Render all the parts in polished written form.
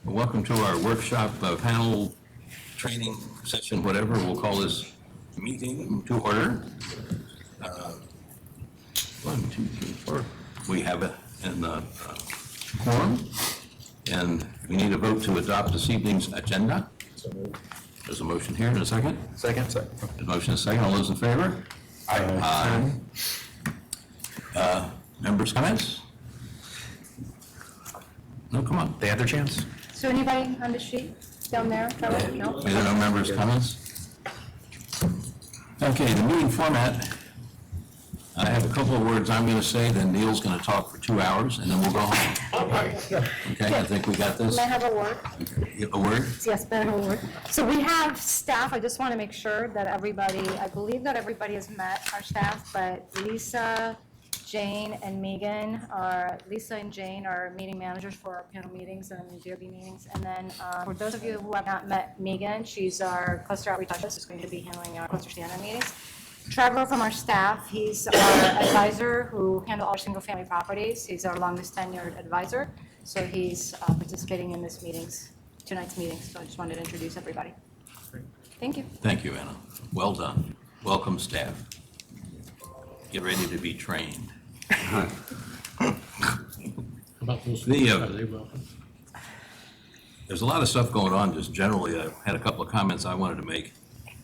Welcome to our workshop, panel, training session, whatever. We'll call this meeting to order. 1, 2, 3, 4. We have a quorum, and we need a vote to adopt this evening's agenda. There's a motion here in a second. Second. The motion is second. All those in favor? Aye. Members' comments? No, come on. They had their chance. So anybody on the sheet down there? No? Are there no members' comments? Okay, the meeting format. I have a couple of words I'm going to say, then Neil's going to talk for 2 hours, and then we'll go home. Okay, I think we got this. May I have a word? A word? Yes, may I have a word? So we have staff. I just want to make sure that everybody, I believe that everybody has met our staff, but Lisa, Jane, and Megan Lisa and Jane are meeting managers for our panel meetings and DRB meetings. And then for those of you who have not met Megan, she's our cluster outreach specialist who's going to be handling our cluster standard meetings. Trevor from our staff, he's our advisor who handles our single-family properties. He's our longest tenured advisor. So he's participating in this tonight's meetings. So I just wanted to introduce everybody. Thank you. Thank you, Anna. Well done. Welcome, staff. Get ready to be trained. About those, The, are they welcome? There's a lot of stuff going on just generally. I had a couple of comments I wanted to make,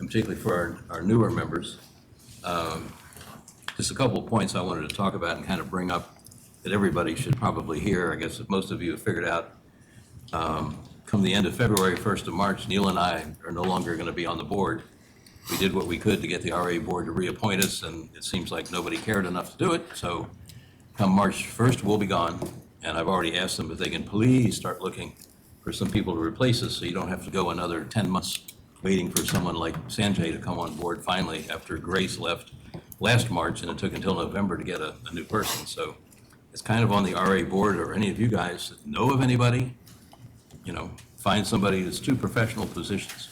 and particularly for our newer members. Just a couple of points I wanted to talk about and kind of bring up that everybody should probably hear. I guess that most of you have figured out. Come the end of February, 1st of March, Neil and I are no longer going to be on the board. We did what we could to get the RA board to reappoint us, and it seems like nobody cared enough to do it. So come March 1st, we'll be gone. And I've already asked them if they can please start looking for some people to replace us so you don't have to go another 10 months waiting for someone like Sanjay to come on board finally after Grace left last March, and it took until November to get a new person. So it's kind of on the RA board, or any of you guys that know of anybody, find somebody that's 2 professional positions.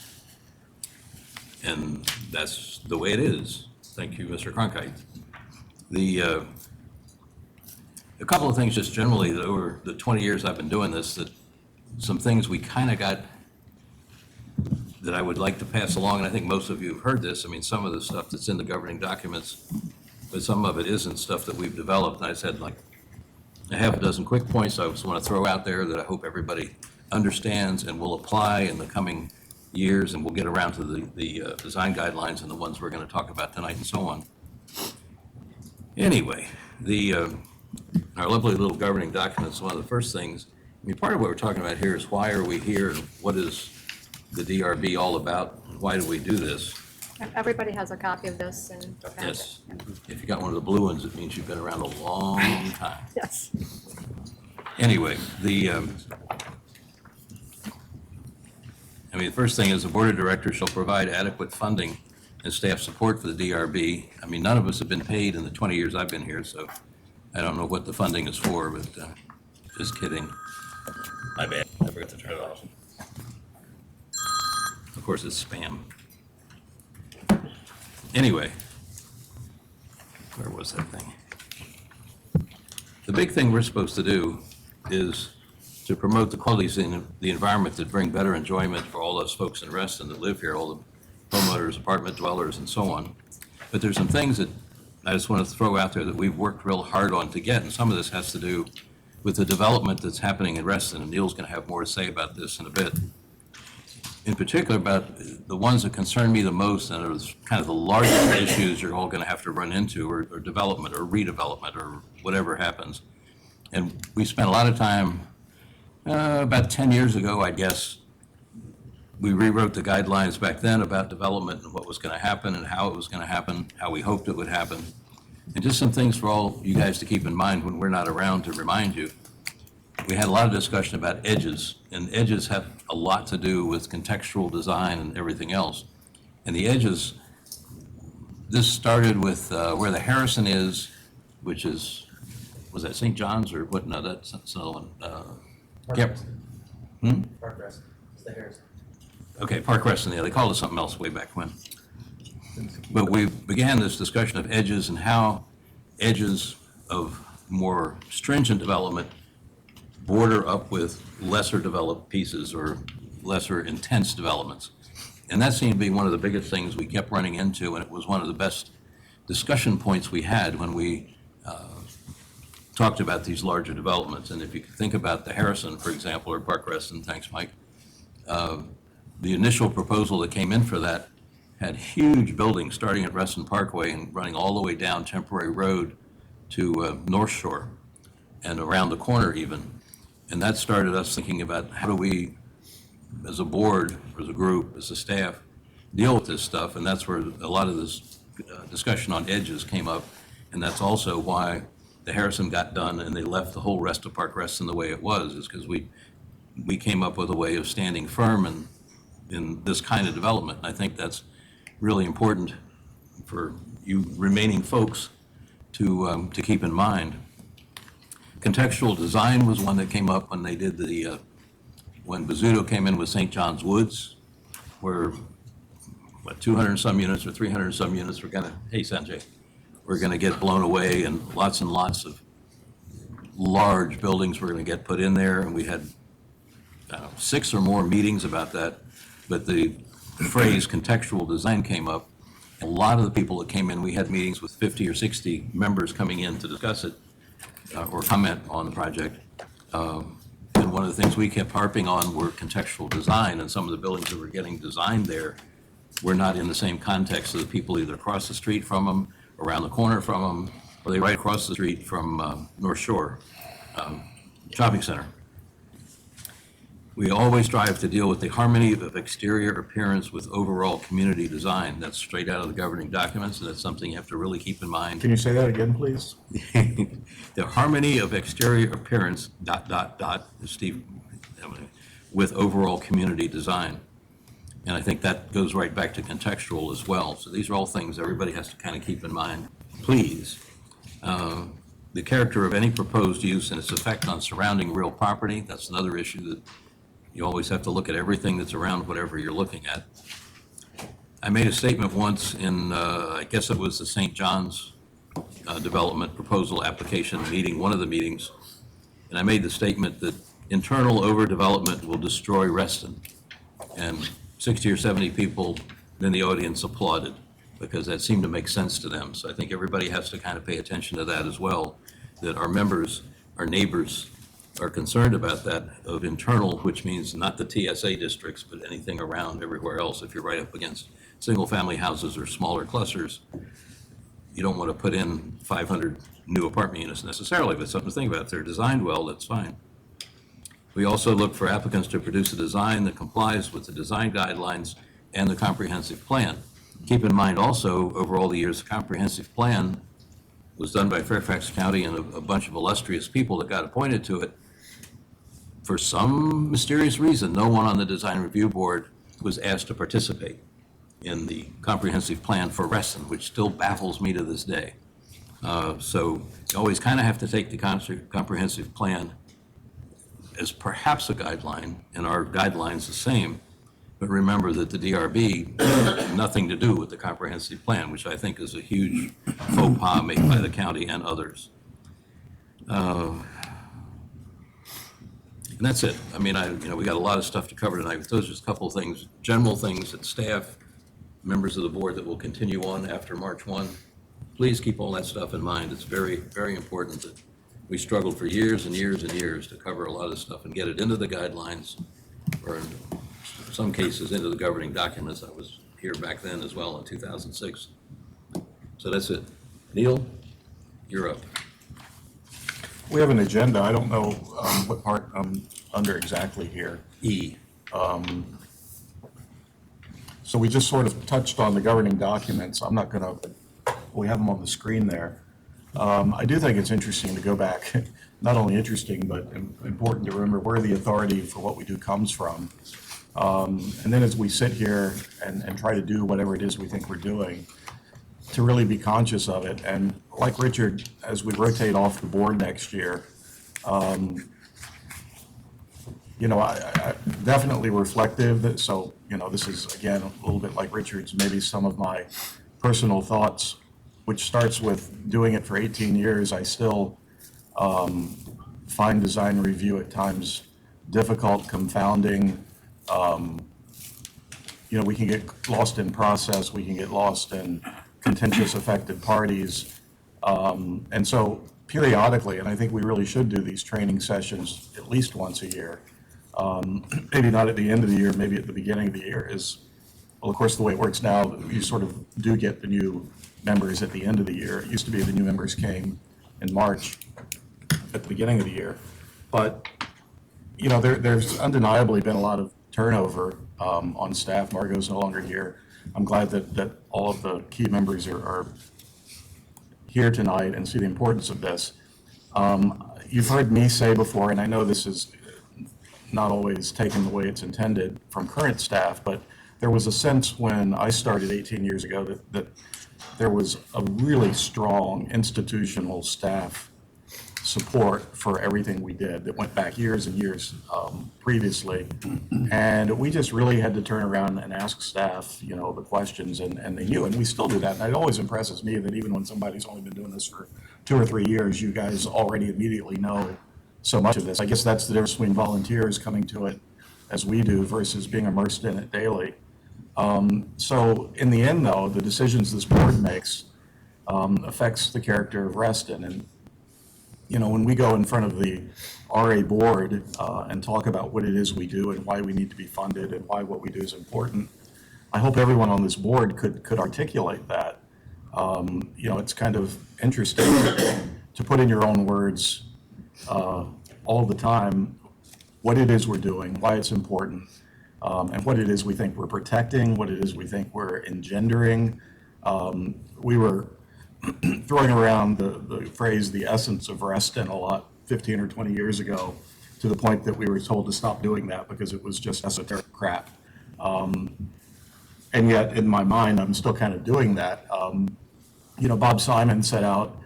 And that's the way it is. Thank you, Mr. Cronkite. A couple of things just generally that over the 20 years I've been doing this, that some things we kind of got that I would like to pass along, and I think most of you have heard this. I mean, some of the stuff that's in the governing documents, but some of it isn't stuff that we've developed. And I said like a half a dozen quick points I just want to throw out there that I hope everybody understands and will apply in the coming years, and we'll get around to the design guidelines and the ones we're going to talk about tonight and so on. Anyway, our lovely little governing documents, one of the first things, I mean, part of what we're talking about here is why are we here and what is the DRB all about? Why do we do this? Everybody has a copy of this. And Yes. If you got one of the blue ones, it means you've been around a long time. Yes. Anyway, the first thing is the board of directors shall provide adequate funding and staff support for the DRB. I mean, none of us have been paid in the 20 years I've been here, so I don't know what the funding is for, but just kidding. My bad, I forgot to turn it off. Of course, it's spam. Anyway, where was that thing? The big thing we're supposed to do is to promote the qualities in the environment that bring better enjoyment for all those folks in Reston that live here, all the homeowners, apartment dwellers, and so on. But there's some things that I just want to throw out there that we've worked real hard on to get, and some of this has to do with the development that's happening in Reston, and Neil's going to have more to say about this in a bit. In particular, about the ones that concern me the most and are kind of the largest issues you're all going to have to run into, or development or redevelopment or whatever happens. And we spent a lot of time, about 10 years ago, I guess, we rewrote the guidelines back then about development and what was going to happen and how it was going to happen, how we hoped it would happen. And just some things for all you guys to keep in mind when we're not around to remind you. We had a lot of discussion about edges, and edges have a lot to do with contextual design and everything else. And the edges, this started with where the Harrison is, which is, was that St. John's or what? No, that's another one. Park Reston. It's the Harrison. Okay, Park Reston, yeah, they called it something else way back when. But we began this discussion of edges and how edges of more stringent development border up with lesser developed pieces or lesser intense developments. And that seemed to be one of the biggest things we kept running into, and it was one of the best discussion points we had when we talked about these larger developments. And if you think about the Harrison, for example, or Park Reston, thanks, Mike, the initial proposal that came in for that had huge buildings starting at Reston Parkway and running all the way down Temporary Road to North Shore and around the corner even. And that started us thinking about how do we, as a board, as a group, as a staff, deal with this stuff. And that's where a lot of this discussion on edges came up. And that's also why the Harrison got done and they left the whole rest of Park Reston the way it was, is because we came up with a way of standing firm in this kind of development. And I think that's really important for you remaining folks to keep in mind. Contextual design was one that came up when they did when Bozzuto came in with St. John's Woods, where 200 and some units or 300 and some units were gonna, hey Sanjay, we're gonna get blown away, and lots of large buildings were gonna get put in there, and we had 6 or more meetings about that. But the phrase contextual design came up. A lot of the people that came in, we had meetings with 50 or 60 members coming in to discuss it or comment on the project. And one of the things we kept harping on were contextual design, and some of the buildings that were getting designed there were not in the same context of the people either across the street from them, around the corner from them, or they right across the street from North Shore Shopping Center. We always strive to deal with the harmony of exterior appearance with overall community design. That's straight out of the governing documents, and that's something you have to really keep in mind. Can you say that again, please? The harmony of exterior appearance, Steve, with overall community design. And I think that goes right back to contextual as well. So these are all things everybody has to kind of keep in mind. Please, the character of any proposed use and its effect on surrounding real property, that's another issue that you always have to look at everything that's around whatever you're looking at. I made a statement once in, I guess it was the St. John's development proposal application meeting, one of the meetings, and I made the statement that internal overdevelopment will destroy Reston. And 60 or 70 people in the audience applauded because that seemed to make sense to them. So I think everybody has to kind of pay attention to that as well, that our members, our neighbors, are concerned about that of internal, which means not the TSA districts, but anything around everywhere else. If you're right up against single-family houses or smaller clusters, you don't want to put in 500 new apartment units necessarily, but something to think about. If they're designed well, that's fine. We also look for applicants to produce a design that complies with the design guidelines and the comprehensive plan. Keep in mind also, over all the years, the comprehensive plan was done by Fairfax County and a bunch of illustrious people that got appointed to it. For some mysterious reason, no one on the design review board was asked to participate in the comprehensive plan for Reston, which still baffles me to this day. So you always kind of have to take the comprehensive plan as perhaps a guideline, and our guideline's the same, but remember that the DRB had nothing to do with the comprehensive plan, which I think is a huge faux pas made by the county and others. And that's it. I mean, we got a lot of stuff to cover tonight. Those are just a couple of things, general things that staff, members of the board that will continue on after March 1. Please keep all that stuff in mind. It's very, very important that we struggled for years and years and years to cover a lot of this stuff and get it into the guidelines, or in some cases into the governing documents. I was here back then as well in 2006. So that's it. Neil, you're up. We have an agenda. I don't know what part I'm under exactly here. E. So we just sort of touched on the governing documents. I'm not going to, we have them on the screen there. I do think it's interesting to go back, not only interesting, but important to remember where the authority for what we do comes from. And then as we sit here and try to do whatever it is we think we're doing, to really be conscious of it. And like Richard, as we rotate off the board next year, I definitely reflective. So, this is, again, a little bit like Richard's, maybe some of my personal thoughts, which starts with doing it for 18 years. I still find design review at times difficult, confounding. We can get lost in process, we can get lost in contentious affected parties. And so periodically, and I think we really should do these training sessions at least once a year, maybe not at the end of the year, maybe at the beginning of the year well, of course, the way it works now, you sort of do get the new members at the end of the year. It used to be the new members came in March at the beginning of the year. But, there's undeniably been a lot of turnover on staff. Margot's no longer here. I'm glad that all of the key members are here tonight and see the importance of this. You've heard me say before, and I know this is not always taken the way it's intended from current staff, but there was a sense when I started 18 years ago that there was a really strong institutional staff support for everything we did that went back years and years previously. And we just really had to turn around and ask staff, the questions, and they knew, and we still do that. And it always impresses me that even when somebody's only been doing this for 2 or 3 years, you guys already immediately know so much of this. I guess that's the difference between volunteers coming to it as we do versus being immersed in it daily. So in the end, though, the decisions this board makes affects the character of Reston. And, when we go in front of the RA board and talk about what it is we do and why we need to be funded and why what we do is important, I hope everyone on this board could articulate that. It's kind of interesting to put in your own words all the time what it is we're doing, why it's important, and what it is we think we're protecting, what it is we think we're engendering. We were throwing around the phrase, the essence of Reston, a lot 15 or 20 years ago, to the point that we were told to stop doing that because it was just esoteric crap. And yet, in my mind, I'm still kind of doing that. Bob Simon set out,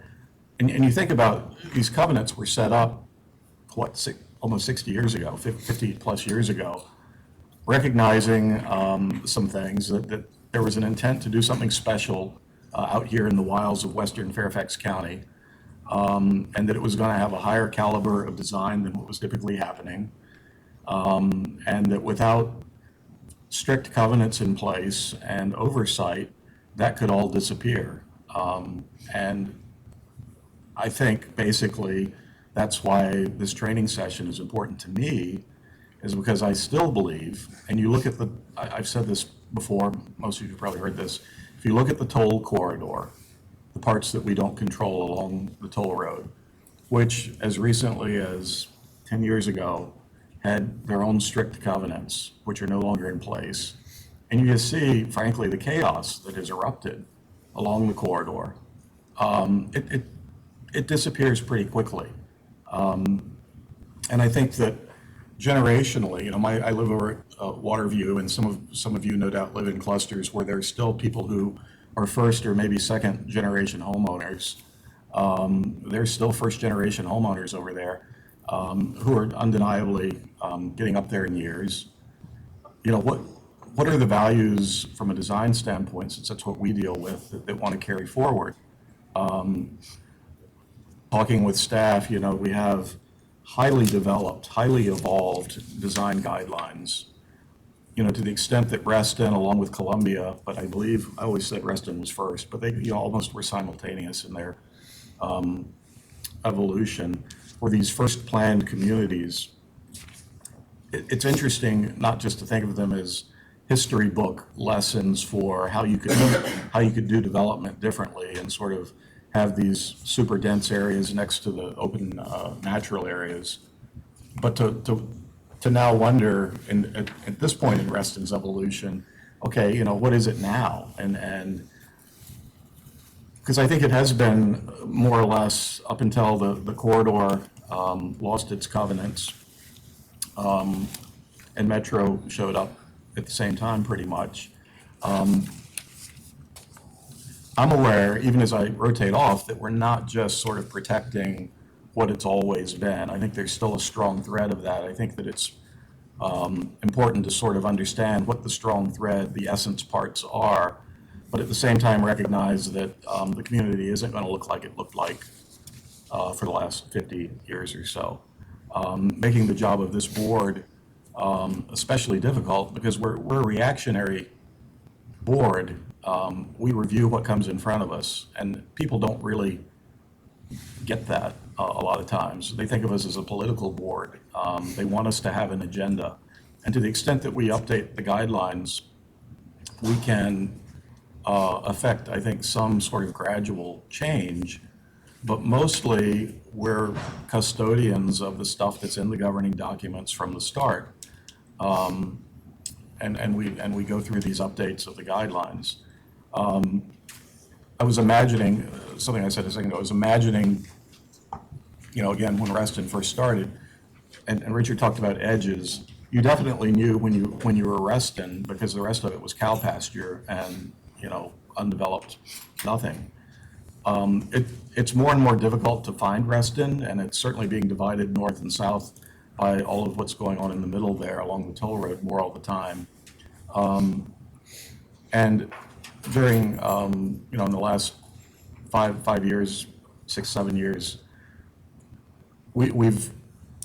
and you think about these covenants were set up, almost 60 years ago, 50 plus years ago, recognizing some things, that there was an intent to do something special out here in the wilds of western Fairfax County, and that it was going to have a higher caliber of design than what was typically happening, and that without strict covenants in place and oversight, that could all disappear. And I think basically that's why this training session is important to me, is because I still believe, and you look at I've said this before, most of you have probably heard this, if you look at the toll corridor, the parts that we don't control along the toll road, which as recently as 10 years ago had their own strict covenants, which are no longer in place, and you just see, frankly, the chaos that has erupted along the corridor. It disappears pretty quickly. And I think that generationally, I live over at Waterview, and some of you no doubt live in clusters where there's still people who are first or maybe second generation homeowners. There's still first generation homeowners over there who are undeniably getting up there in years. What are the values from a design standpoint, since that's what we deal with, that want to carry forward? Talking with staff, we have highly developed, highly evolved design guidelines, to the extent that Reston, along with Columbia, but I believe, I always said Reston was first, but they almost were simultaneous in their evolution, were these first planned communities. It's interesting not just to think of them as history book lessons for how you could do development differently and sort of have these super dense areas next to the open natural areas, but to now wonder, at this point in Reston's evolution, okay, what is it now? And because I think it has been more or less up until the corridor lost its covenants, and Metro showed up at the same time pretty much. I'm aware, even as I rotate off, that we're not just sort of protecting what it's always been. I think there's still a strong thread of that. I think that it's important to sort of understand what the strong thread, the essence parts are, but at the same time recognize that the community isn't going to look like it looked like for the last 50 years or so. making the job of this board especially difficult because we're a reactionary board. We review what comes in front of us, and people don't really get that a lot of times. They think of us as a political board. They want us to have an agenda. And to the extent that we update the guidelines, we can affect, I think, some sort of gradual change. But mostly, we're custodians of the stuff that's in the governing documents from the start. And we go through these updates of the guidelines. I was imagining, something I said a second ago, I was imagining, again, when Reston first started, and Richard talked about edges, you definitely knew when you were Reston, because the rest of it was cow pasture and, undeveloped nothing. It's more and more difficult to find Reston, and it's certainly being divided north and south by all of what's going on in the middle there along the toll road more all the time. And during, in the last 5 years, 6, 7 years, we've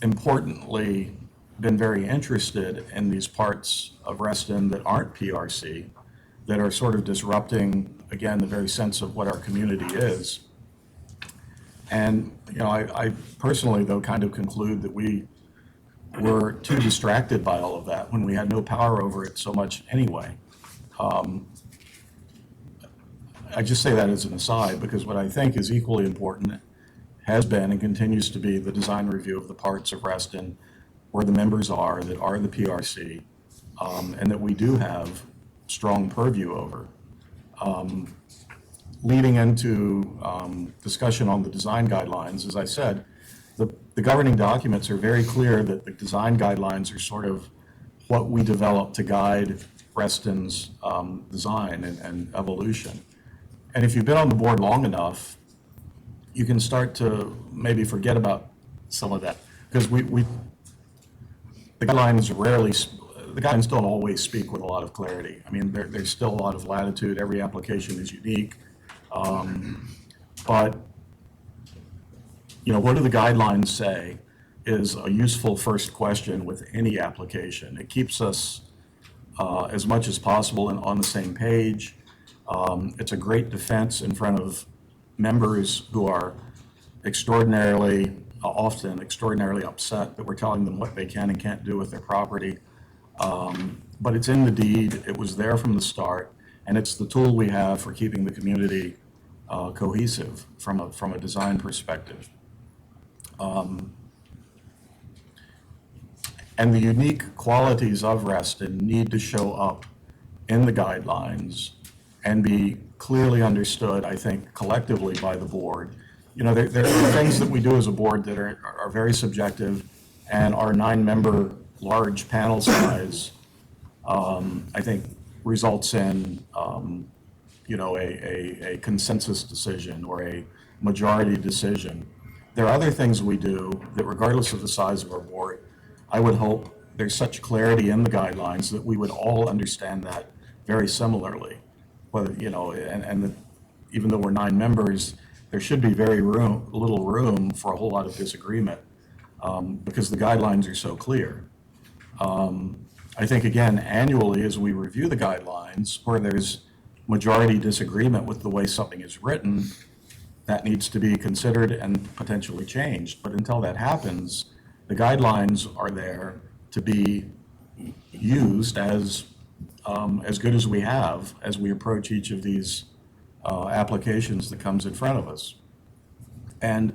importantly been very interested in these parts of Reston that aren't PRC, that are sort of disrupting, again, the very sense of what our community is. And, I personally, though, kind of conclude that we were too distracted by all of that when we had no power over it so much anyway. I just say that as an aside because what I think is equally important has been and continues to be the design review of the parts of Reston where the members are that are the PRC, and that we do have strong purview over. Leading into discussion on the design guidelines, as I said, the governing documents are very clear that the design guidelines are sort of what we develop to guide Reston's design and evolution. And if you've been on the board long enough, you can start to maybe forget about some of that because the guidelines don't always speak with a lot of clarity. I mean, there's still a lot of latitude. Every application is unique. But, what do the guidelines say is a useful first question with any application. It keeps us as much as possible and on the same page. It's a great defense in front of members who are often extraordinarily upset that we're telling them what they can and can't do with their property. But it's in the deed, it was there from the start, and it's the tool we have for keeping the community cohesive from a design perspective. And the unique qualities of Reston need to show up in the guidelines and be clearly understood, I think, collectively by the board. There are things that we do as a board that are very subjective, and our 9-member large panel size, I think, results in, a consensus decision or a majority decision. There are other things we do that, regardless of the size of our board, I would hope there's such clarity in the guidelines that we would all understand that very similarly. Whether, even though we're 9 members, there should be very little room for a whole lot of disagreement because the guidelines are so clear. I think, again, annually, as we review the guidelines, where there's majority disagreement with the way something is written, that needs to be considered and potentially changed. But until that happens, the guidelines are there to be used as good as we have as we approach each of these applications that comes in front of us. And,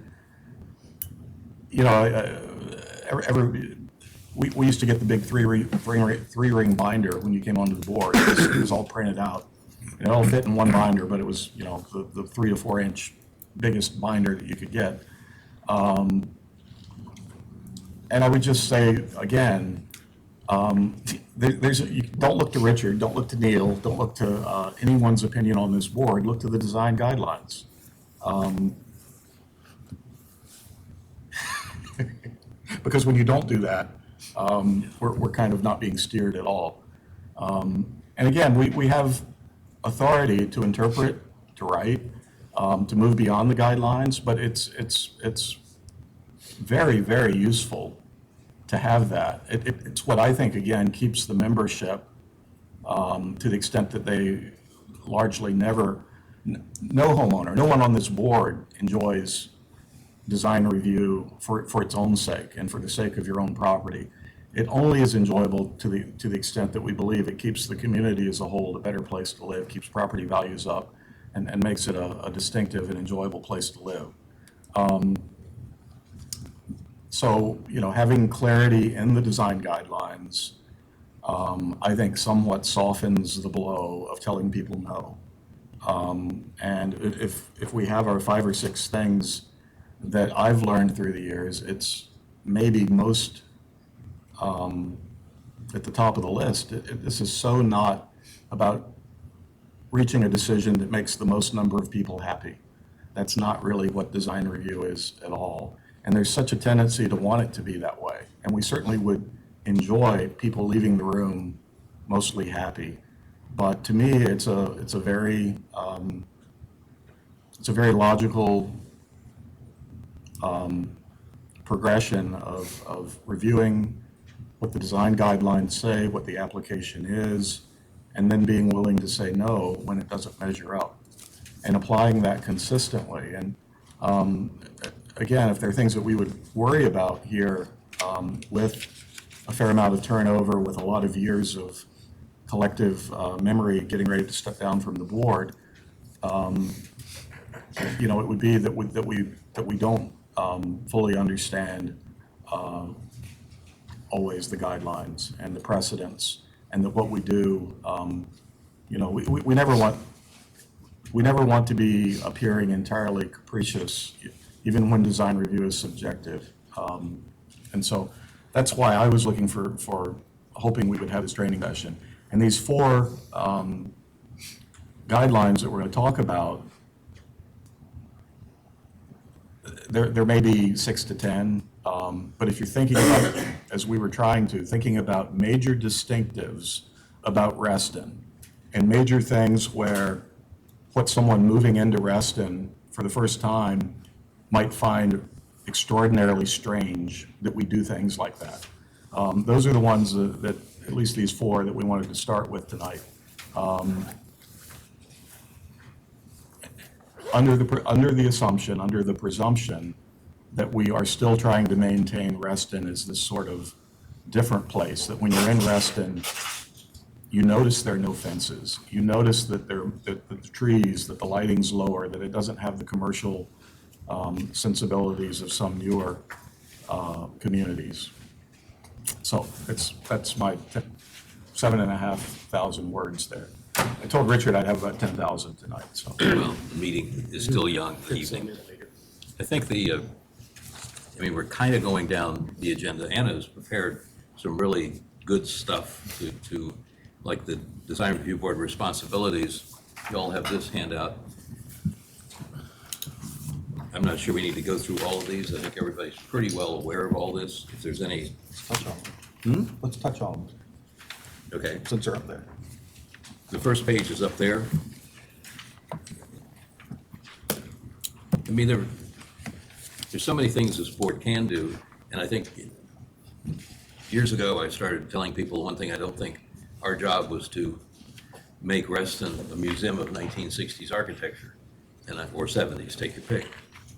we used to get the big three-ring binder when you came onto the board. It was all printed out. It all fit in one binder, but it was, the 3 to 4 inch biggest binder that you could get. And I would just say, again, don't look to Richard, don't look to Neil, don't look to anyone's opinion on this board, look to the design guidelines. Because when you don't do that, we're kind of not being steered at all. And again, we have authority to interpret, to write, to move beyond the guidelines, but it's very, very useful to have that. It's what I think, again, keeps the membership, to the extent that they largely never, no homeowner, no one on this board enjoys design review for its own sake and for the sake of your own property. It only is enjoyable to the extent that we believe it keeps the community as a whole a better place to live, keeps property values up, and makes it a distinctive and enjoyable place to live. So, having clarity in the design guidelines, I think somewhat softens the blow of telling people no. And if we have our 5 or 6 things that I've learned through the years, it's maybe most at the top of the list. This is so not about reaching a decision that makes the most number of people happy. That's not really what design review is at all. And there's such a tendency to want it to be that way. And we certainly would enjoy people leaving the room mostly happy. But to me, it's a very logical progression of reviewing what the design guidelines say, what the application is, and then being willing to say no when it doesn't measure up, and applying that consistently. And again, if there are things that we would worry about here, with a fair amount of turnover, with a lot of years of collective memory getting ready to step down from the board, it would be that we don't fully understand always the guidelines and the precedents, and that what we do, we never want to be appearing entirely capricious, even when design review is subjective. And so that's why I was looking for hoping we would have this training session. And these 4 guidelines that we're going to talk about, there may be 6 to 10, but if you're thinking about, as we were thinking about major distinctives about Reston, and major things where what someone moving into Reston for the first time might find extraordinarily strange that we do things like that. Those are the ones that at least these 4 that we wanted to start with tonight. Under the assumption, under the presumption that we are still trying to maintain Reston as this sort of different place, that when you're in Reston, you notice there are no fences. You notice that the trees, that the lighting's lower, that it doesn't have the commercial sensibilities of some newer communities. So that's my 7,500 words there. I told Richard I'd have about 10,000 tonight, so. Well, the meeting is still young, the evening. I think we're kind of going down the agenda. Anna has prepared some really good stuff to like the Design Review Board responsibilities. You all have this handout. I'm not sure we need to go through all of these. I think everybody's pretty well aware of all this. If there's any, Let's touch on them. Let's touch on them, okay. since they're up there. The first page is up there. I mean, there's so many things this board can do, and I think years ago I started telling people one thing. I don't think our job was to make Reston a museum of 1960s architecture, or 70s, take your pick.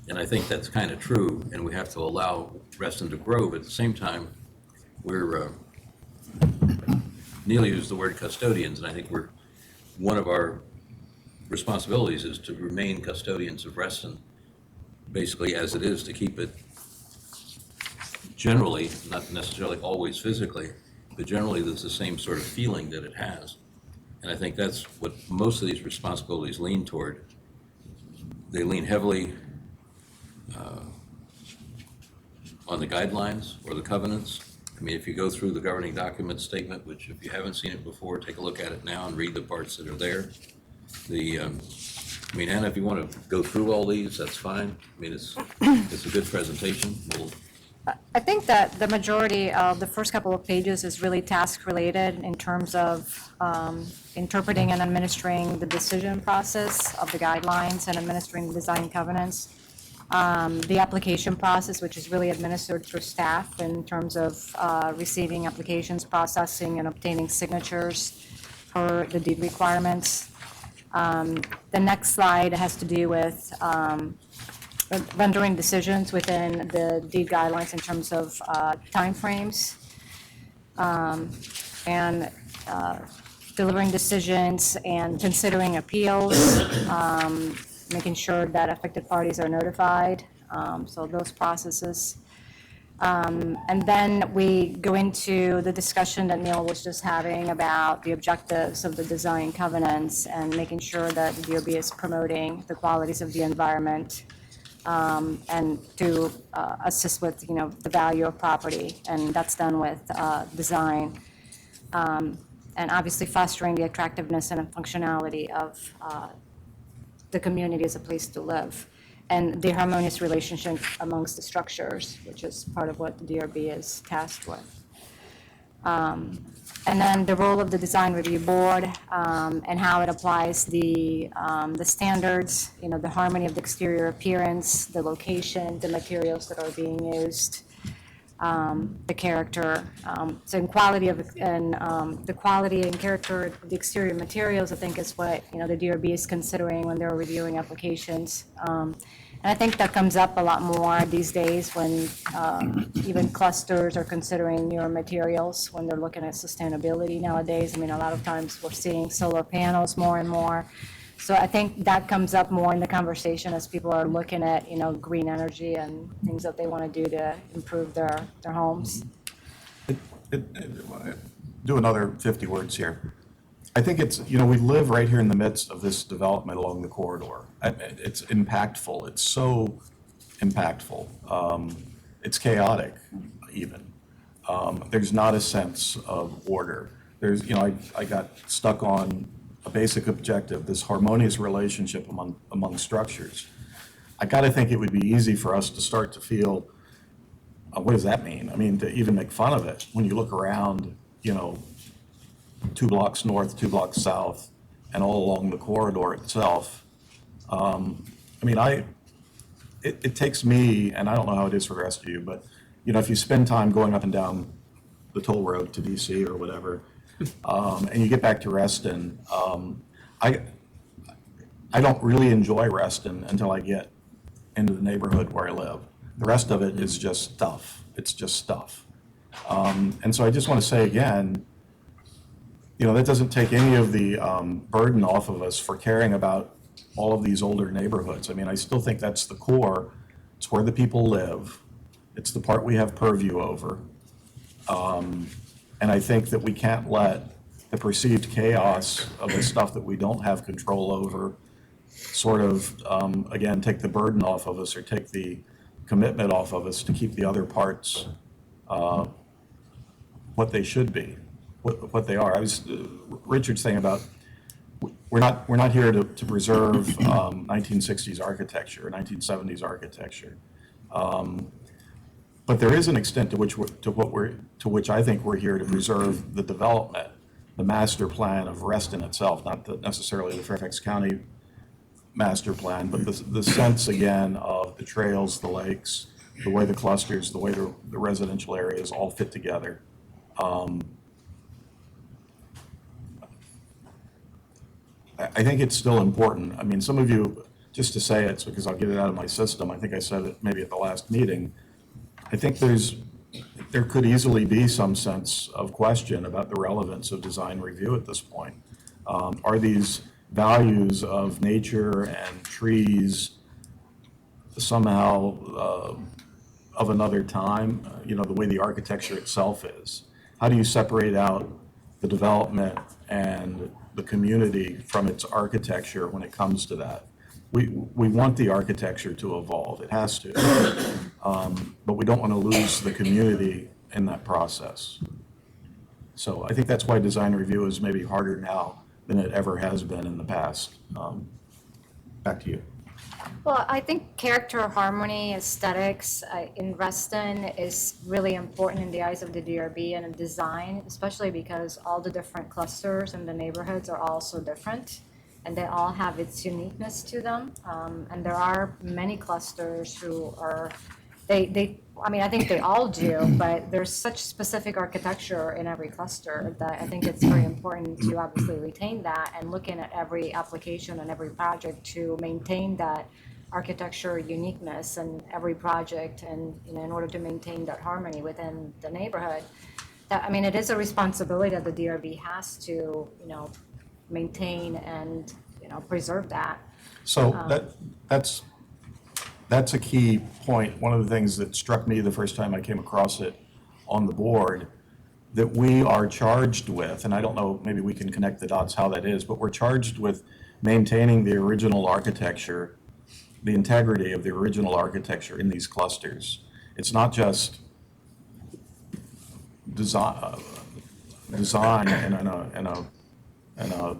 And I think that's kind of true, and we have to allow Reston to grow, but at the same time, we're, Neil used the word custodians, and I think one of our responsibilities is to remain custodians of Reston, basically as it is, to keep it generally, not necessarily always physically, but generally there's the same sort of feeling that it has. And I think that's what most of these responsibilities lean toward. They lean heavily on the guidelines or the covenants. I mean, if you go through the governing document statement, which if you haven't seen it before, take a look at it now and read the parts that are there. Anna, if you want to go through all these, that's fine. I mean, it's a good presentation. I think that the majority of the first couple of pages is really task-related in terms of interpreting and administering the decision process of the guidelines and administering the design covenants. the application process, which is really administered through staff in terms of receiving applications, processing, and obtaining signatures per the deed requirements. The next slide has to do with rendering decisions within the deed guidelines in terms of timeframes, and delivering decisions and considering appeals, making sure that affected parties are notified, so those processes. And then we go into the discussion that Neil was just having about the objectives of the design covenants and making sure that the DOB is promoting the qualities of the environment, and to assist with, the value of property, and that's done with design. And obviously fostering the attractiveness and functionality of the community as a place to live, and the harmonious relationship amongst the structures, which is part of what the DRB is tasked with. And then the role of the design review board, and how it applies the standards, the harmony of the exterior appearance, the location, the materials that are being used, the character, so in quality of, and the quality and character of the exterior materials, I think is what, the DRB is considering when they're reviewing applications. And I think that comes up a lot more these days when even clusters are considering newer materials when they're looking at sustainability nowadays. I mean, a lot of times we're seeing solar panels more and more. So I think that comes up more in the conversation as people are looking at, green energy and things that they want to do to improve their homes. Do another 50 words here. I think it's, we live right here in the midst of this development along the corridor. It's impactful. It's so impactful. It's chaotic, even. There's not a sense of order. There's, I got stuck on a basic objective, this harmonious relationship among structures. I got to think it would be easy for us to start to feel, what does that mean? I mean, to even make fun of it when you look around, 2 blocks north, 2 blocks south, and all along the corridor itself. It takes me, and I don't know how it is for the rest of you, but, if you spend time going up and down the toll road to DC or whatever, and you get back to Reston, I don't really enjoy Reston until I get into the neighborhood where I live. The rest of it is just stuff. It's just stuff. And so I just want to say again, that doesn't take any of the burden off of us for caring about all of these older neighborhoods. I mean, I still think that's the core. It's where the people live. It's the part we have purview over. And I think that we can't let the perceived chaos of the stuff that we don't have control over sort of, again, take the burden off of us or take the commitment off of us to keep the other parts what they should be, what they are. Richard's saying about we're not here to preserve 1960s architecture, 1970s architecture. But there is an extent to which I think we're here to preserve the development, the master plan of Reston itself, not necessarily the Fairfax County master plan, but the sense again of the trails, the lakes, the way the clusters, the way the residential areas all fit together. I think it's still important. I mean, some of you, just to say it's because I'll get it out of my system, I think I said it maybe at the last meeting, I think there could easily be some sense of question about the relevance of design review at this point. Are these values of nature and trees somehow of another time, the way the architecture itself is? How do you separate out the development and the community from its architecture when it comes to that? We want the architecture to evolve. It has to. But we don't want to lose the community in that process. So I think that's why design review is maybe harder now than it ever has been in the past. Back to you. Well, I think character, harmony, aesthetics in Reston is really important in the eyes of the DRB and in design, especially because all the different clusters and the neighborhoods are all so different. and they all have its uniqueness to them. And there are many clusters who are, I mean, I think they all do, but there's such specific architecture in every cluster that I think it's very important to obviously retain that and looking at every application and every project to maintain that architecture uniqueness in every project, and, you know, in order to maintain that harmony within the neighborhood. That, I mean, it is a responsibility that the DRB has to, you know, maintain and, you know, preserve that. So that's a key point. One of the things that struck me the first time I came across it on the board, that we are charged with, and I don't know, maybe we can connect the dots how that is, but we're charged with maintaining the original architecture, the integrity of the original architecture in these clusters. It's not just design in a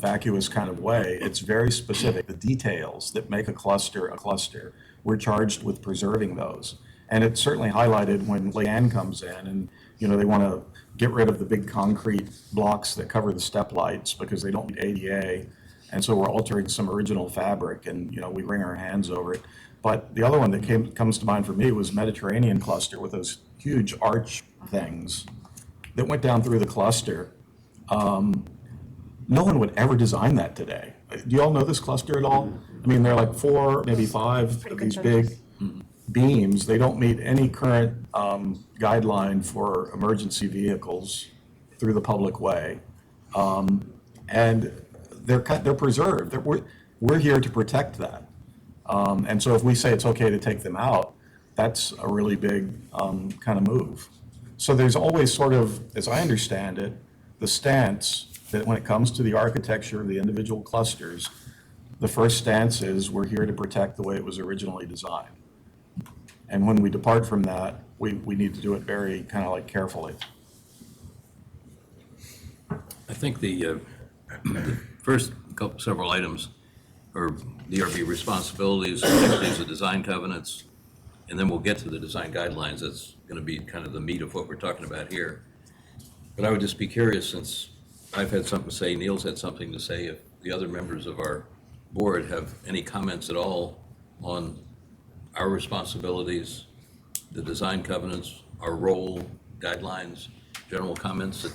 vacuous kind of way. It's very specific. The details that make a cluster, we're charged with preserving those. And it's certainly highlighted when Leanne comes in and, you know, they want to get rid of the big concrete blocks that cover the step lights because they don't meet ADA. And so we're altering some original fabric and, you know, we wring our hands over it. But the other one that comes to mind for me was Mediterranean cluster with those huge arch things that went down through the cluster. No one would ever design that today. Do you all know this cluster at all? I mean, they're like 4, maybe 5 of these big beams. They don't meet any current guideline for emergency vehicles through the public way. And they're preserved. We're here to protect that. And so if we say it's okay to take them out, that's a really big kind of move. So there's always sort of, as I understand it, the stance that when it comes to the architecture of the individual clusters, the first stance is we're here to protect the way it was originally designed. And when we depart from that, we need to do it very kind of like carefully. I think the first several items are DRB responsibilities, these are design covenants, and then we'll get to the design guidelines. That's going to be kind of the meat of what we're talking about here. But I would just be curious, since I've had something to say, Neil's had something to say, if the other members of our board have any comments at all on our responsibilities, the design covenants, our role, guidelines, general comments that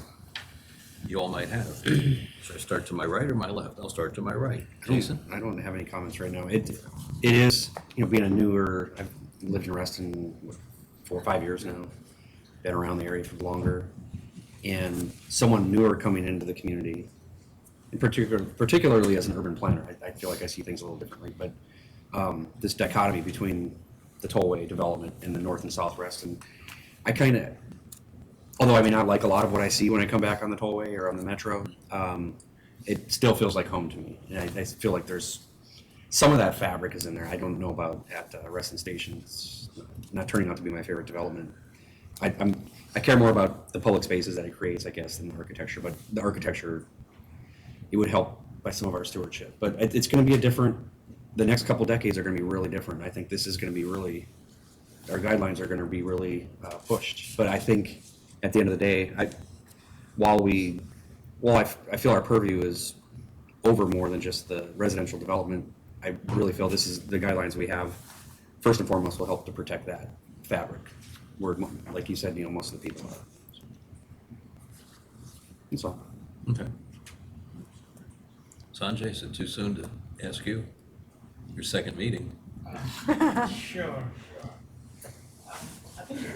you all might have. Should I start to my right or my left? I'll start to my right. Jason? I don't have any comments right now. It is, you know, being a newer, I've lived in Reston 4 or 5 years now, been around the area for longer, and someone newer coming into the community, in particularly as an urban planner, I feel like I see things a little differently, but this dichotomy between the tollway development in the north and south Reston, I kind of, although I may not like a lot of what I see when I come back on the tollway or on the metro, it still feels like home to me. And I feel like there's some of that fabric is in there. I don't know about at Reston Station. It's not turning out to be my favorite development. I care more about the public spaces that it creates, I guess, than the architecture. But the architecture, it would help by some of our stewardship. But it's going to be the next couple decades are going to be really different. I think this is going to be really, our guidelines are going to be really pushed. But I think at the end of the day, I feel our purview is over more than just the residential development. I really feel this is the guidelines we have, first and foremost, will help to protect that fabric, where, like you said, you know, most of the people are. That's all. Okay. Sanjay, is it too soon to ask you? Your second meeting. Sure.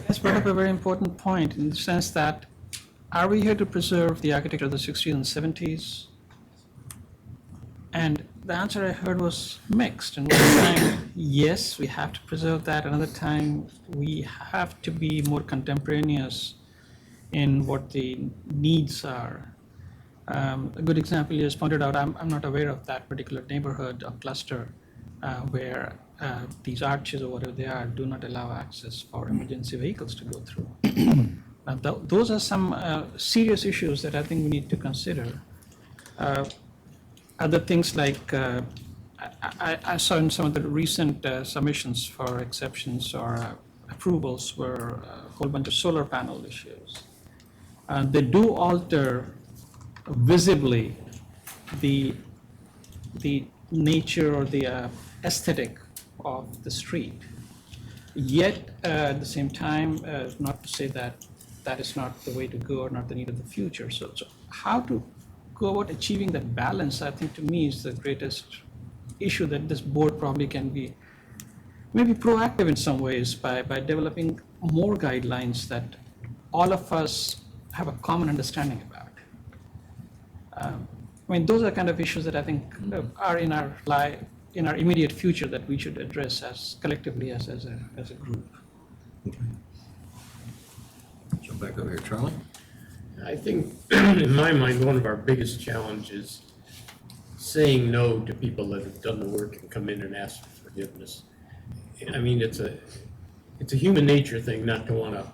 That's brought up a very important point in the sense that, are we here to preserve the architecture of the 60s and 70s? And the answer I heard was mixed. And one time, yes, we have to preserve that. Another time, we have to be more contemporaneous in what the needs are. A good example you just pointed out, I'm not aware of that particular neighborhood or cluster where these arches or whatever they are do not allow access for emergency vehicles to go through. Now, those are some serious issues that I think we need to consider. Other things like, I saw in some of the recent submissions for exceptions or approvals were a whole bunch of solar panel issues. They do alter visibly the the nature or the aesthetic of the street. Yet, at the same time, not to say that that is not the way to go or not the need of the future. So how to go about achieving that balance, I think to me is the greatest issue that this board probably can be maybe proactive in some ways by developing more guidelines that all of us have a common understanding about. I mean, those are kind of issues that I think are in our immediate future that we should address as collectively as a group. Jump back over here, Charlie. I think, in my mind, one of our biggest challenges is saying no to people that have done the work and come in and ask for forgiveness. I mean, it's a human nature thing not to want to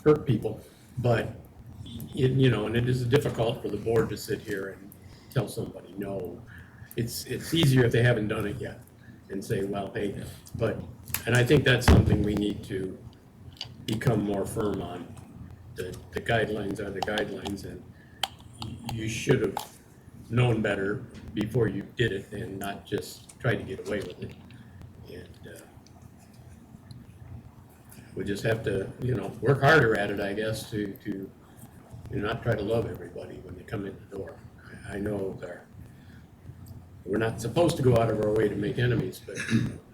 hurt people, but, and it is difficult for the board to sit here and tell somebody no. It's easier if they haven't done it yet and say, well, hey, and I think that's something we need to become more firm on. The guidelines are the guidelines, and you should have known better before you did it and not just try to get away with it. And we just have to, work harder at it, I guess, to not try to love everybody when they come in the door. I know we're not supposed to go out of our way to make enemies, but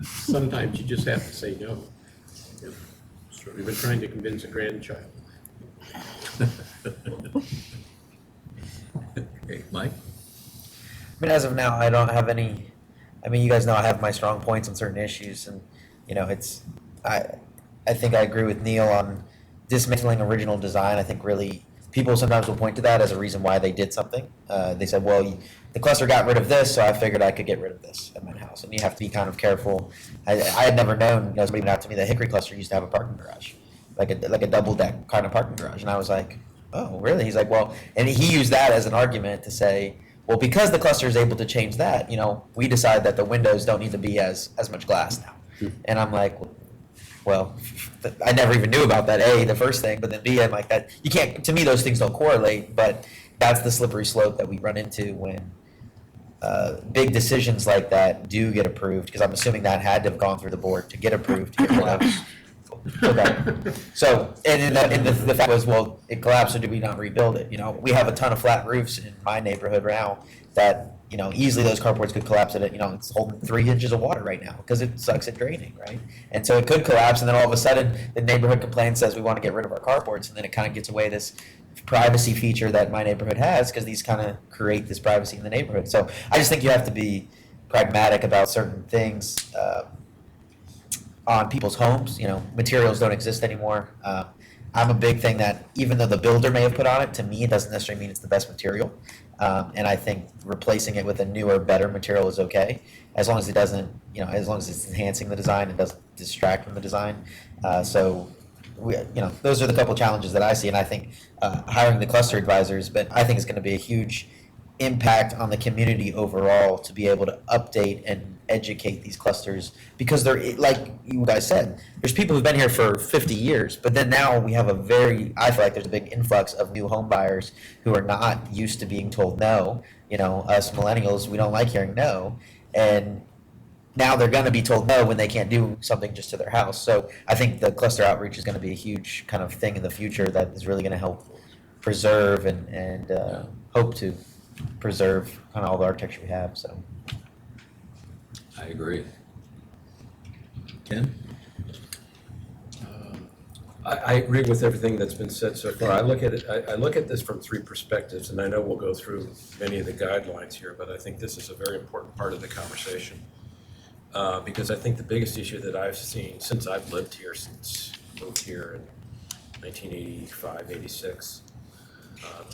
sometimes you just have to say no. We've been trying to convince a grandchild. Okay, Mike? I mean, as of now, I don't have any. I mean, you guys know I have my strong points on certain issues, and I think I agree with Neil on dismantling original design. I think really people sometimes will point to that as a reason why they did something. They said, well, the cluster got rid of this, so I figured I could get rid of this at my house. And you have to be kind of careful. I had never known, somebody went out to me, the Hickory cluster used to have a parking garage, like a double deck kind of parking garage. And I was like, oh, really? He's like, well, and he used that as an argument to say, well, because the cluster is able to change that, we decide that the windows don't need to be as much glass now. And I'm like, well, I never even knew about that, A, the first thing, but then B, I'm like, that you can't, to me, those things don't correlate, but that's the slippery slope that we run into when big decisions like that do get approved, because I'm assuming that had to have gone through the board to get approved. To get rid of. Okay. So, and the fact was, well, it collapsed, so did we not rebuild it? We have a ton of flat roofs in my neighborhood now that, easily those carports could collapse at it. It's holding 3 inches of water right now because it sucks at draining, right? And so it could collapse, and then all of a sudden the neighborhood complaint says we want to get rid of our carports, and then it kind of gets away this privacy feature that my neighborhood has, because these kind of create this privacy in the neighborhood. So I just think you have to be pragmatic about certain things on people's homes. Materials don't exist anymore. I'm a big thing that even though the builder may have put on it, to me it doesn't necessarily mean it's the best material. And I think replacing it with a newer, better material is okay, as long as it doesn't, as long as it's enhancing the design and doesn't distract from the design. So those are the couple challenges that I see, and I think hiring the cluster advisors, but I think it's going to be a huge impact on the community overall to be able to update and educate these clusters, because they're, like you guys said, there's people who've been here for 50 years, but then now we have I feel like there's a big influx of new home buyers who are not used to being told no. Us millennials, we don't like hearing no, and now they're going to be told no when they can't do something just to their house. So I think the cluster outreach is going to be a huge kind of thing in the future that is really going to help preserve and hope to preserve kind of all the architecture we have. So I agree. Ken? I agree with everything that's been said so far. I look at it. I look at this from 3 perspectives, and I know we'll go through many of the guidelines here, but I think this is a very important part of the conversation, because I think the biggest issue that I've seen since I've lived here, since moved here in 1985, 86,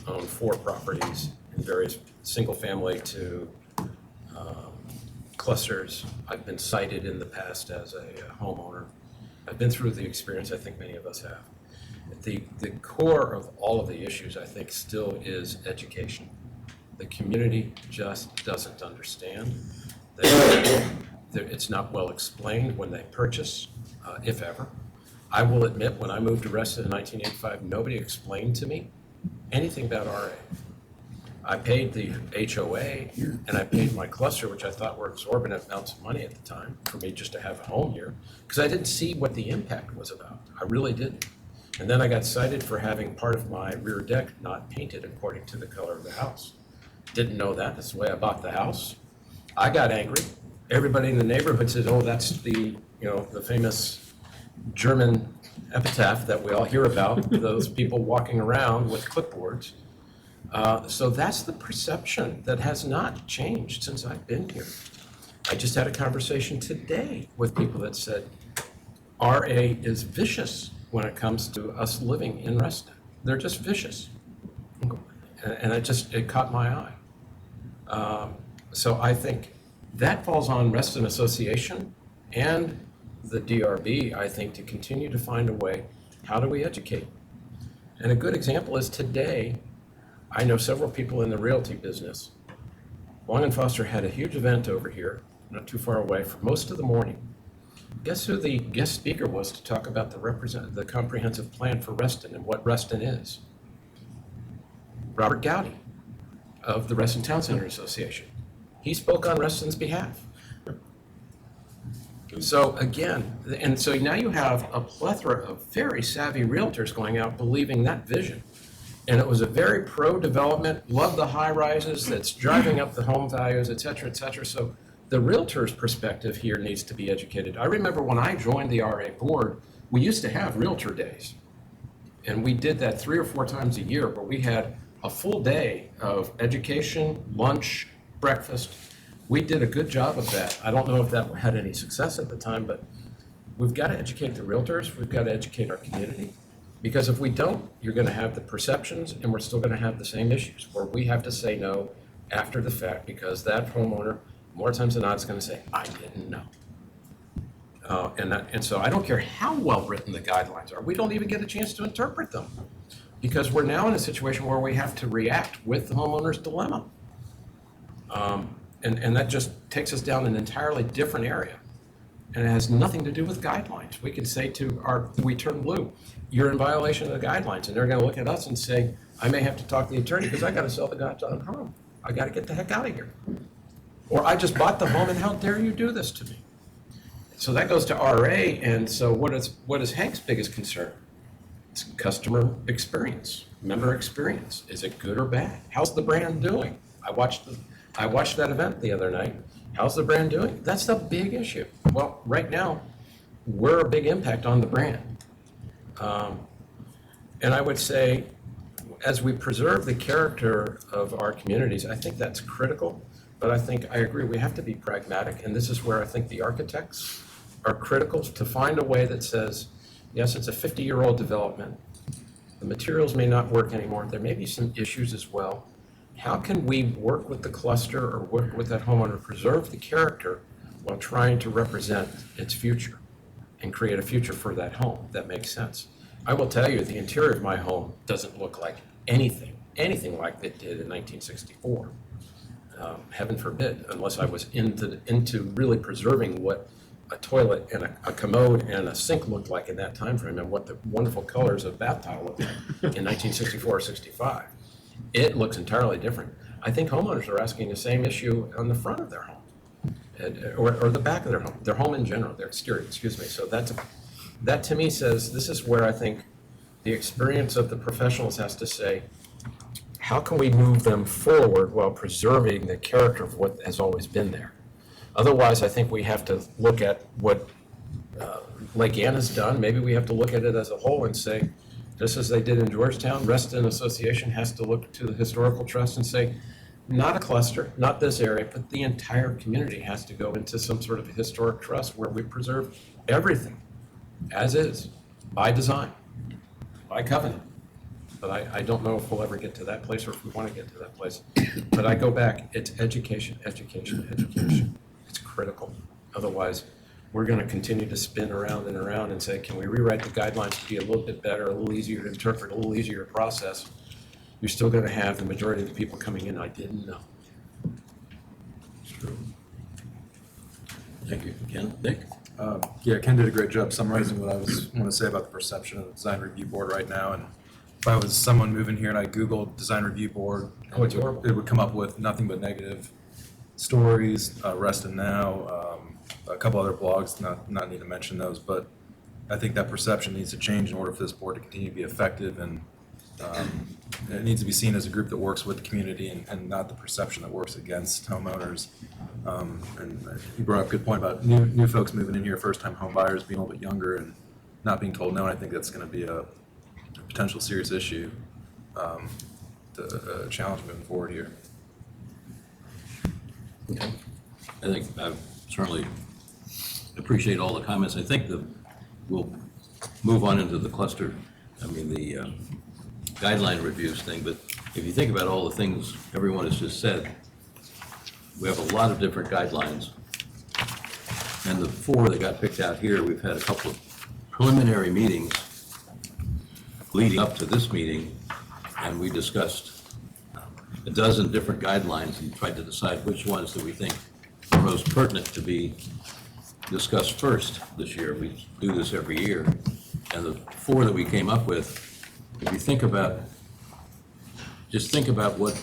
owned 4 properties in various single family to clusters. I've been cited in the past as a homeowner. I've been through the experience I think many of us have. The core of all of the issues, I think, still is education. The community just doesn't understand. It's not well explained when they purchase, if ever. I will admit, when I moved to Reston in 1985, nobody explained to me anything about RA. I paid the HOA and I paid my cluster, which I thought were exorbitant amounts of money at the time for me just to have a home here, because I didn't see what the impact was about. I really didn't. And then I got cited for having part of my rear deck not painted according to the color of the house. Didn't know that. That's the way I bought the house. I got angry. Everybody in the neighborhood says, oh, that's the, the famous German epitaph that we all hear about, those people walking around with clipboards. So that's the perception that has not changed since I've been here. I just had a conversation today with people that said RA is vicious when it comes to us living in Reston. They're just vicious. And it caught my eye. So I think that falls on Reston Association and the DRB, I think, to continue to find a way, how do we educate? And a good example is today, I know several people in the realty business. Long & Foster had a huge event over here, not too far away, for most of the morning. Guess who the guest speaker was to talk about the comprehensive plan for Reston and what Reston is? Robert Gowdy of the Reston Town Center Association. He spoke on Reston's behalf. So again, and so now you have a plethora of very savvy realtors going out believing that vision. And it was a very pro-development, love the high rises, that's driving up the home values, et cetera, et cetera. So the realtor's perspective here needs to be educated. I remember when I joined the RA board, we used to have realtor days. And we did that 3 or 4 times a year, where we had a full day of education, lunch, breakfast. We did a good job of that. I don't know if that had any success at the time, but we've got to educate the realtors. We've got to educate our community. Because if we don't, you're going to have the perceptions, and we're still going to have the same issues where we have to say no after the fact, because that homeowner, more times than not, is going to say, I didn't know. And so I don't care how well written the guidelines are. We don't even get a chance to interpret them, because we're now in a situation where we have to react with the homeowner's dilemma. And that just takes us down an entirely different area. And it has nothing to do with guidelines. We can say to we turn blue, you're in violation of the guidelines. And they're going to look at us and say, I may have to talk to the attorney because I got to sell the goddamn home. I got to get the heck out of here. Or I just bought the home, and how dare you do this to me? So that goes to RA. And so what is Hank's biggest concern? It's customer experience, member experience. Is it good or bad? How's the brand doing? I watched that event the other night. How's the brand doing? That's the big issue. Well, right now, we're a big impact on the brand. And I would say, as we preserve the character of our communities, I think that's critical. But I think I agree, we have to be pragmatic. And this is where I think the architects are critical, to find a way that says, yes, it's a 50-year-old development. The materials may not work anymore. There may be some issues as well. How can we work with the cluster or work with that homeowner to preserve the character while trying to represent its future and create a future for that home that makes sense? I will tell you, the interior of my home doesn't look like anything like it did in 1964. Heaven forbid, unless I was into really preserving what a toilet and a commode and a sink looked like in that time frame, and what the wonderful colors of bath tile looked like in 1964 or 65. It looks entirely different. I think homeowners are asking the same issue on the front of their home, or the back of their home in general, their exterior, excuse me. So that to me says, this is where I think the experience of the professionals has to say, how can we move them forward while preserving the character of what has always been there? Otherwise, I think we have to look at what Lake Ann has done. Maybe we have to look at it as a whole and say, just as they did in Georgetown, Reston Association has to look to the Historical Trust and say, not a cluster, not this area, but the entire community has to go into some sort of a historic trust where we preserve everything as is, by design, by covenant. But I don't know if we'll ever get to that place, or if we want to get to that place. But I go back, it's education, education, education. It's critical. Otherwise, we're going to continue to spin around and around and say, can we rewrite the guidelines to be a little bit better, a little easier to interpret, a little easier to process? You're still going to have the majority of the people coming in, I didn't know. It's true. Thank you. Ken? Nick? Yeah, Ken did a great job summarizing what I want to say about the perception of the design review board right now. And if I was someone moving here and I Googled design review board, Oh, it's horrible. it would come up with nothing but negative stories, Reston Now, a couple other blogs, not need to mention those, but I think that perception needs to change in order for this board to continue to be effective, and it needs to be seen as a group that works with the community and not the perception that works against homeowners. And you brought up a good point about new folks moving in here, first-time home buyers being a little bit younger and not being told no. And I think that's going to be a potential serious issue, a challenge moving forward here. I think I certainly appreciate all the comments. I think that we'll move on into the cluster, the guideline reviews thing, but if you think about all the things everyone has just said, we have a lot of different guidelines. And the 4 that got picked out here, we've had a couple of preliminary meetings leading up to this meeting, and we discussed a dozen different guidelines and tried to decide which ones that we think are most pertinent to be discussed first this year. We do this every year. And the 4 that we came up with, if you think about, just think about what,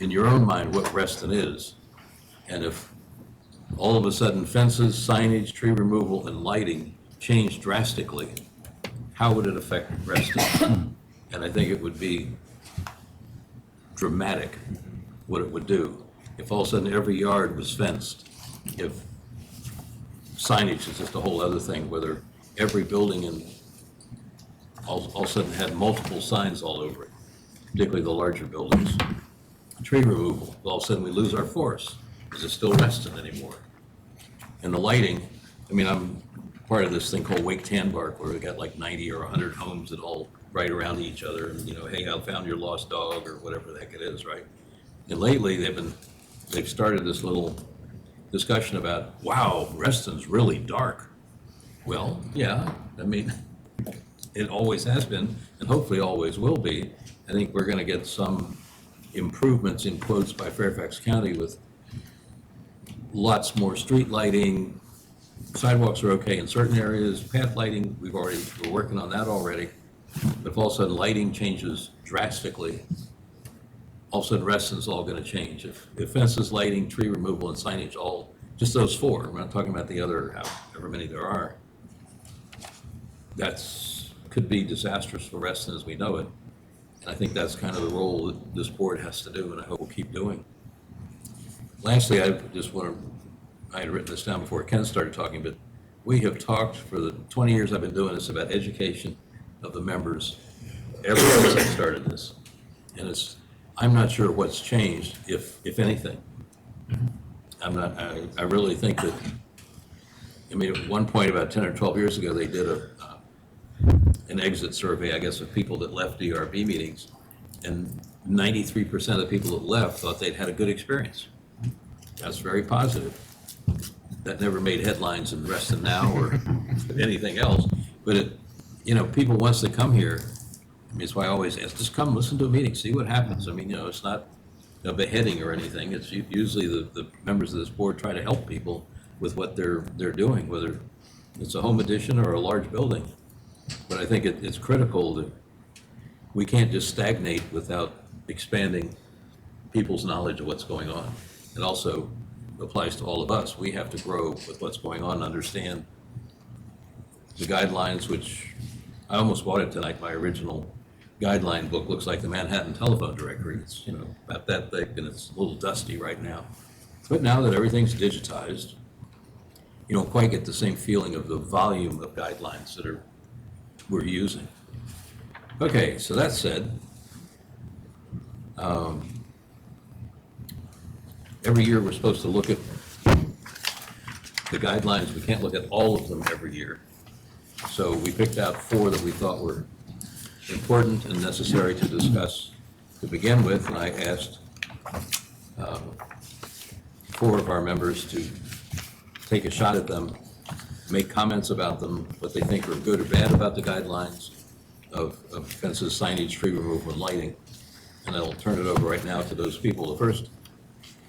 in your own mind, what Reston is. And if all of a sudden fences, signage, tree removal, and lighting changed drastically, how would it affect Reston? And I think it would be dramatic what it would do. If all of a sudden every yard was fenced, if signage is just a whole other thing, whether every building in all of a sudden had multiple signs all over it, particularly the larger buildings. Tree removal, all of a sudden we lose our forest. Is it still Reston anymore? And the lighting, I'm part of this thing called Wake Tanbark, where we got like 90 or 100 homes that all right around each other, and hey, I found your lost dog, or whatever the heck it is, right? And lately they've started this little discussion about, wow, Reston's really dark. Well, yeah, it always has been, and hopefully always will be. I think we're gonna get some improvements in quotes by Fairfax County with lots more street lighting. Sidewalks are okay in certain areas. Path lighting, we're working on that already. But if all of a sudden lighting changes drastically, all of a sudden Reston's all gonna change. If fences, lighting, tree removal, and signage, just those 4, we're not talking about the other, however many there are, could be disastrous for Reston as we know it. And I think that's kind of the role that this board has to do, and I hope we'll keep doing. Lastly, I had written this down before Ken started talking, but we have talked for the 20 years I've been doing this about education of the members ever since I started this. And I'm not sure what's changed, if anything. I really think that, at one point about 10 or 12 years ago, they did an exit survey, I guess, of people that left DRB meetings, and 93% of the people that left thought they'd had a good experience. That's very positive. That never made headlines in Reston Now or anything else, but people, once they come here, it's why I always ask, just come listen to a meeting, see what happens. It's not a beheading or anything. It's usually the members of this board try to help people with what they're doing, whether it's a home addition or a large building. But I think it's critical that we can't just stagnate without expanding people's knowledge of what's going on. It also applies to all of us. We have to grow with what's going on and understand the guidelines, which I almost bought it tonight. My original guideline book looks like the Manhattan Telephone Directory. It's about that thick, and it's a little dusty right now. But now that everything's digitized, you don't quite get the same feeling of the volume of guidelines that we're using. Okay, so that said, every year we're supposed to look at the guidelines. We can't look at all of them every year. So we picked out 4 that we thought were important and necessary to discuss to begin with, and I asked 4 of our members to take a shot at them, make comments about them, what they think are good or bad about the guidelines of fences, signage, tree removal, and lighting. And I'll turn it over right now to those people. The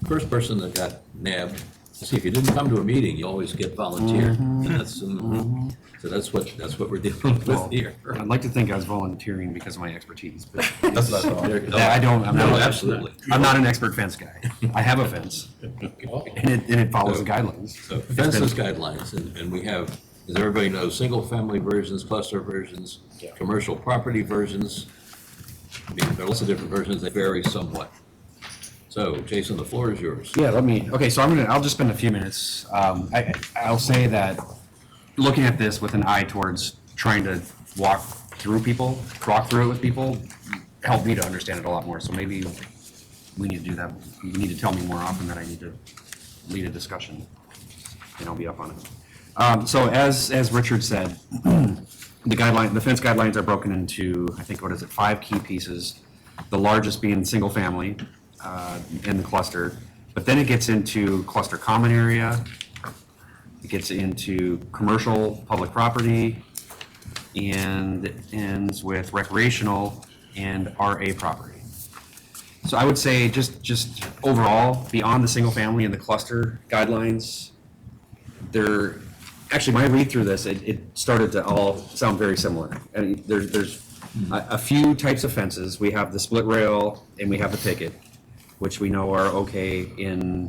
first person that got nabbed See, if you didn't come to a meeting, you always get volunteered. And that's, so that's what we're dealing with here. I'd like to think I was volunteering because of my expertise, but That's what I thought. I don't, I'm No, not, absolutely. I'm not an expert fence guy. I have a fence, and it follows the guidelines. So fences guidelines, and we have, as everybody knows, single-family versions, cluster versions, commercial property versions. I mean, there are lots of different versions, they vary somewhat. So, Jason, the floor is yours. Yeah, okay, so I'll just spend a few minutes. I'll say that looking at this with an eye towards trying to walk through it with people, helped me to understand it a lot more. So maybe we need to do that. You need to tell me more often that I need to lead a discussion, and I'll be up on it. So as Richard said, the fence guidelines are broken into, I think, 5 key pieces. The largest being single family, in the cluster, but then it gets into cluster common area, it gets into commercial public property, and it ends with recreational and RA property. So I would say just overall, beyond the single family and the cluster guidelines, actually, when I read through this, it started to all sound very similar. And there's a few types of fences. We have the split rail and we have the picket, which we know are okay in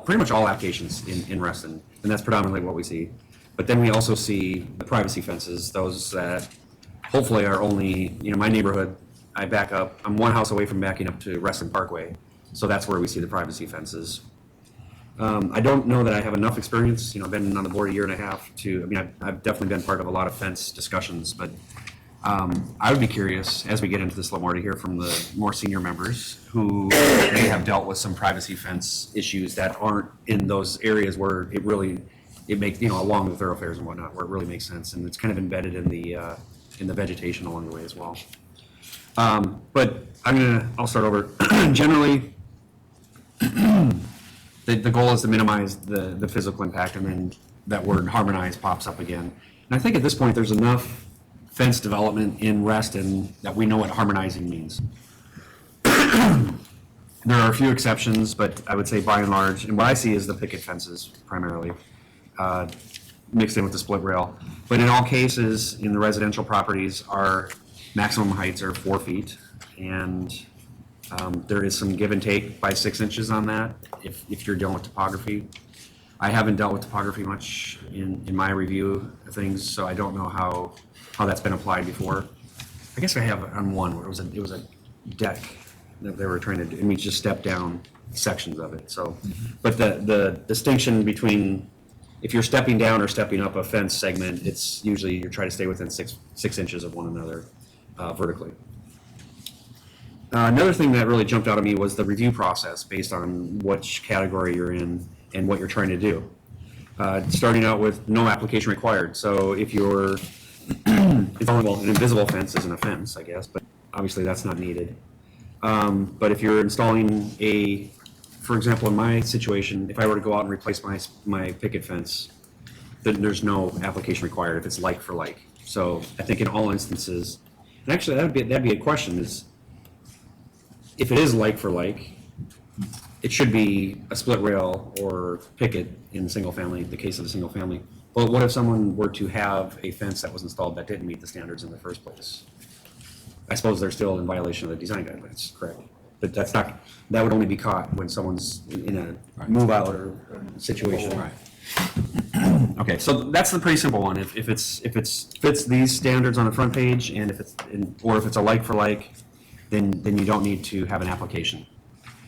pretty much all applications in Reston, and that's predominantly what we see. But then we also see the privacy fences, those that hopefully are only, my neighborhood, I back up, I'm one house away from backing up to Reston Parkway, so that's where we see the privacy fences. I don't know that I have enough experience, I've been on the board a year and a half I've definitely been part of a lot of fence discussions, but I would be curious, as we get into this a little more, to hear from the more senior members who may have dealt with some privacy fence issues that aren't in those areas where it makes, along the thoroughfares and whatnot, where it really makes sense, and it's kind of embedded in the vegetation along the way as well. But I'll start over. Generally, the goal is to minimize the physical impact, and then that word harmonize pops up again. And I think at this point, there's enough fence development in Reston that we know what harmonizing means. There are a few exceptions, but I would say by and large, and what I see is the picket fences primarily, mixed in with the split rail. But in all cases, in the residential properties, our maximum heights are 4 feet, and there is some give and take by 6 inches on that if you're dealing with topography. I haven't dealt with topography much in my review of things, so I don't know how that's been applied before. I guess I have on one where it was a deck that they were trying to do, and we just stepped down sections of it. So, but the distinction between if you're stepping down or stepping up a fence segment, it's usually you're trying to stay within six inches of one another vertically. Another thing that really jumped out at me was the review process based on which category you're in and what you're trying to do. Starting out with no application required. So if you're, an invisible fence isn't a fence, I guess, but obviously that's not needed. But if you're installing for example, in my situation, if I were to go out and replace my picket fence, then there's no application required if it's like for like. So I think in all instances, and actually that'd be a question is, if it is like for like, it should be a split rail or picket in the case of the single family. But what if someone were to have a fence that was installed that didn't meet the standards in the first place? I suppose they're still in violation of the design guidelines, correct? But that would only be caught when someone's in a move out or situation. Right. Okay, so that's the pretty simple one. If it fits these standards on the front page, and if it's a like for like, then you don't need to have an application.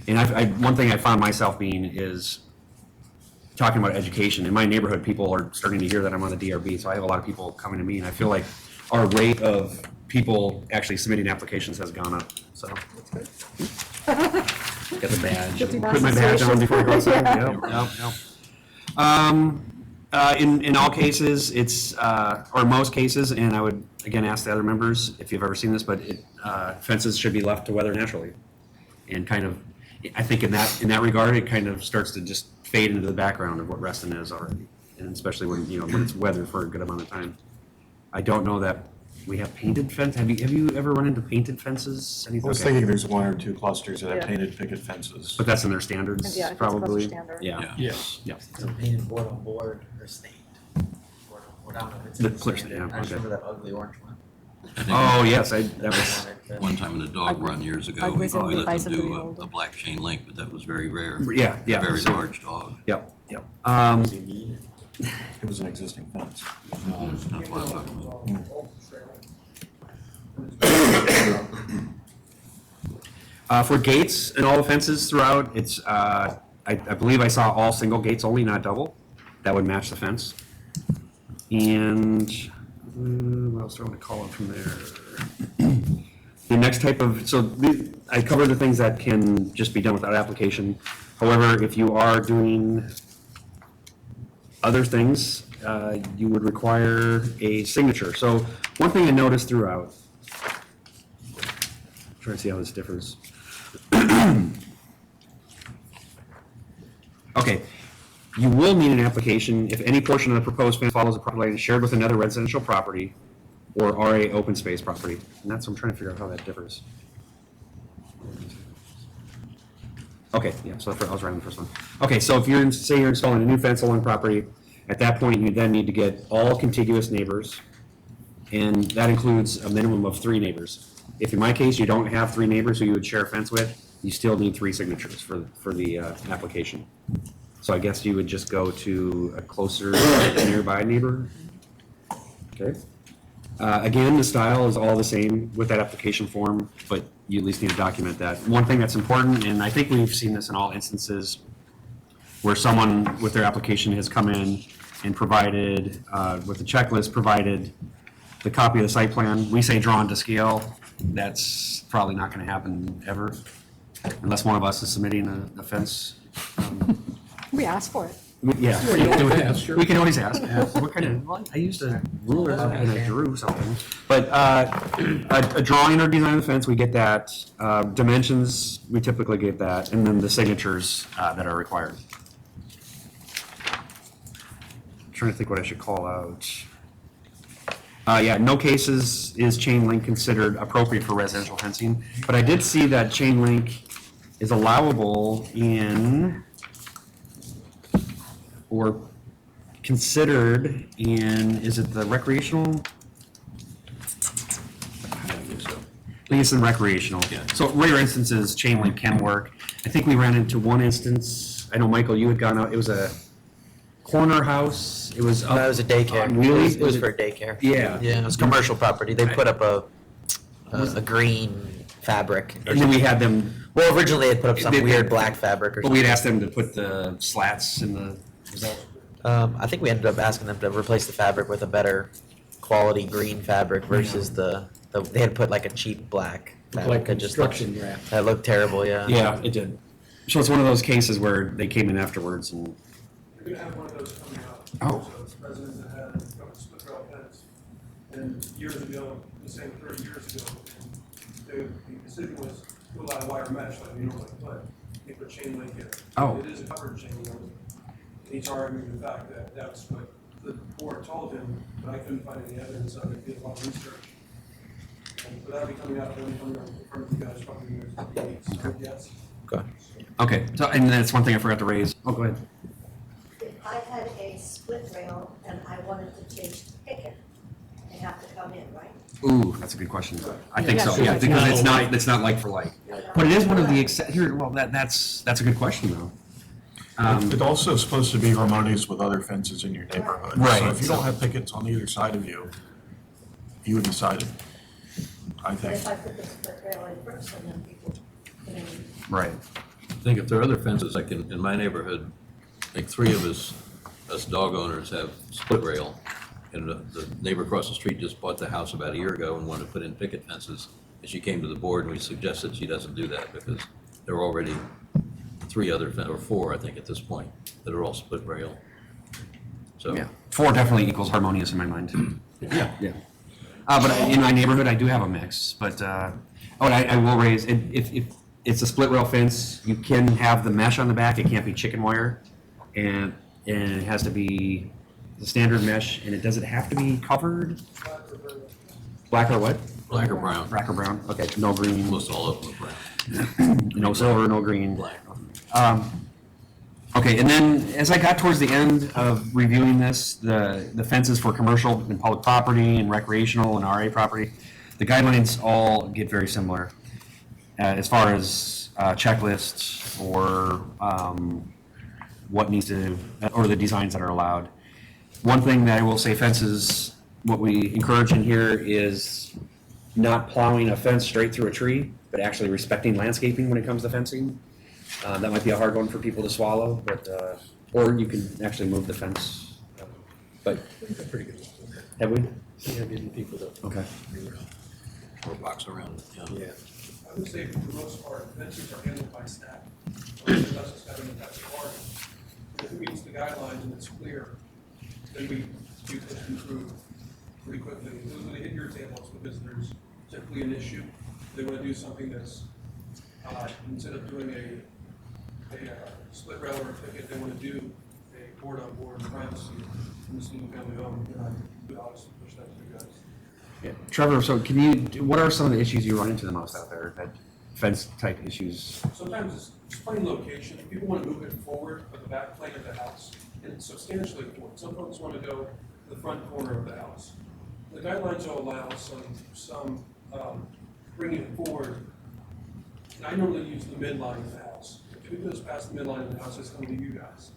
And one thing I found myself being is talking about education. In my neighborhood, people are starting to hear that I'm on the DRB, so I have a lot of people coming to me, and I feel like our rate of people actually submitting applications has gone up. So get the badge. Put my badge on before I go outside. Yep. In all cases, it's or most cases, and I would again ask the other members if you've ever seen this, but fences should be left to weather naturally, and kind of. I think in that regard, it kind of starts to just fade into the background of what Reston is already, and especially when it's weathered for a good amount of time. I don't know that We have painted fence. Have you ever run into painted fences? I was Okay. thinking there's one or two clusters that have Yeah. painted picket fences. But that's in their standards, Yeah, I think it's closer probably. standard. Yeah. Yes. Yeah. It's a painted board on board or stained. Board I don't know if it's The in clear standard. stain, I just okay. remember that ugly orange one. I think Oh, yes, that was, one time in a dog run years ago, Ugly we is only let them bicycle do beholder. a black chain link, but that was very rare. yeah, yeah. A very so- large dog. Yep, yep. It was an existing fence. That's what I'm talking about. For gates and all the fences throughout, it's, I believe I saw all single gates only, not double. That would match the fence. And what else do I want to call it from there? The next type of, I covered the things that can just be done without application. However, if you are doing other things, you would require a signature. So one thing I noticed throughout, trying to see how this differs. Okay, you will need an application if any portion of the proposed fence follows a property line shared with another residential property or RA open space property. And that's what I'm trying to figure out how that differs. Okay, yeah, so I was right on the first one. Okay, so if say you're installing a new fence along property, at that point, you then need to get all contiguous neighbors, and that includes a minimum of 3 neighbors. If in my case, you don't have 3 neighbors who you would share a fence with, you still need 3 signatures for the application. So I guess you would just go to a closer nearby neighbor. Okay. Again, the style is all the same with that application form, but you at least need to document that. One thing that's important, and I think we've seen this in all instances, where someone with their application has come in and provided, with the checklist, provided the copy of the site plan. We say drawn to scale. That's probably not going to happen ever, unless one of us is submitting a fence. We asked for it. Yeah. Sure, you can ask, sure. We can always ask. What kind of, well, I used a ruler and I drew something. But a drawing or design of the fence, we get that. Dimensions, we typically get that. And then the signatures that are required. Trying to think what I should call out. Yeah, no cases is chain link considered appropriate for residential fencing. But I did see that chain link is allowable in, or considered in, is it the recreational? I think it's in recreational. Yeah. So rare instances, chain link can work. I think we ran into one instance, I know, Michael, you had gone out, it was a corner house, it was up. No, it was a daycare. Really? It was for a daycare. Yeah. Yeah, it was commercial property. They put up a green fabric. And then we had them, Well, originally they put up some They- weird black fabric or but we something. had asked them to put the slats in the, was that? I think we ended up asking them to replace the fabric with a better quality green fabric versus they had put like a cheap black fabric Like that just looked, construction wrap. that looked terrible, yeah. Yeah, it did. So it's one of those cases where they came in afterwards and, You're gonna have one of those coming out. Oh. So it's a resident that had a split rail fence, and years ago, the same 30 years ago, the decision was to allow wire mesh like we normally put, they put chain link in. Oh. It is a covered chain link. And he's arguing the fact that that's what the board told him, but I couldn't find any evidence of it, did a lot of research. But that'll be coming out, that'll be coming out in front of you guys probably in the next couple of weeks, so yes. okay, so, and that's one thing I forgot to raise. Oh, go ahead. If I had a split rail and I wanted to change to picket, they have to come in, right? Ooh, that's a good question. I think so, Yeah, yeah, sure. because it's not like for like. But it is one of the, here, well, that's a good question though. It's also supposed to be harmonious with other fences in your neighborhood. Right. So if you don't have pickets on either side of you, you would decide it, I But think. if I put the split rail in first and then people, Right. I think if there are other fences, like in my neighborhood, like 3 of us dog owners have split rail. And the neighbor across the street just bought the house about a year ago and wanted to put in picket fences. And she came to the board and we suggested she doesn't do that because there are already 3 other, or 4, I think at this point, that are all split rail. So, Yeah, 4 definitely equals harmonious in my mind. Yeah. Yeah. But in my neighborhood, I do have a mix, but, I will raise, if it's a split rail fence, you can have the mesh on the back, it can't be chicken wire. And it has to be the standard mesh, and does it have to be covered? Black or what? Black or brown? Black or brown? Okay, no green, Almost all of them are brown. no silver, no green. Black. Okay, and then as I got towards the end of reviewing this, the fences for commercial and public property and recreational and RA property, the guidelines all get very similar as far as checklists or what needs to, or the designs that are allowed. One thing that I will say, fences, what we encourage in here is not plowing a fence straight through a tree, but actually respecting landscaping when it comes to fencing. That might be a hard one for people to swallow, but, or you can actually move the fence. But, Pretty good. have we? Yeah, getting people to. Okay. Or box around, yeah. Yeah. I would say for the most part, fences are handled by staff. Unless it's got an attached part. If it meets the guidelines and it's clear, then we push them through pretty quickly. When they hit your tables because there's typically an issue, they want to do something that's, instead of doing a split rail or a ticket, they want to do a board-on-board privacy in the single-family home. And I would obviously push that to you guys. Yeah. Trevor, so can you, what are some of the issues you run into the most out there, that fence type issues? Sometimes it's plain location. People want to move it forward of the back plane of the house and substantially forward. Some folks want to go to the front corner of the house. The guidelines will allow some bringing it forward. And I normally use the midline of the house. If it goes past the midline of the house, it's coming to you guys.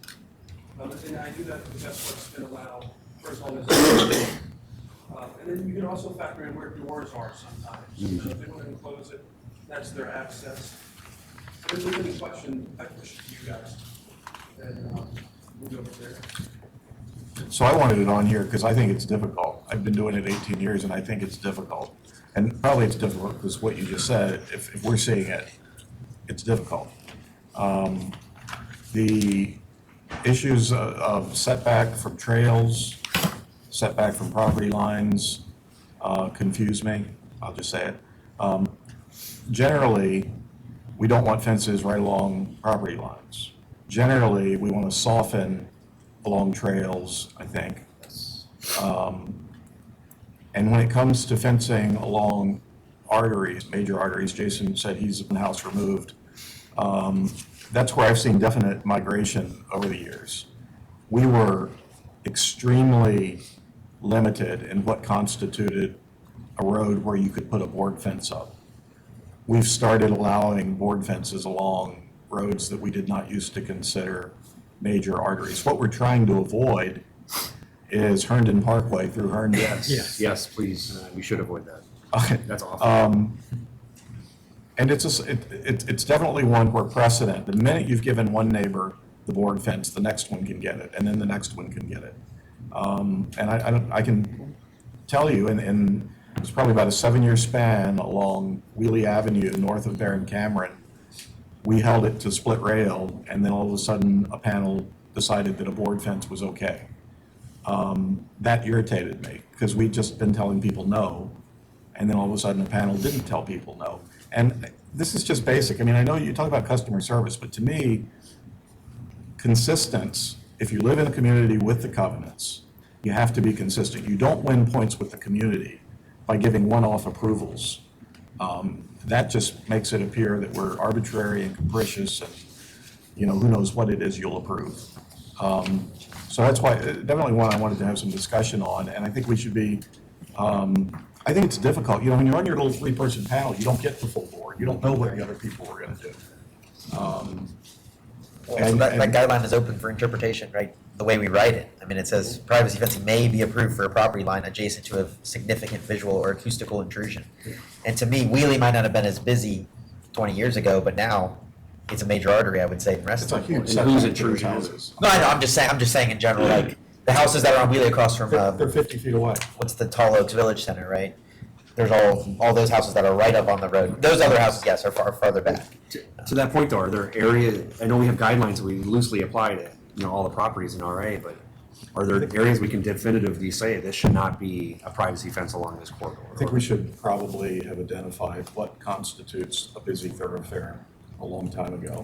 And I do that because that's what's been allowed for as long as it's and then you can also factor in where doors are sometimes. So if they want to enclose it, that's their access. If there's any question, I push it to you guys. And we'll go from there. So I wanted it on here because I think it's difficult. I've been doing it 18 years and I think it's difficult. And probably it's difficult because what you just said, if we're seeing it, it's difficult. The issues of setback from trails, setback from property lines, confuse me, I'll just say it. Generally, we don't want fences right along property lines. Generally, we want to soften along trails, I think. And when it comes to fencing along arteries, major arteries, Jason said he's been house removed. That's where I've seen definite migration over the years. We were extremely limited in what constituted a road where you could put a board fence up. We've started allowing board fences along roads that we did not used to consider major arteries. What we're trying to avoid is Herndon Parkway through Herndon. Yes, please, we should avoid that. Okay. That's awful. And it's definitely one where precedent, the minute you've given one neighbor the board fence, the next one can get it, and then the next one can get it. And I can tell you, and it was probably about a 7-year span along Wheelie Avenue, north of Barron Cameron. We held it to split rail, and then all of a sudden, a panel decided that a board fence was okay. That irritated me, because we'd just been telling people no, and then all of a sudden, a panel didn't tell people no. And this is just basic. I mean, I know you talk about customer service, but to me, consistence, if you live in a community with the covenants, you have to be consistent. You don't win points with the community by giving one-off approvals. That just makes it appear that we're arbitrary and capricious and, who knows what it is you'll approve. So that's why, definitely one I wanted to have some discussion on, and I think we should be, I think it's difficult. When you're on your little 3-person panel, you don't get the full board. You don't know what the other people were gonna do. So that guideline is open for interpretation, right? The way we write it. I mean, it says privacy fencing may be approved for a property line adjacent to a significant visual or acoustical intrusion. And to me, Wheelie might not have been as busy 20 years ago, but now it's a major artery, I would say, in It's a Reston. huge who's setback to those intrusion? houses. No, I know, I'm just saying in general, like, the houses that are on Wheelie across from, They're 50 feet away. what's the Tall Oaks Village Center, right? There's all those houses that are right up on the road. Those other houses, yes, are farther back. To that point though, are there areas, I know we have guidelines that we loosely apply to, all the properties in RA, but are there areas we can definitively say this should not be a privacy fence along this corridor? I think we should probably have identified what constitutes a busy thoroughfare a long time ago.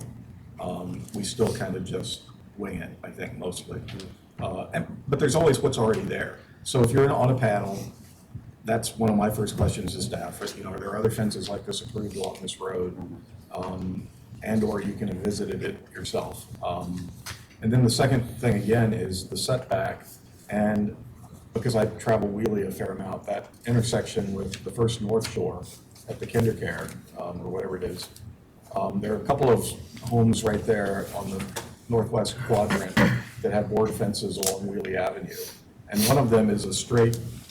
We still kind of just wing it, I think, mostly. But there's always what's already there. So if you're on a panel that's one of my first questions to staff, you know, are there other fences like this approved along this road? And/or you can have visited it yourself. And then the second thing again is the setback, and because I travel wheelie a fair amount, that intersection with the First North Shore at the Kindercare, or whatever it is, there are a couple of homes right there on the northwest quadrant that have board fences along Wheelie Avenue. And one of them is a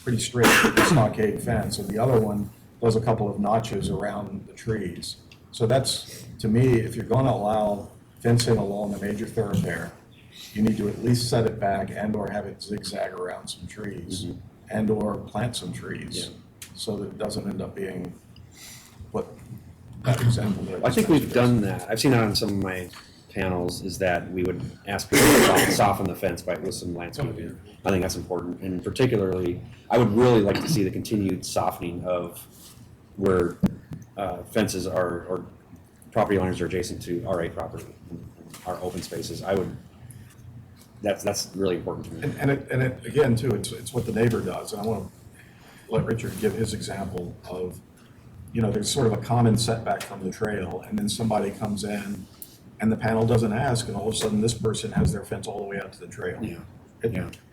pretty straight stockade fence, and the other one does a couple of notches around the trees. So that's, to me, if you're gonna allow fencing along a major thoroughfare, you need to at least set it back and/or have it zigzag around some trees and/or plant some trees so that it doesn't end up being what that example there. I think we've done that. I've seen that on some of my panels, is that we would ask people to soften the fence with some landscaping. I think that's important, and particularly, I would really like to see the continued softening of where fences are, or property owners are adjacent to RA property, our open spaces. That's really important to me. And it, again, too, it's what the neighbor does, and I want to let Richard give his example of, you know, there's sort of a common setback from the trail, and then somebody comes in, and the panel doesn't ask, and all of a sudden this person has their fence all the way out to the trail.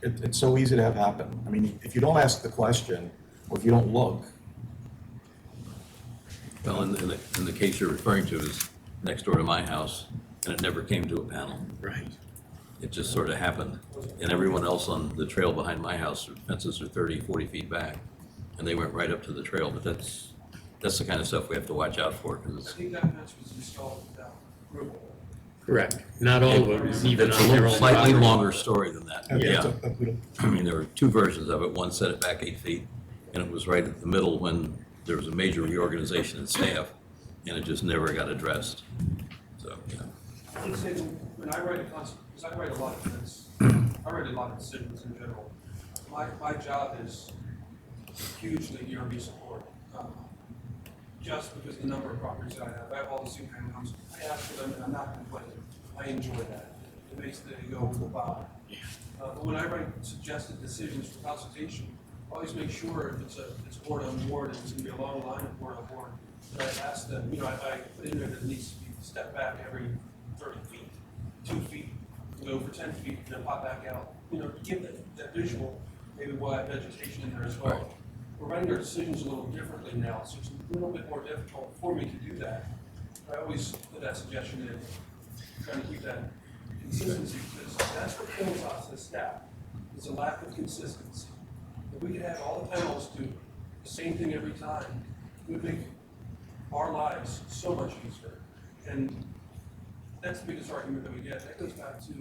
It's so easy to have happen. I mean, if you don't ask the question, or if you don't look. Well, in the case you're referring to is next door to my house, and it never came to a panel. Right. It just sort of happened. And everyone else on the trail behind my house, fences are 30, 40 feet back, and they went right up to the trail. But that's the kind of stuff we have to watch out for. I think that fence was installed without approval. Correct. Not all of it was even It's a on their little own slightly property. longer story than that. Yeah. I mean, there were two versions of it. One set it back 8 feet, and it was right at the middle when there was a major reorganization in staff, and it just never got addressed. So, yeah. I would say when I write because I write a lot of this, I write a lot of decisions in general. My job is hugely ERB support. Just because the number of properties I have all the single family homes. I ask for them and I'm not complaining. I enjoy that. It makes the day go wow. But when I write suggested decisions for consultation, I always make sure if it's board on board and it's going to be a long line of board on board, that I ask them, you know, I put in there that it needs to be step back every 30 feet, 2 feet, go for 10 feet, and then pop back out. You know, to give that visual, maybe we'll have vegetation in there as well. We're writing our decisions a little differently now, so it's a little bit more difficult for me to do that. I always put that suggestion in, trying to keep that consistency, because that's what kills us as staff, is a lack of consistency. If we could have all the panels do the same thing every time, it would make our lives so much easier. And that's the biggest argument that we get. That goes back to,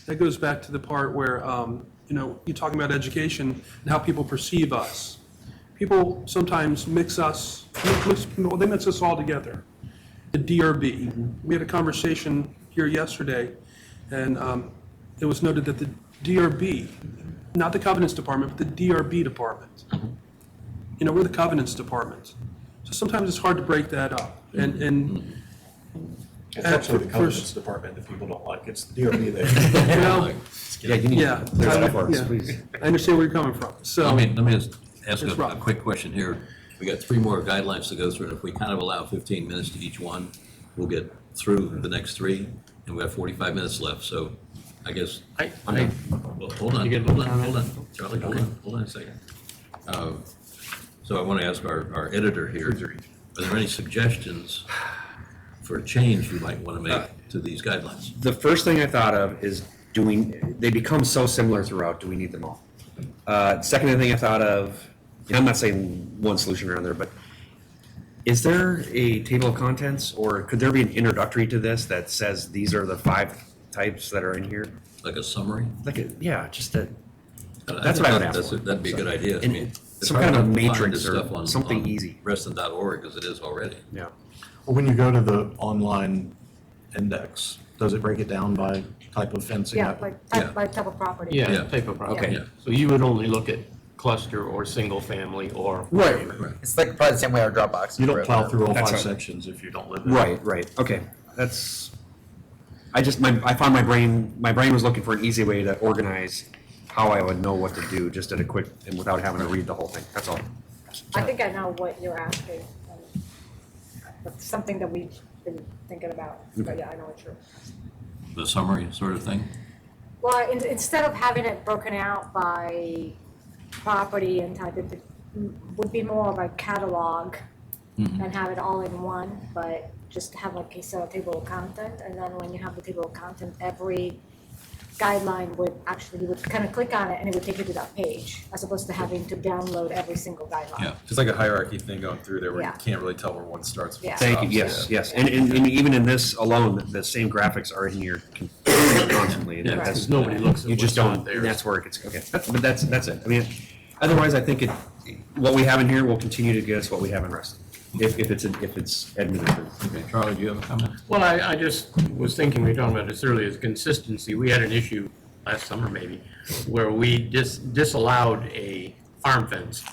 That goes back to the part where, you know, you're talking about education and how people perceive us. People sometimes mix us all together. The DRB. We had a conversation here yesterday, and it was noted that the DRB, not the covenants department, but the DRB department. You know, we're the covenants department. So sometimes it's hard to break that up. And It's actually the covenants department if people don't like it. It's the DRB there. well, Yeah, you need yeah, to clear that up for us, yeah. please. I understand where you're coming from. So Let me just ask Yes, a Rob. quick question here. We got 3 more guidelines to go through, and if we kind of allow 15 minutes to each one, we'll get through the next 3, and we have 45 minutes left, so I guess. I- Well, hold on, You get hold one on, comment? Charlie, hold on a second. So I want to ask our editor here, are there any suggestions for change you might want to make to these guidelines? The first thing I thought of is they become so similar throughout, do we need them all? Second thing I thought of, and I'm not saying one solution or another, but is there a table of contents, or could there be an introductory to this that says these are the 5 types that are in here? Like a summary? Just that. I That's think what I would ask for. That'd be a good idea. I And mean, it's some hard kind of enough to find matrix this or stuff on something easy. Reston.org as it is already. Yeah. Well, when you go to the online index, does it break it down by type of fencing? Yeah, by type of property. Yeah, Yeah. type of property. Yeah. So you would only look at cluster or single family or. Right. It's like probably the same way our Dropbox. You don't plow through all That's 5 right. sections if you don't live there. Right. Okay. I found my brain was looking for an easy way to organize how I would know what to do, just at a quick, and without having to read the whole thing, that's all. I think I know what you're asking. It's something that we've been thinking about, but yeah, I know what you're. The summary sort of thing? Well, instead of having it broken out by property and type, it would be more of a catalog and have it all in one, but just have like a table of content, and then when you have the table of content, every guideline would actually, you would kind of click on it and it would take you to that page, as opposed to having to download every single guideline. Yeah, just like a hierarchy thing going through there where you Yeah. can't really tell where one starts. Yeah. Thank you, yes, yes, and even in this alone, the same graphics are in your computer constantly, and Yeah, that's, because nobody looks at you just what's on don't, there. that's where it gets, okay, but that's it. I mean, otherwise, I think what we have in here will continue to get us what we have in Reston, if it's administered. Okay, Charlie, do you have a comment? Well, I just was thinking, we were talking about this earlier, is consistency. We had an issue last summer maybe, where we disallowed a farm fence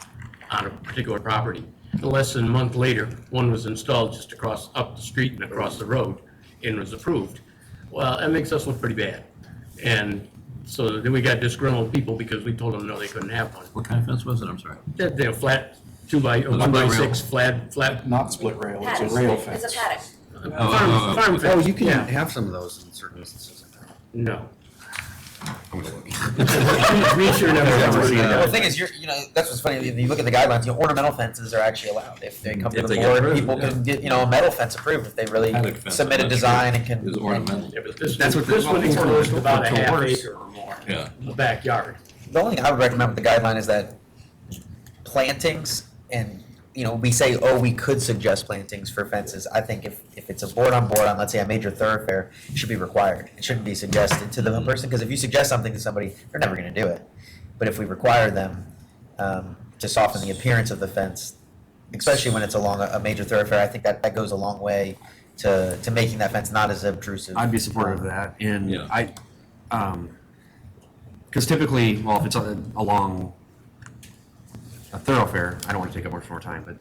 on a particular property. And less than a month later, one was installed just up the street and across the road and was approved. Well, that makes us look pretty bad. And so then we got disgruntled people because we told them no, they couldn't have one. What kind of fence was it? I'm sorry. They're flat, 1 split by rail? 6, flat. Not split rail, it's a Paddock. rail It's fence. a paddock. Farm Oh, fence. you can Yeah. have some of those in certain instances. No. I'm gonna look. We sure never Never seen have. Well, the thing is, that's what's funny, if you look at the guidelines, ornamental fences are actually allowed. If they come to If the they get board, approved, people yeah. can get, a metal fence approved if they really Paddock fence, submit a that's design true. and can. Is ornamental. Yeah, but this That's what this one this one enclosed is about a for half worse. acre or more. Yeah. A backyard. The only thing I would recommend with the guideline is that plantings and, we say, oh, we could suggest plantings for fences. I think if it's a board on, let's say a major thoroughfare, it should be required. It shouldn't be suggested to the person, because if you suggest something to somebody, they're never gonna do it. But if we require them to soften the appearance of the fence, especially when it's along a major thoroughfare, I think that goes a long way to making that fence not as obtrusive. I'd be supportive of that, and Yeah. because typically, well, if it's along a thoroughfare, I don't want to take up much more time, but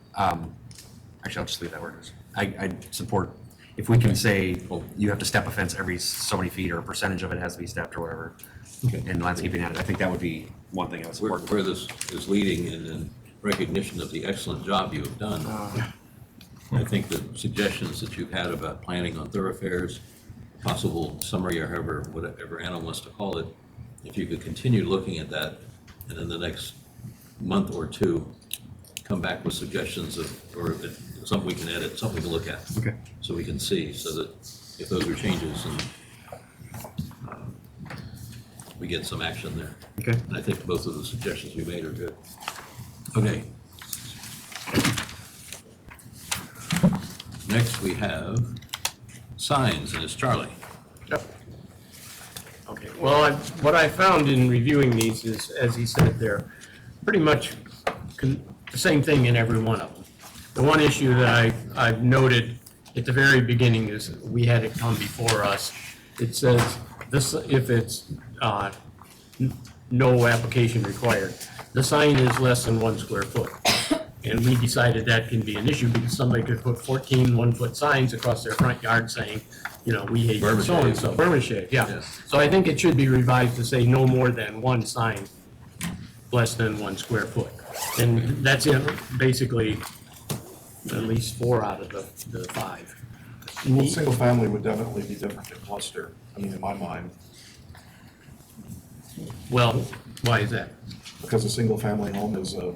actually, I'll just leave that where it is. I support, if we can say, well, you have to step a fence every so many feet, or a percentage of it has to be stepped, or whatever, and landscaping added, I think that would be one thing I would support. Where this is leading in recognition of the excellent job you have done. I think the suggestions that you've had about planning on thoroughfares, possible summary or whatever Anna wants to call it, if you could continue looking at that, and in the next month or two, come back with suggestions or something we can edit, something to look at. Okay. So we can see, so that if those are changes and we get some action there. Okay. And I think both of the suggestions we made are good. Okay. Next, we have signs, and it's Charlie. Okay, well, what I found in reviewing these is, as he said, they're pretty much the same thing in every one of them. The one issue that I've noted at the very beginning is we had it come before us. It says this, if it's no application required, the sign is less than 1 square foot. And we decided that can be an issue because somebody could put 14 1-foot signs across their front yard saying, we hate so-and-so, Burmashave, yeah. Yes. So I think it should be revised to say no more than 1 sign, less than 1 square foot. And that's in basically at least 4 out of the 5. Well, single family would definitely be different than cluster, in my mind, Well, why is that? because a single family home is a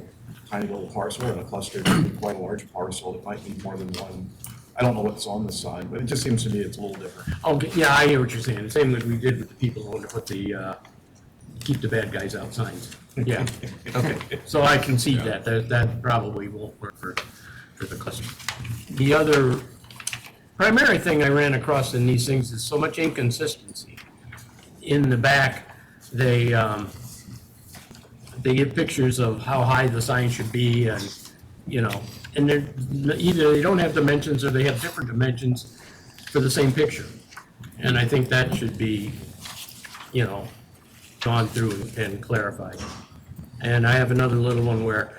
tiny little parcel, and a cluster would be quite a large parcel. It might need more than one. I don't know what's on the sign, but it just seems to me it's a little different. Okay, yeah, I hear what you're saying. The same as we did with the people who want to put the, keep the bad guys out signs. Yeah, okay. So I concede that probably won't work for the cluster. The other primary thing I ran across in these things is so much inconsistency. In the back, they give pictures of how high the sign should be, and, and they're, either they don't have dimensions or they have different dimensions for the same picture. And I think that should be, gone through and clarified. And I have another little one where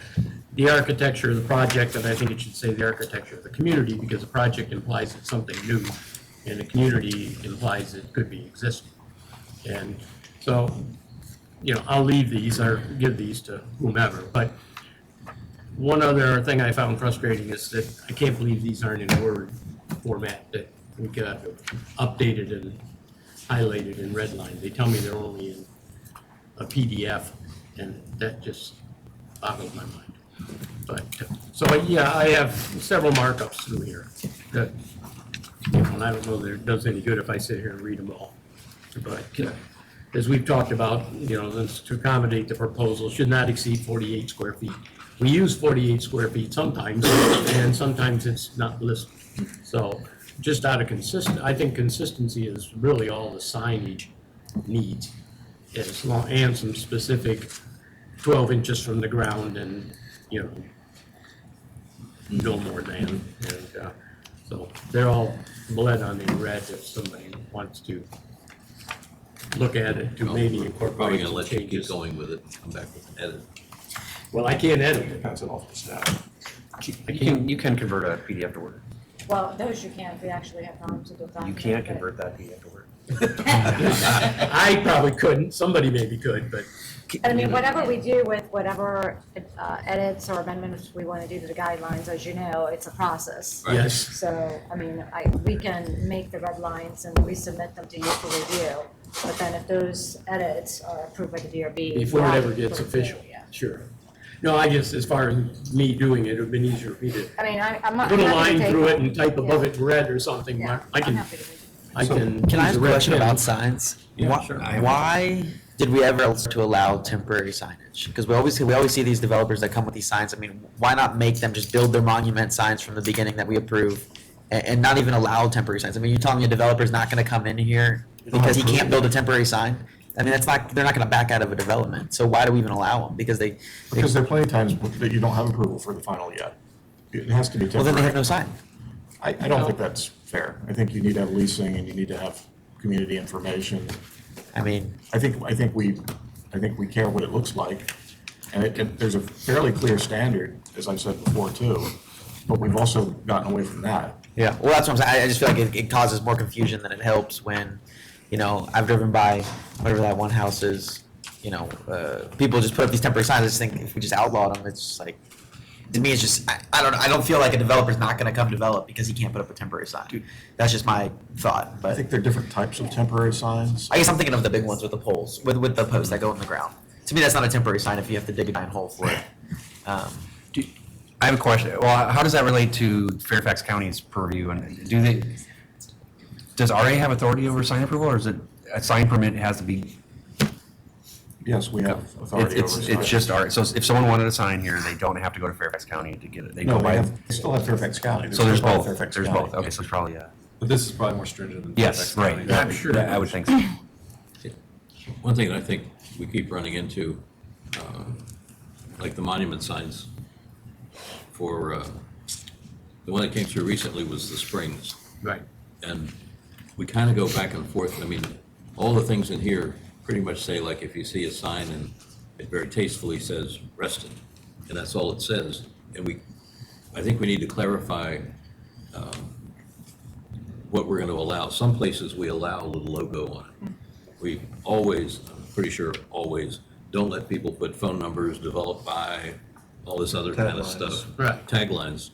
the architecture of the project, and I think it should say the architecture of the community, because the project implies it's something new, and the community implies it could be existing. And so I'll leave these or give these to whomever, but one other thing I found frustrating is that I can't believe these aren't in Word format that we got updated and highlighted and redlined. They tell me they're only in a PDF, and that just boggles my mind. But, so yeah, I have several markups through here that, and I don't know that it does any good if I sit here and read them all. But as we've talked about, this to accommodate the proposal should not exceed 48 square feet. We use 48 square feet sometimes, and sometimes it's not listed. So just out of I think consistency is really all the signage needs, as long, and some specific 12 inches from the ground and, no more than. And so they're all bled on in red if somebody wants to look at it to maybe We're probably incorporate gonna some let you keep changes. going with it, come back with an edit. Well, I can't edit it. Depends on the staff. You can convert a PDF to Word. Well, those you can, if we actually have problems with the You document. can't but- convert that PDF to Word. I probably couldn't, somebody maybe could, but I mean, whatever we do with whatever edits or amendments we want to do to the guidelines, as you know, it's a process. yes. So, I mean, we can make the red lines and resubmit them to you for review. But then if those edits are approved by the DRB. Before it ever we'll gets put it official, through, yeah. sure. No, I just, as far as me doing it, it would have been easier for me to I mean, I'm not. put a I'm happy to line take through it them. and type above it in red or something. Yeah, I I'm can, happy to do that. I can. Can I use ask a red question pen. about signs? Yeah, Why, sure. why did we ever to allow temporary signage? Because we always see these developers that come with these signs. I mean, why not make them just build their monument signs from the beginning that we approve, and not even allow temporary signs? I mean, you're telling me a developer's not going to come in here because he can't build a temporary sign? I mean, they're not going to back out of a development. So why do we even allow them? Because there are plenty of times that you don't have approval for the final yet. It has to be well, temporary. then they have no sign. I don't think that's fair. I think you need to have leasing and you need to have community information. I mean, I think we care what it looks like. And there's a fairly clear standard, as I've said before too, but we've also gotten away from that. yeah. Well, that's what I'm saying. I just feel like it causes more confusion than it helps when, I've driven by whatever that one house is, people just put up these temporary signs. I just think if we just outlawed them, it's just like, to me, it's just, I don't feel like a developer's not gonna come develop because he can't put up a temporary sign. That's just my thought, I but think there are different types of temporary signs. I guess I'm thinking of the big ones with the poles, with the posts that go in the ground. To me, that's not a temporary sign if you have to dig a 9-hole for it. I have a question. Well, how does that relate to Fairfax County's purview? And does RA have authority over sign approval, or is it a sign permit has to be? Yes, we have authority over signs. It's just RA. So if someone wanted a sign here, they don't have to go to Fairfax County to get it. They No, go by. they still have Fairfax County. So there's still both. Fairfax There's County. both. Okay, so it's probably But this is probably more stringent than yes, Fairfax right. County. I'm sure. I would think so. One thing that I think we keep running into, like the monument signs for, the one that came through recently was the Springs. Right. And we kind of go back and forth. I mean, all the things in here pretty much say, like, if you see a sign and it very tastefully says Reston, and that's all it says. And I think we need to clarify what we're going to allow. Some places we allow a little logo on it. We always, I'm pretty sure always, don't let people put phone numbers, developed by, all this other kind of stuff. Right. Taglines.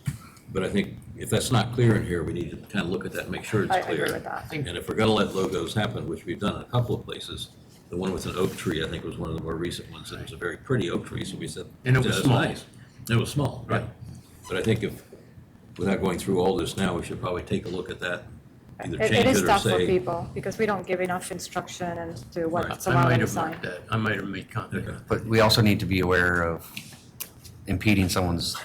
But I think if that's not clear in here, we need to kind of look at that and make sure it's I clear. agree with that. And if we're going to let logos happen, which we've done in a couple of places, the one with an oak tree, I think, was one of the more recent ones. It was a very pretty oak tree, so we said, And it was "That's small." nice." It was small, right. But I think without going through all this now, we should probably take a look at that, either It change is it or tough for say. people, because we don't give enough instruction and to what's I allowed might in the have sign. marked that. I might have made comment. But we also need to be aware of impeding someone's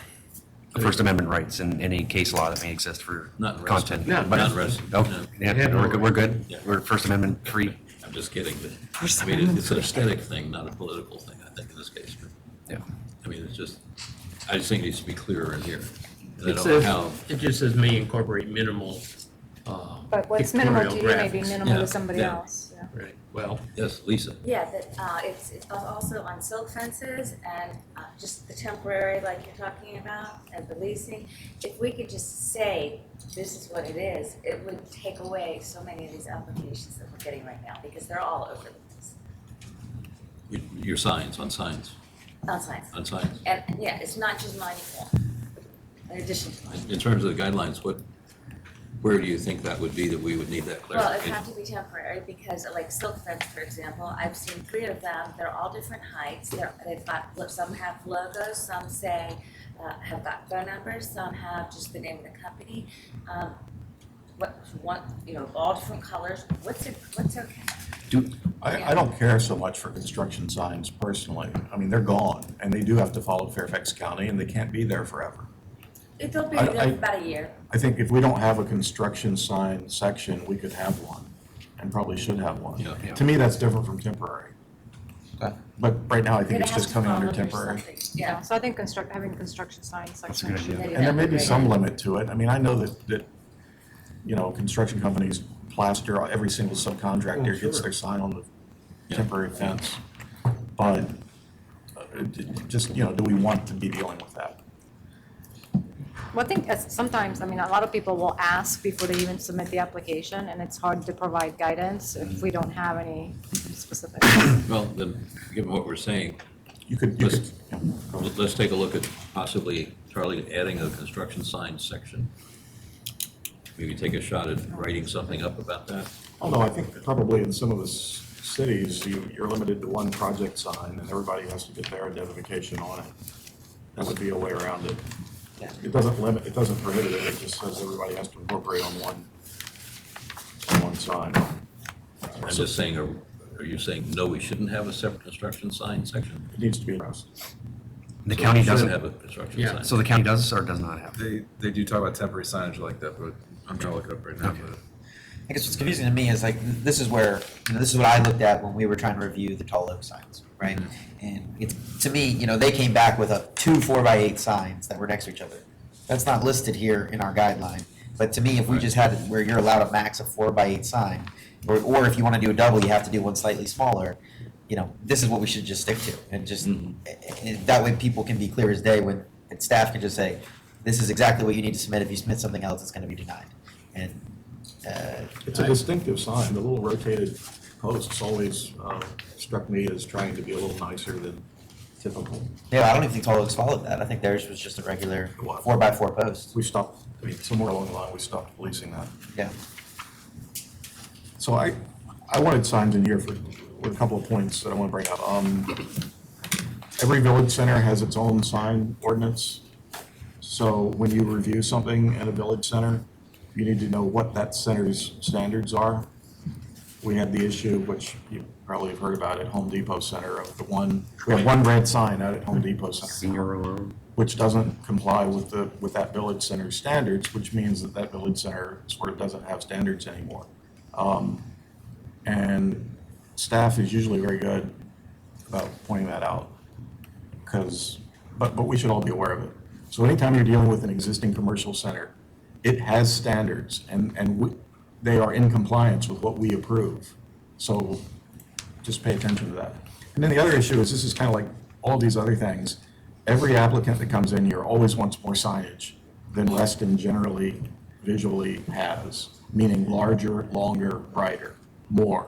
First Amendment rights in any case law that may exist for Not in content. Reston. No, Not in Reston. Oh, No. yeah, Yeah, we're good. We're good. Yeah. We're First Amendment free. I'm just kidding, but, I mean, it's an aesthetic thing, not a political thing, I think, in this case. But, Yeah. I mean, I just think it needs to be clearer in here. And I It don't know says, how, it just says may incorporate minimal, But what's minimal to you pictorial may be graphics. minimal Yeah, to somebody yeah. else, yeah. Right, well, yes, Lisa. Yeah, that, it's also on silk fences and just the temporary, like you're talking about, and the leasing. If we could just say, this is what it is, it would take away so many of these applications that we're getting right now, because they're all over the place. Your signs, on signs, on signs. on signs. And, yeah, it's not just monument, in addition to monument. In terms of the guidelines, where do you think that would be that we would need that Well, it clarification? have to be temporary, because like silk fence, for example, I've seen 3 of them, they're all different heights, they've got, some have logos, some say, have got phone numbers, some have just the name of the company. All different colors, what's okay? I don't care so much for construction signs personally. I mean, they're gone, and they do have to follow Fairfax County, and they can't be there forever. They'll be I- there I- for about a year. I think if we don't have a construction sign section, we could have one, and probably should have one. Yeah. To me, that's different from temporary. But right now, I think It it's has just to coming fall under under temporary. something. Yeah, Yeah. so I think having construction signs That's a section. good idea. Maybe And there that may would be be some great. limit to it. I mean, I know that, construction companies plaster, every single subcontractor gets their sign on the temporary fence. But just, do we want to be dealing with that? Well, I think sometimes, a lot of people will ask before they even submit the application, and it's hard to provide guidance if we don't have any specifics. Well, then, given what we're saying, You could, let's take a look at possibly, Charlie, adding a construction sign section. Maybe take a shot at writing something up about that. although I think probably in some of the cities, you're limited to one project sign, and everybody has to get their identification on it. That would be a way around it. It doesn't prohibit it, it just says everybody has to incorporate on one sign. I'm just saying, are you saying, no, we shouldn't have a separate construction sign section? It needs to be addressed. The So county we should doesn't, have a construction Yeah. sign. so the county does or does not have? They do talk about temporary signage like that, but I'm gonna look it up right now. But I guess what's confusing to me is like, this is where, this is what I looked at when we were trying to review the tall oak signs, right? And it's, to me, they came back with two 4x8 signs that were next to each other. That's not listed here in our guideline. But to me, if we just had it where you're allowed a max of 4x8 sign, or if you want to do a double, you have to do one slightly smaller, this is what we should just stick to. And just, and that way people can be clear as day when, and staff can just say, this is exactly what you need to submit. If you submit something else, it's going to be denied. And It's a distinctive sign. The little rotated posts always struck me as trying to be a little nicer than typical. yeah, I don't even think Tall Oaks followed that. I think theirs was just a regular 4x4 post. We stopped, somewhere along the line, we stopped policing that. Yeah. So I wanted signs in here with a couple of points that I want to bring up. Every village center has its own sign ordinance. So when you review something in a village center, you need to know what that center's standards are. We had the issue, which you probably have heard about at Home Depot Center, we have one red sign out at Home Depot Center, Senior alarm. which doesn't comply with that village center standards, which means that village center sort of doesn't have standards anymore. And staff is usually very good about pointing that out, but we should all be aware of it. So anytime you're dealing with an existing commercial center, it has standards, and they are in compliance with what we approve. So just pay attention to that. And then the other issue is, this is kind of like all these other things. Every applicant that comes in here always wants more signage than Reston generally visually has, meaning larger, longer, brighter, more.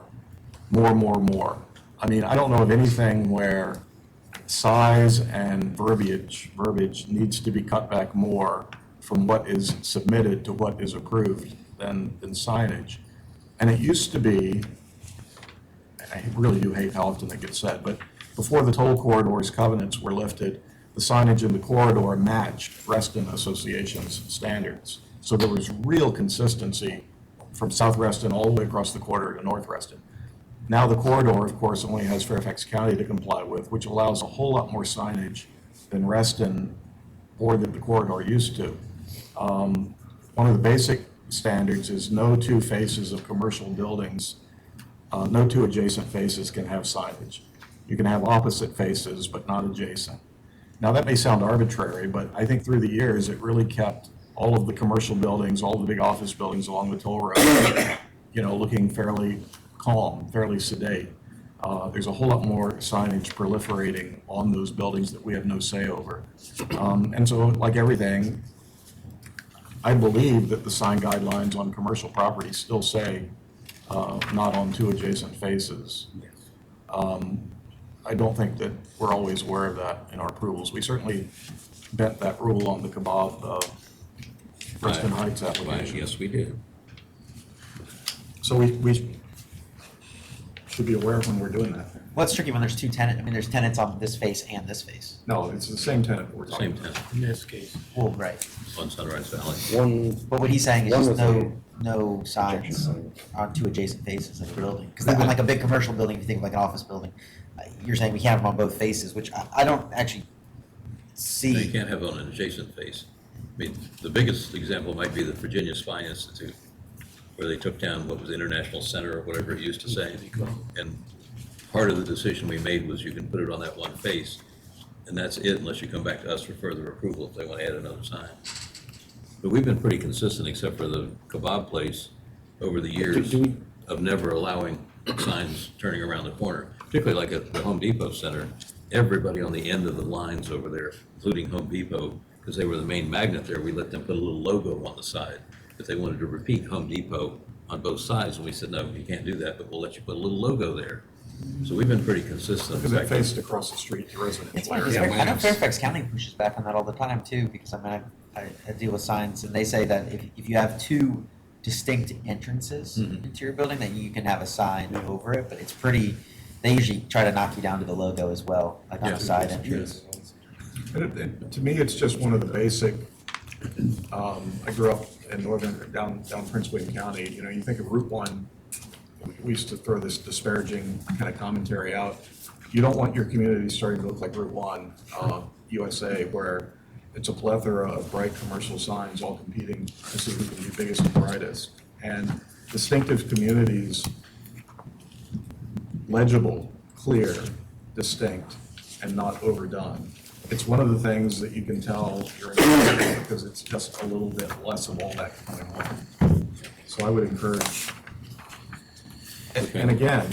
I mean, I don't know of anything where size and verbiage needs to be cut back more from what is submitted to what is approved than signage. And it used to be, I really do hate how often it gets said, but before the toll corridors covenants were lifted, the signage in the corridor matched Reston Association's standards. So there was real consistency from South Reston all the way across the corridor to North Reston. Now the corridor, of course, only has Fairfax County to comply with, which allows a whole lot more signage than Reston or that the corridor used to. One of the basic standards is no two faces of commercial buildings, no two adjacent faces can have signage. You can have opposite faces, but not adjacent. Now that may sound arbitrary, but I think through the years, it really kept all of the commercial buildings, all the big office buildings along the toll road, looking fairly calm, fairly sedate. There's a whole lot more signage proliferating on those buildings that we have no say over. And so, like everything, I believe that the sign guidelines on commercial property still say not on two adjacent faces. I don't think that we're always aware of that in our approvals. We certainly bent that rule on the kebab, Reston Heights application. Yes, we did. So we should be aware when we're doing that. Well, it's tricky when there's two tenants, I mean, there's tenants on this face and this face. No, it's the same tenant we're Same talking about. tenant In this case. Well, right. on Sunrise Valley. One, But what he's saying is One just was no signs on two adjacent faces of the building. Because on like a big commercial building, if you think of like an office building, you're saying we can't have them on both faces, which I don't actually You see. can't have on an adjacent face. I mean, the biggest example might be the Virginia Spine Institute, where they took down what was International Center or whatever it used to say. And part of the decision we made was you can put it on that one face, and that's it unless you come back to us for further approval if they want to add another sign. But we've been pretty consistent, except for the kebab place, over the years of never allowing signs turning around the corner, particularly like at the Home Depot Center. Everybody on the end of the lines over there, including Home Depot, because they were the main magnet there, we let them put a little logo on the side. If they wanted to repeat Home Depot on both sides, and we said, no, you can't do that, but we'll let you put a little logo there. So we've been pretty consistent. Because it faced across the street to residential It's area. I know Fairfax County pushes back on that all the time too, because I mean, I deal with signs and they say that if you have two distinct entrances into your building, then you can have a sign over it, but it's pretty, they usually try to knock you down to the logo as well, like on the side entrance. To me, it's just one of the basic, I grew up in down Prince William County, you know, you think of Route 1, we used to throw this disparaging kind of commentary out. You don't want your community starting to look like Route 1, USA, where it's a plethora of bright commercial signs all competing to see who can be biggest and brightest. And distinctive communities, legible, clear, distinct, and not overdone. It's one of the things that you can tell you're in because it's just a little bit less of all that going on. So I would encourage, and again,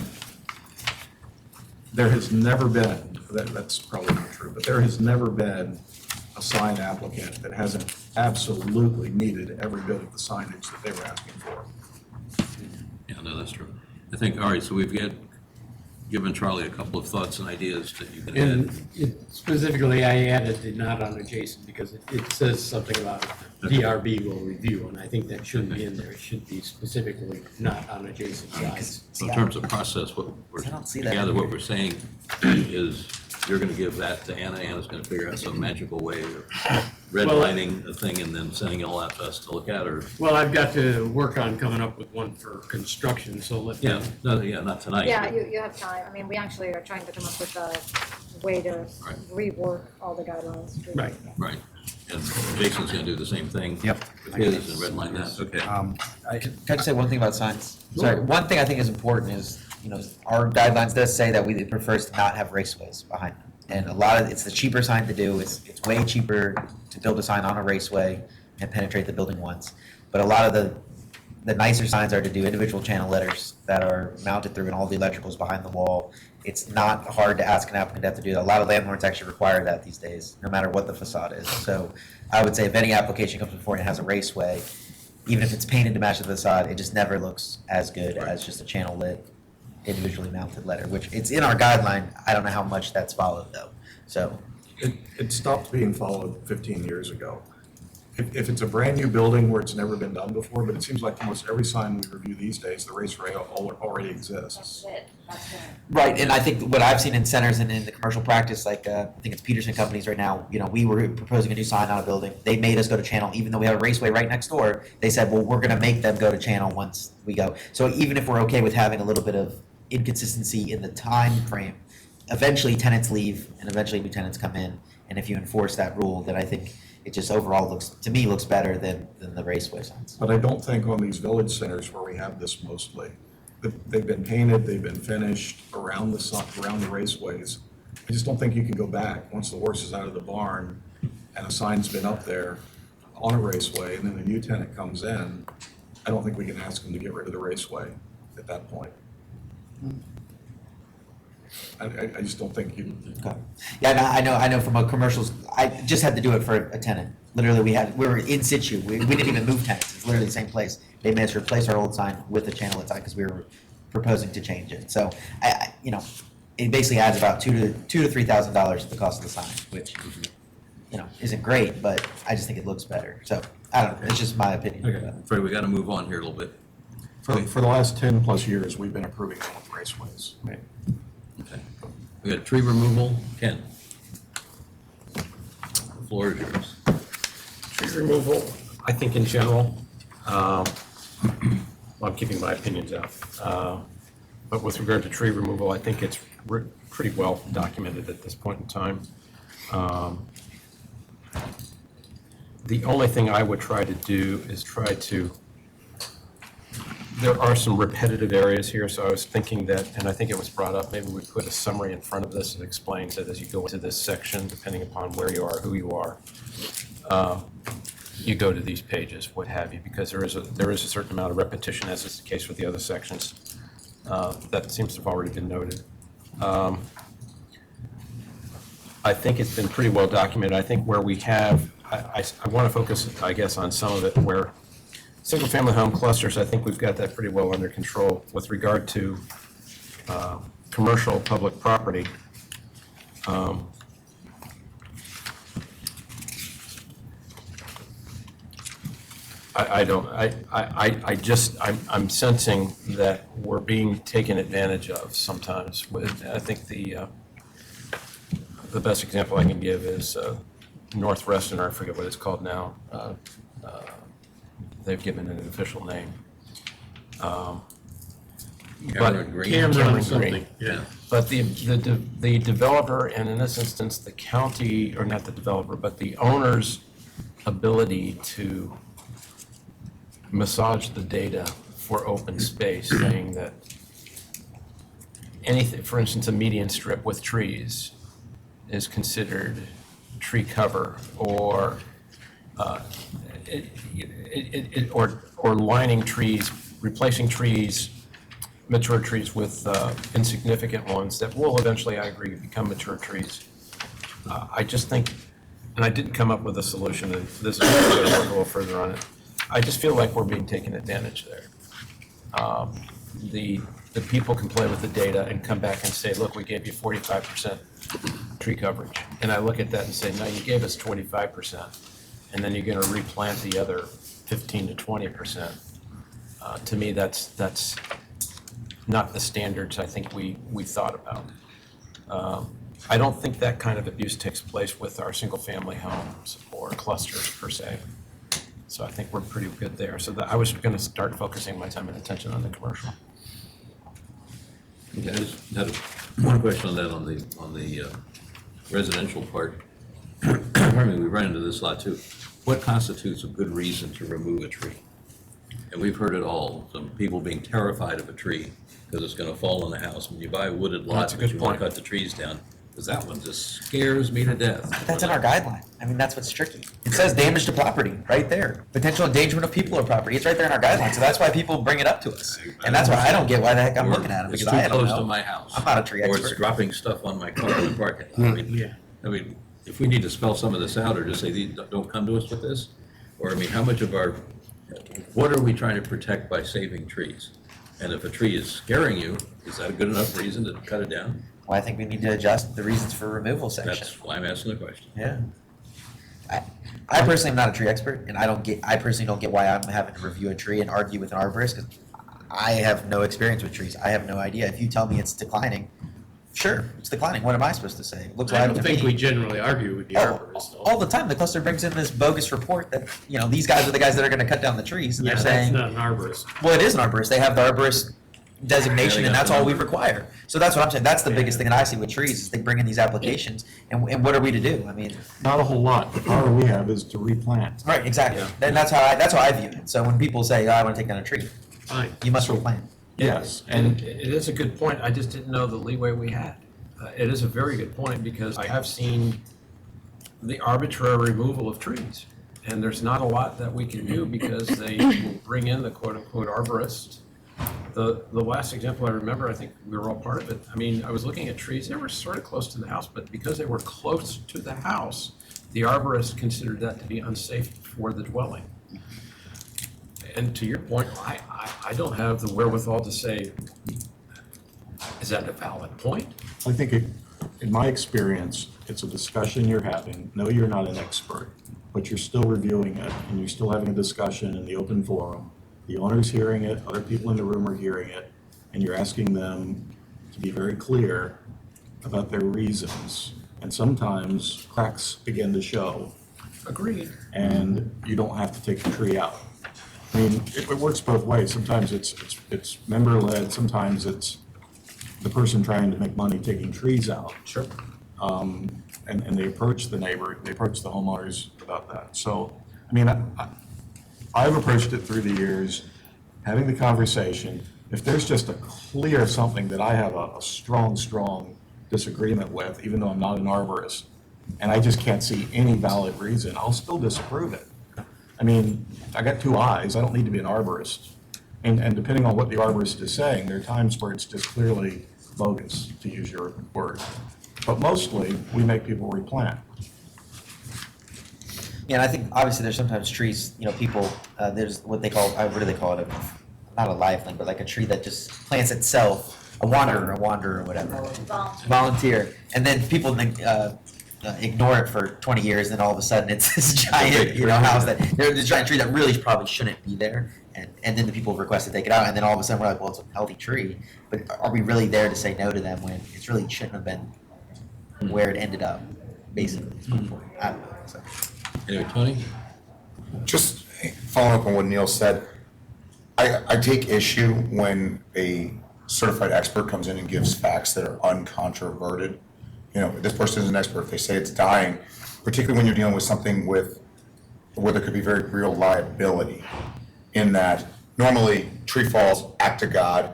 there has never been, that's probably not true, but there has never been a sign applicant that hasn't absolutely needed every bit of the signage that they were asking for. Yeah, no, that's true. I think, all right, so we've given Charlie a couple of thoughts and ideas that you can add. And specifically, I added the not on adjacent because it says something about DRB will review, and I think that shouldn't be in there. It should be specifically not on adjacent sides. So in terms of process, what we're, I don't see I that gather in what here. we're saying is you're gonna give that to Anna, Anna's gonna figure out some magical way of redlining a thing and then sending it all out to us to look at, or, Well, I've got to work on coming up with one for construction, so let yeah, them. no, yeah, not tonight. Yeah, but- you have time. I mean, we actually are trying to come up with a way to rework all the guidelines. Right. Right, and Jason's gonna do the same thing. Yep. With his and redline that, okay. Can I just say one thing about signs? Sorry, one thing I think is important is, you know, our guidelines does say that we prefer to not have raceways behind them. And a lot of, it's the cheaper sign to do, it's way cheaper to build a sign on a raceway and penetrate the building once. But a lot of the nicer signs are to do individual channel letters that are mounted through and all the electricals behind the wall. It's not hard to ask an applicant to have to do that. A lot of landlords actually require that these days, no matter what the facade is. So I would say if any application comes before and has a raceway, even if it's painted to match the facade, it just never looks as good as just a channel lit, individually mounted letter, which it's in our guideline. I don't know how much that's followed though. So It stopped being followed 15 years ago. If it's a brand-new building where it's never been done before, but it seems like almost every sign we review these days, the raceway already exists. That's it. That's it. right, and I think what I've seen in centers and in the commercial practice, like I think it's Peterson Companies right now. You know, we were proposing a new sign on a building. They made us go to channel, even though we have a raceway right next door. They said, well, we're going to make them go to channel once we go. So even if we're okay with having a little bit of inconsistency in the time frame, eventually tenants leave and eventually new tenants come in. And if you enforce that rule, then I think it just overall looks, to me, looks better than the raceway signs. But I don't think on these village centers where we have this mostly, they've been painted, they've been finished around the raceways. I just don't think you can go back once the horse is out of the barn and a sign's been up there on a raceway and then a new tenant comes in. I don't think we can ask them to get rid of the raceway at that point. I just don't think you. Okay. Yeah, I know from a commercials, I just had to do it for a tenant. Literally, we were in situ. We didn't even move tenants. It's literally the same place. They made us replace our old sign with the channel sign because we were proposing to change it. So, you know, it basically adds about $2,000 to $3,000 to the cost of the sign, which, isn't great, but I just think it looks better. So, I don't know, it's just my opinion. Okay, Freddie, we got to move on here a little bit. For the last 10+ years, we've been approving them with raceways. Right. Okay. We got tree removal. Ken? The floor is yours. Tree removal, I think in general, well, I'm keeping my opinions out. But with regard to tree removal, I think it's pretty well documented at this point in time. The only thing I would try to do is there are some repetitive areas here, so I was thinking that, and I think it was brought up, maybe we put a summary in front of this that explains that as you go into this section, depending upon where you are, who you are, you go to these pages, what have you, because there is a certain amount of repetition, as is the case with the other sections. That seems to have already been noted. I think it's been pretty well documented. I think where we have, I want to focus, I guess, on some of it where single-family home clusters, I think we've got that pretty well under control. With regard to commercial public property, I'm sensing that we're being taken advantage of sometimes. I think the best example I can give is North Reston, or I forget what it's called now. They've given it an official name. Cameron Green. Cameron something, yeah. But the developer, and in this instance, the county, or not the developer, but the owner's ability to massage the data for open space, saying that anything, for instance, a median strip with trees is considered tree cover, or or lining trees, replacing trees, mature trees with insignificant ones that will eventually, I agree, become mature trees. I just think, and I didn't come up with a solution, and this is going to work a little further on it. I just feel like we're being taken advantage there. The people can play with the data and come back and say, look, we gave you 45% tree coverage. And I look at that and say, no, you gave us 25%. And then you're going to replant the other 15 to 20%. To me, that's not the standards I think we thought about. I don't think that kind of abuse takes place with our single-family homes or clusters per se. So I think we're pretty good there. So I was going to start focusing my time and attention on the commercial. Okay, I just had one question on that, on the residential part. I mean, we run into this a lot too. What constitutes a good reason to remove a tree? And we've heard it all, some people being terrified of a tree because it's going to fall on the house. When you buy a wooded lot, That's a good you want to point. cut the trees down, because that one just scares me to death. That's in our guideline. I mean, that's what's tricky. It says damage to property right there. Potential endangerment of people or property. It's right there in our guideline. So that's why people bring it up to us. And that's why I don't get why the heck I'm looking at it, It's because too I don't close to know. my house. I'm not a tree Or it's expert. dropping stuff on my car in the parking lot. I mean, if we need to spell some of this out, or just say, don't come to us with this, or, I mean, how much of what are we trying to protect by saving trees? And if a tree is scaring you, is that a good enough reason to cut it down? Well, I think we need to adjust the reasons for removal section. That's why I'm asking the question. Yeah. I personally am not a tree expert, and I personally don't get why I'm having to review a tree and argue with an arborist, because I have no experience with trees. I have no idea. If you tell me it's declining, sure, it's declining. What am I supposed to say? It looks I like don't think we generally argue with the arborist. all the time. The cluster brings in this bogus report that, these guys are the guys that are going to cut down the trees, and Yeah, they're that's saying, not an arborist. well, it is an arborist. They have the arborist designation, and that's all we require. So that's what I'm saying. That's the biggest thing that I see with trees, is they bring in these applications, and what are we to do? I mean, Not a whole lot. The power we have is to replant. right, exactly. Then that's how I view it. So when people say, "Oh, I want to take down a tree," Fine. you must replant. Yes. And it is a good point. I just didn't know the leeway we had. It is a very good point, because I have seen the arbitrary removal of trees. And there's not a lot that we can do, because they will bring in the quote-unquote arborist. The last example I remember, I think we were all part of it. I mean, I was looking at trees, they were sort of close to the house, but because they were close to the house, the arborist considered that to be unsafe for the dwelling. And to your point, I don't have the wherewithal to say, is that a valid point? I think in my experience, it's a discussion you're having. No, you're not an expert, but you're still reviewing it and you're still having a discussion in the open forum. The owner's hearing it, other people in the room are hearing it, and you're asking them to be very clear about their reasons. And sometimes cracks begin to show. Agreed. And you don't have to take the tree out. I mean, it works both ways. Sometimes it's member-led, sometimes it's the person trying to make money taking trees out. Sure. And they approach the neighbor, they approach the homeowners about that. So, I mean, I've approached it through the years, having the conversation. If there's just a clear something that I have a strong disagreement with, even though I'm not an arborist, and I just can't see any valid reason, I'll still disapprove it. I mean, I got two eyes, I don't need to be an arborist. And depending on what the arborist is saying, there are times where it's just clearly bogus, to use your word. But mostly, we make people replant. Yeah, and I think obviously there's sometimes trees, people, there's what they call, what do they call it? Not a lifeline, but like a tree that just plants itself, a wanderer or whatever. Volunteer. And then people ignore it for 20 years, and all of a sudden it's this giant, house there's a giant tree that really probably shouldn't be there. And then the people request to take it out, and then all of a sudden we're like, well, it's a healthy tree. But are we really there to say no to them when it really shouldn't have been where it ended up, basically? I don't know. So. Anyway, Tony? Just following up on what Neil said, I take issue when a certified expert comes in and gives facts that are uncontroverted. This person is an expert. If they say it's dying, particularly when you're dealing with something where there could be very real liability, in that normally tree falls, act of God,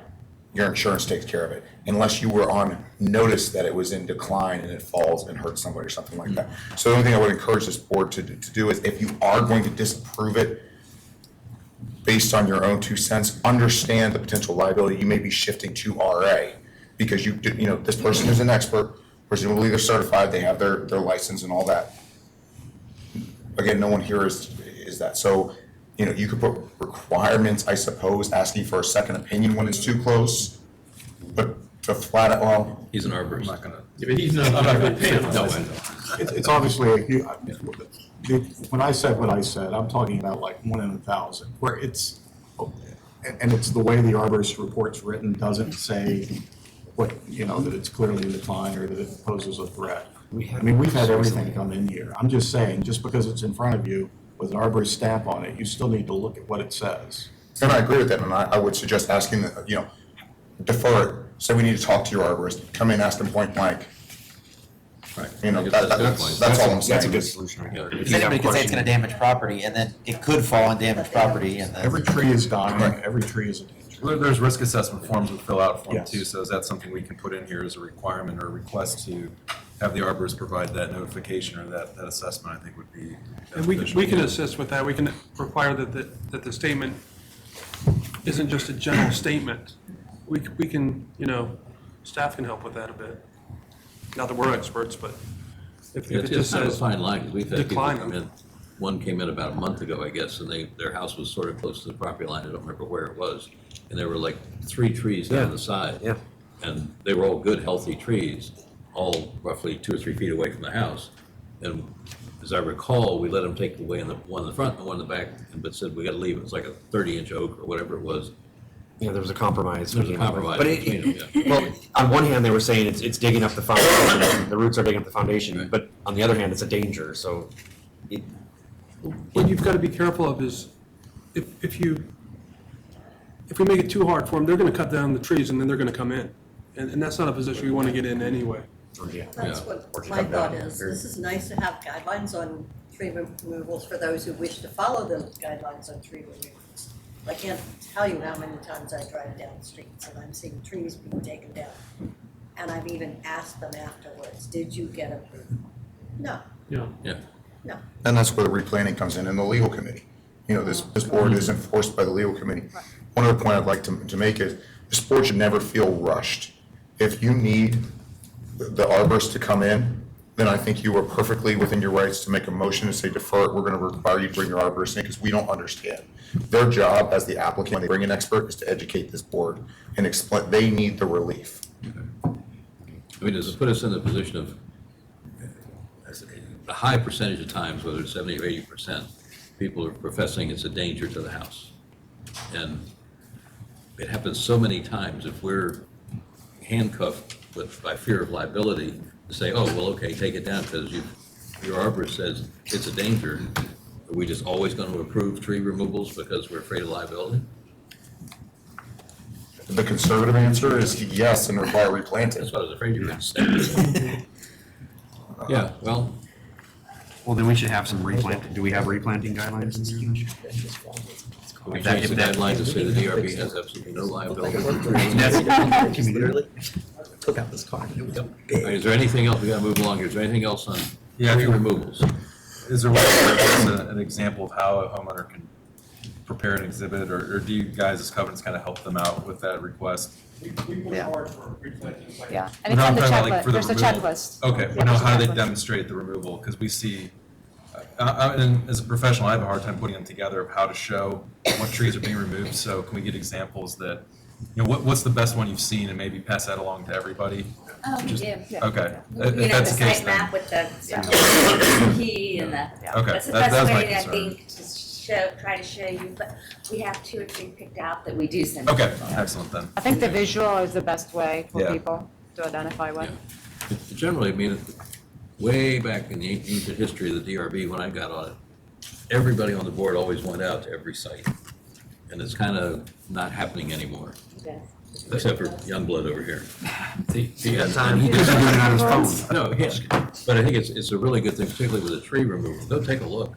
your insurance takes care of it, unless you were on notice that it was in decline and it falls and hurts somebody or something like that. So the only thing I would encourage this board to do is, if you are going to disapprove it based on your own 2 cents, understand the potential liability you may be shifting to RA, because this person is an expert, presumably they're certified, they have their license and all that. Again, no one here is that. So, you could put requirements, I suppose, asking for a second opinion when it's too close, but to flat out, well. He's an arborist. I'm not gonna. Yeah, but he's not. No, It's obviously, when I said what I said, I'm talking about like 1 in 1,000, where it's the way the arborist report's written doesn't say that it's clearly in decline or that it poses a threat. We've had everything come in here. I'm just saying, just because it's in front of you with an arborist stamp on it, you still need to look at what it says. And I agree with that, and I would suggest asking that, defer it. Say we need to talk to your arborist, come in, ask them point blank. Right. That's all I'm saying. That's a good solution. Because anybody can say it's going to damage property, and then it could fall on damaged property, and then. Every tree is dying, every tree is a danger. There's risk assessment forms we fill out for them Yes. too, so is that something we can put in here as a requirement or a request to have the arborist provide that notification or that assessment, I think would be And we beneficial. can assist with that. We can require that the statement isn't just a general statement. We can, staff can help with that a bit. Not that we're experts, but if it It's just kind of a says fine line, because we've had people decline. come in. One came in about a month ago, I guess, and their house was sort of close to the property line. I don't remember where it was. And there were like 3 trees down the side. Yeah. And they were all good, healthy trees, all roughly 2 or 3 feet away from the house. And as I recall, we let them take away the one in the front and the one in the back, but said we got to leave. It was like a 30-inch oak or whatever it was. Yeah, there was a compromise. There was a compromise But between them, well, on one hand, they were saying it's digging up the foundation, the roots are digging up the foundation, Right. but on the other hand, it's a danger, so. What you've got to be careful of is if we make it too hard for them, they're going to cut down the trees and then they're going to come in. And that's not a position we want to get in anyway. That's what my thought is. This is nice to have guidelines on tree removals for those who wish to follow the guidelines on tree removals. I can't tell you how many times I drive down the streets and I'm seeing trees being taken down. And I've even asked them afterwards, did you get approval? No, Yeah. no. And that's where the replanting comes in the legal committee. This board is enforced by the legal committee. One other point I'd like to make is, this board should never feel rushed. If you need the arborist to come in, then I think you are perfectly within your rights to make a motion and say defer it. We're going to require you to bring your arborist in because we don't understand. Their job as the applicant, when they bring an expert, is to educate this board and explain. They need the relief. I mean, does it put us in the position of a high percentage of times, whether it's 70 or 80%, people are professing it's a danger to the house. And it happens so many times if we're handcuffed by fear of liability to say, oh, well, okay, take it down because your arborist says it's a danger. Are we just always going to approve tree removals because we're afraid of liability? The conservative answer is yes and require replanting. That's what I was afraid you were going to say. Yeah, well, Well, then we should have some replant, do we have replanting guidelines in there? we changed the guideline to say the DRB has absolutely no liability. Can we literally took out this car? It was All right, is there anything else? We got to move along here. Is there anything else on Yeah, tree if you- removals? Is there a way to give us an example of how a homeowner can prepare an exhibit, or do you guys as covenants kind of help them out with that request? We push hard for replanting. Like, Yeah, and it's No, on I'm the talking about, like, checklist, for the there's a removal. checklist. Okay, Yeah, well, now there's a how do they checklist. demonstrate the removal? Because we see, and as a professional, I have a hard time putting them together of how to show what trees are being removed. So can we get examples that, what's the best one you've seen, and maybe pass that along to everybody? We do. Okay, You if know, the that's the case, site then. map with the key and the, Okay, that's the that's best my way, I concern. think, to try to show you, but we have 2 or 3 picked out that we do send. Okay, excellent then. I think the visual is the best way for Yeah. people to identify what. Yeah. Generally, I mean, way back in the ancient history of the DRB, when I got on it, everybody on the board always went out to every site. And it's kind of not happening anymore, except for Youngblood over here. He has time. He doesn't do it on his phone. No, yes, but I think it's a really good thing, particularly with the tree removal. Go take a look.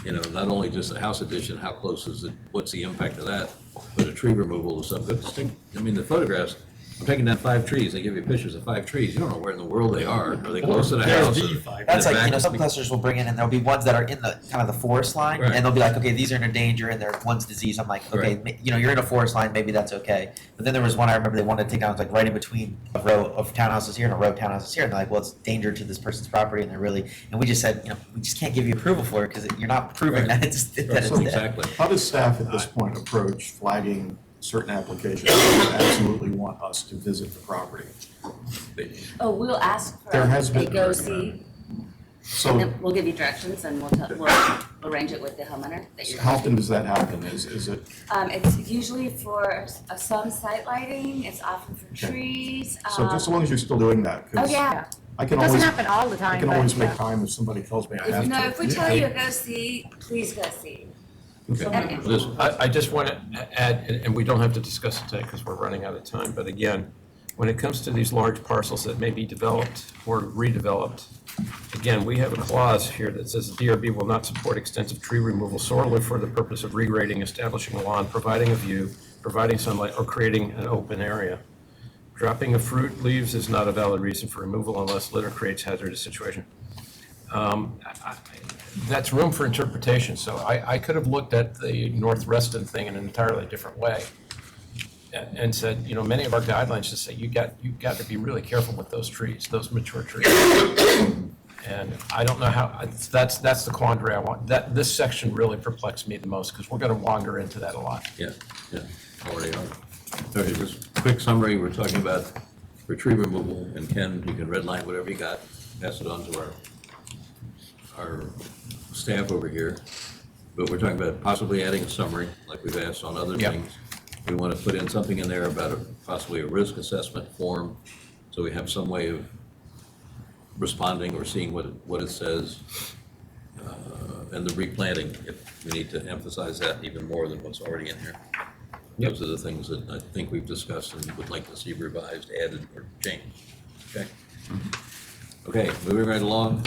Not only just the house addition, how close is it, what's the impact of that, but a tree removal is something. I mean, the photographs, I'm taking down 5 trees, they give you pictures of 5 trees, you don't know where in the world they are they close to the house? That's In the like, back? some clusters will bring in, and there'll be ones that are in the, kind of the forest line, Right. and they'll be like, okay, these are in danger, and there one's disease, I'm like, okay, you're in a forest line, maybe that's okay. But then there was one I remember they wanted to take down, it was like right in between a row of townhouses here and a row of townhouses here, and they're like, well, it's danger to this person's property, and they're really, and we just said, we just can't give you approval for it, because you're not proving Right. that it's there. Exactly. How does staff at this point approach flagging certain applications that absolutely want us to visit the property? Oh, we'll ask for There has a been go-see, and So then we'll give you directions, and we'll arrange it with the homeowner that you're. how often does that happen? Is it, It's usually for some site lighting, it's often for Okay. trees. so just as long as you're still doing that? 'Cause Oh, yeah. I It can doesn't always, happen all the time, I can but always make yeah. time if somebody tells me I have If, to. no, if we tell you to go see, please go see. Okay. And- Listen, I just want to add, and we don't have to discuss it today because we're running out of time, but again, when it comes to these large parcels that may be developed or redeveloped, again, we have a clause here that says the DRB will not support extensive tree removal solely for the purpose of regrading, establishing a lawn, providing a view, providing sunlight, or creating an open area. Dropping of fruit leaves is not a valid reason for removal unless litter creates hazardous situation. That's room for interpretation, so I could have looked at the North Reston thing in an entirely different way and said, many of our guidelines just say you got to be really careful with those trees, those mature trees. And I don't know how, that's the quandary I want. This section really perplexed me the most because we're going to wander into that a lot. yeah, already are. Okay, just a quick summary, we're talking about for tree removal, and Ken, you can redline whatever you got, pass it on to our staff over here. But we're talking about possibly adding a summary, like we've asked on other Yep. things. We want to put in something in there about possibly a risk assessment form, so we have some way of responding or seeing what it says. And the replanting, if we need to emphasize that even more than what's already in here. Those are the things that I think we've discussed and would like to see revised, added, or changed. Okay? Okay, moving right along.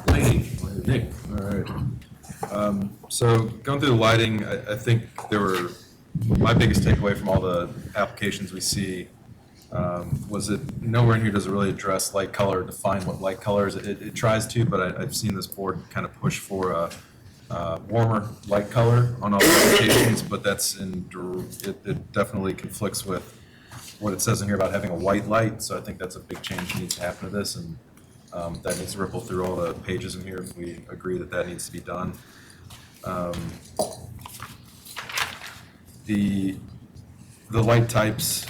Lighting, Nick. All right. So going through the lighting, I think my biggest takeaway from all the applications we see was that nowhere in here does it really address light color, define what light color is. It tries to, but I've seen this board kind of push for a warmer light color on all the applications, but it definitely conflicts with what it says in here about having a white light. So I think that's a big change that needs to happen to this, and that needs to ripple through all the pages in here if we agree that needs to be done. The light types,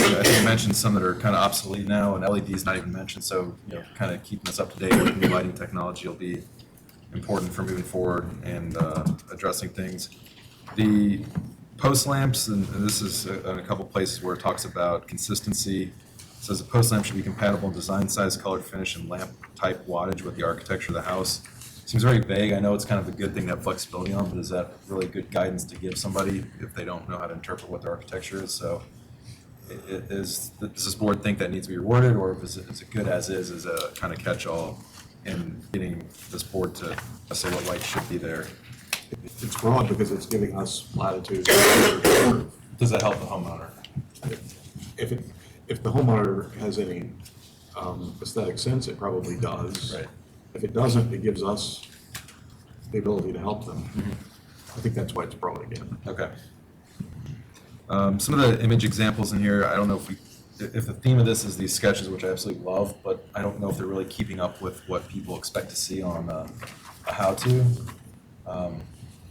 I think you mentioned some that are kind of obsolete now, and LED's not even mentioned, so, kind of keeping us up to date with new lighting technology will be important for moving forward and addressing things. The post lamps, and this is in a couple places where it talks about consistency. It says a post lamp should be compatible in design, size, color, finish, and lamp type wattage with the architecture of the house. Seems very vague. I know it's kind of a good thing to have flexibility on, but is that really good guidance to give somebody if they don't know how to interpret what their architecture is? So does this board think that needs to be reworded, or is it good as is a kind of catch-all in getting this board to say what light should be there? It's broad because it's giving us latitude. Does that help the homeowner? If the homeowner has any aesthetic sense, it probably does. Right. If it doesn't, it gives us the ability to help them. I think that's why it's broad again. Okay. Some of the image examples in here, I don't know if the theme of this is these sketches, which I absolutely love, but I don't know if they're really keeping up with what people expect to see on a how-to.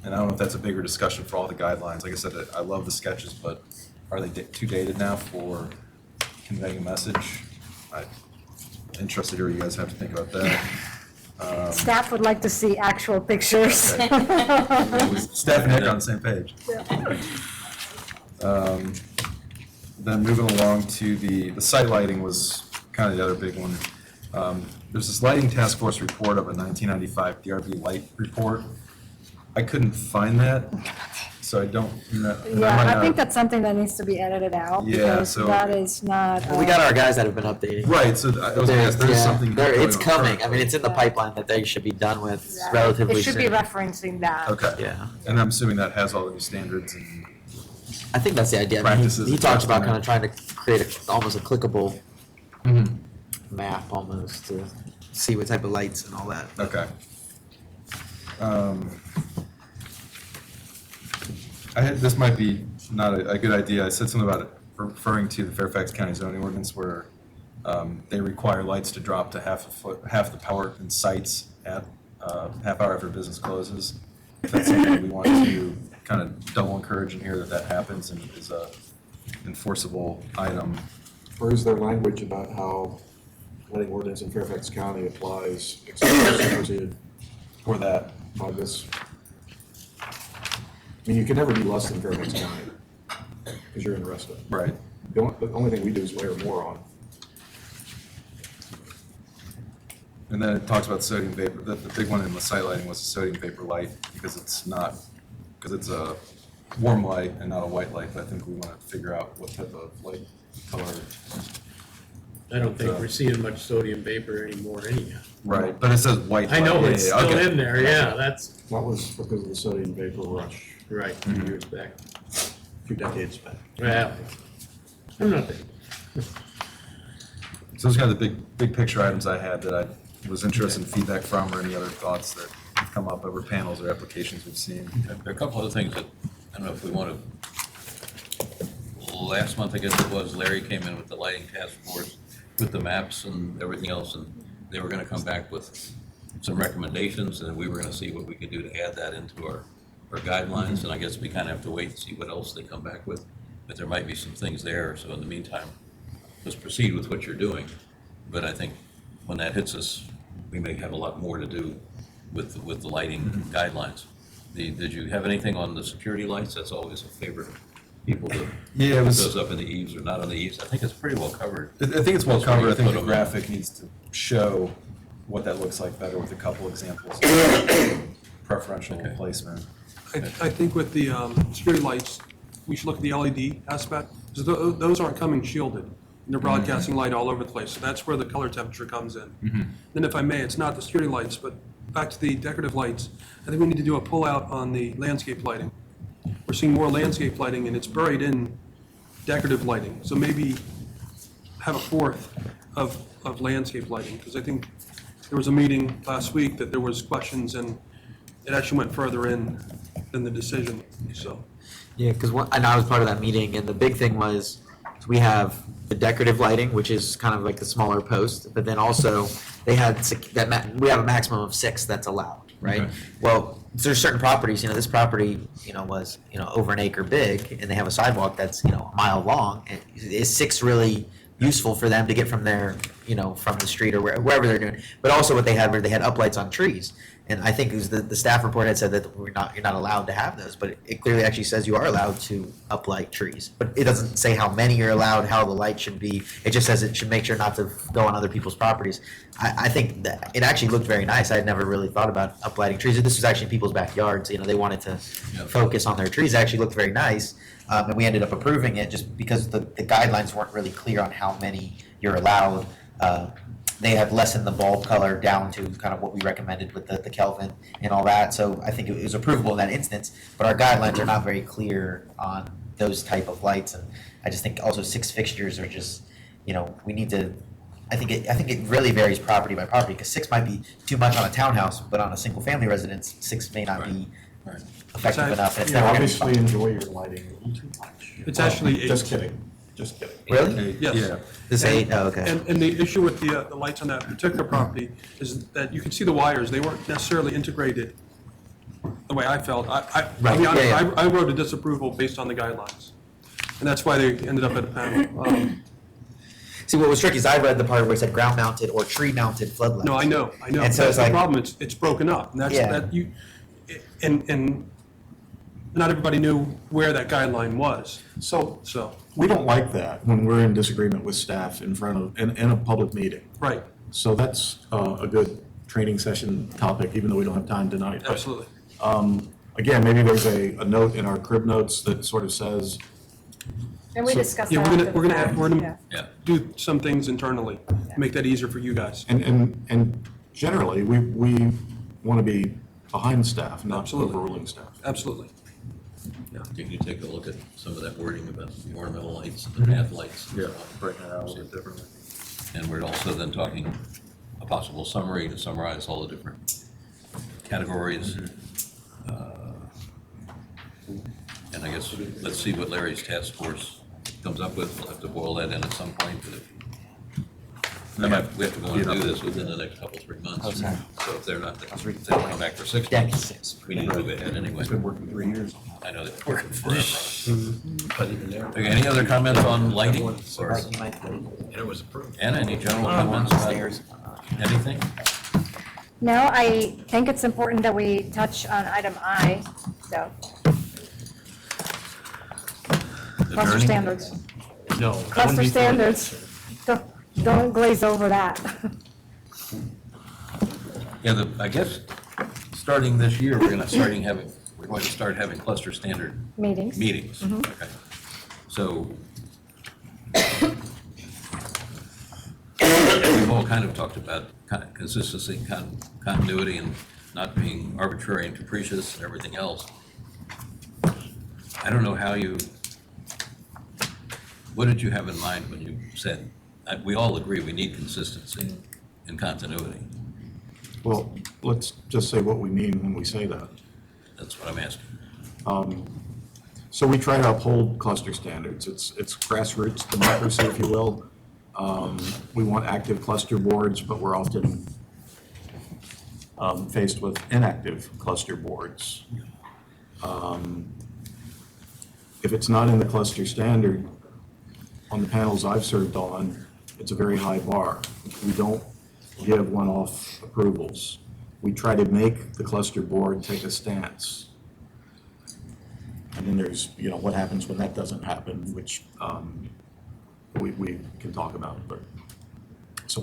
And I don't know if that's a bigger discussion for all the guidelines. Like I said, I love the sketches, but are they too dated now for conveying a message? I'm interested to hear what you guys have to think about that. Staff would like to see actual pictures. Staff and Nick on the same page. Then moving along to the site lighting was kind of the other big one. There's this lighting task force report of a 1995 DRB light report. I couldn't find that, so I don't. Yeah, I think that's something that needs to be edited out, Yeah, because so- that is not. Well, we got our guys that have been updating. Right, so I was gonna ask, there's something. It's going on. coming. I mean, it's in the pipeline that they should be done with Yeah. relatively It should soon. be referencing that. Okay. Yeah. And I'm assuming that has all the new standards and. I think that's the idea. I mean, Practices he and talks stuff about in kind there. of trying to create almost a clickable Mhm. map almost to see what type of lights and all that. Okay. This might be not a good idea. I said something about it referring to the Fairfax County zoning ordinance where they require lights to drop to half the power in sites at half hour after business closes. If that's something we want to kind of double encourage in here that happens and is a enforceable item. Or is there language about how lighting ordinance in Fairfax County applies exclusively For that. by this? I mean, you can never be less than Fairfax County because you're in Reston. Right. The only thing we do is layer more on. And then it talks about sodium vapor. The big one in the site lighting was a sodium vapor light because it's a warm light and not a white light. But I think we want to figure out what type of light color. I don't think we're seeing much sodium vapor anymore anyhow. Right, but it says white light. I know, Yeah, it's yeah, still okay. in there, yeah, that's That was because of the sodium vapor rush right, a few years back. a few decades back. Well, I'm not there. So those are kind of the big picture items I had that I was interested in feedback from, or any other thoughts that have come up over panels or applications we've seen. There are a couple other things that, I don't know if we want to, last month, I guess it was, Larry came in with the lighting task force with the maps and everything else, and they were gonna come back with some recommendations, and we were gonna see what we could do to add that into our guidelines, and I guess we kind of have to wait and see what else they come back with, but there might be some things there, so in the meantime, let's proceed with what you're doing. But I think when that hits us, we may have a lot more to do with the lighting guidelines. Did you have anything on the security lights? That's always a favorite of people to Yeah, it put was. those up in the eaves or not on the eaves. I think it's pretty well covered. I think it's well That's where covered. you I think put the them. graphic needs to show what that looks like better with a couple examples. Preferential placement. I think with the security lights, we should look at the LED aspect, because those aren't coming shielded. And they're broadcasting light all over the place, so that's where the color temperature comes in. Then if I may, it's not the security lights, but back to the decorative lights, I think we need to do a pull-out on the landscape lighting. We're seeing more landscape lighting, and it's buried in decorative lighting, so maybe have a fourth of landscape lighting, because I think there was a meeting last week that there was questions, and it actually went further in than the decision, so. Yeah, because and I was part of that meeting, and the big thing was we have the decorative lighting, which is kind of like the smaller post, but then also they had we have a maximum of 6 that's allowed, right? Okay. Well, there's certain properties, this property, was, over an acre big, and they have a sidewalk that's, a mile long. And is 6 really useful for them to get from there, from the street or wherever they're doing? But also what they had, where they had uplights on trees. And I think it was the staff report had said that you're not allowed to have those, but it clearly actually says you are allowed to uplight trees. But it doesn't say how many you're allowed, how the light should be. It just says it should make sure not to go on other people's properties. I think that it actually looked very nice. I had never really thought about uplighting trees. This was actually people's backyards. They wanted to focus on their trees. It actually looked very nice. And we ended up approving it just because the guidelines weren't really clear on how many you're allowed. They had lessened the bulb color down to kind of what we recommended with the Kelvin and all that. So I think it was approvable in that instance, but our guidelines are not very clear on those type of lights. And I just think also 6 fixtures are just, we need to, I think it really varies property by property, because 6 might be too much on a townhouse, but on a single family residence, 6 may not be effective enough. And it's never gonna be Obviously enjoy your lighting a little too much. It's actually 8. Just kidding. Really? Yes. Yeah. This 8? Oh, okay. And the issue with the lights on that particular property is that you can see the wires, they weren't necessarily integrated the way I felt. I'll be honest, I wrote a disapproval based on the guidelines. And that's why they ended up at a panel. See, what was tricky is I read the part where it said ground-mounted or tree-mounted floodlights. No, I know. And so That's it's the like, problem, it's broken up. And and not everybody knew where that guideline was. So So, we don't like that when we're in disagreement with staff in a public meeting. right, So that's a good training session topic, even though we don't have time tonight. But, absolutely. again, maybe there's a note in our crib notes that sort of says, And we discussed that Yeah, after the fact. we're gonna Yeah. do some things internally, to make that easier for you guys. and generally, we want to be behind staff, not Absolutely. overruling staff. Absolutely. Can you take a look at some of that wording about the ornamental lights, the path lights? Yeah, breaking it out a little bit differently. And we're also then talking a possible summary to summarize all the different categories. And I guess, let's see what Larry's task force comes up with. We'll have to boil that in at some point, but we have to go and do this within the next couple, 3 months. Okay. So if they're not, if they come back for 6 months, we need to move ahead anyway. It's been working 3 years. I know they've been working forever. But even there. Okay, any other comments on lighting? Or And it was approved. Anna, any general comments about anything? No, I think it's important that we touch on item I, so, cluster Attorney? standards. No. Cluster standards. Don't glaze over that. Yeah, I guess, starting this year, we're going to start having cluster standard Meetings. meetings. Okay. So we've all kind of talked about consistency, continuity, and not being arbitrary and capricious and everything else. I don't know how what did you have in mind when you said, we all agree we need consistency and continuity? Well, let's just say what we mean when we say that. That's what I'm asking. So we try to uphold cluster standards. It's grassroots democracy, if you will. We want active cluster boards, but we're often faced with inactive cluster boards. If it's not in the cluster standard, on the panels I've served on, it's a very high bar. We don't give one-off approvals. We try to make the cluster board take a stance. And then there's, what happens when that doesn't happen, which we can talk about. But so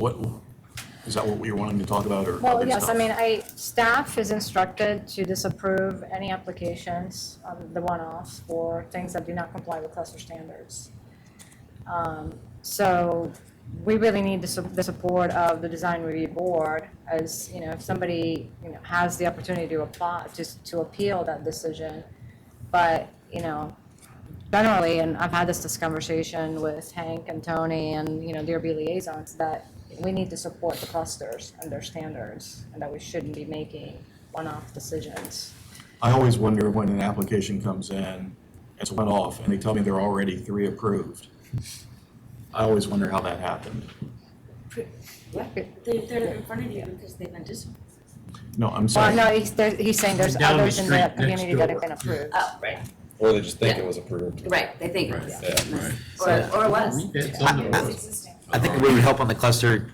is that what we were wanting to talk about, or Well, other yes, I stuff? mean, staff is instructed to disapprove any applications, the one-offs, for things that do not comply with cluster standards. So we really need the support of the design review board, as, if somebody, has the opportunity to apply, to appeal that decision. But, generally, and I've had this conversation with Hank and Tony and, DRB liaisons, that we need to support the clusters and their standards, and that we shouldn't be making one-off decisions. I always wonder when an application comes in, it's one off, and they tell me there are already 3 approved. I always wonder how that happened. Yeah, they're in front of you because they've been disciplined. No, I'm Well, sorry. no, he's saying there's Down the others in the street next community that have door. been approved. Oh, right, Or they just think Yeah. it was approved. right, they think, Yeah, right. or it was. It's on the It's road. existing. I think what would help on the cluster,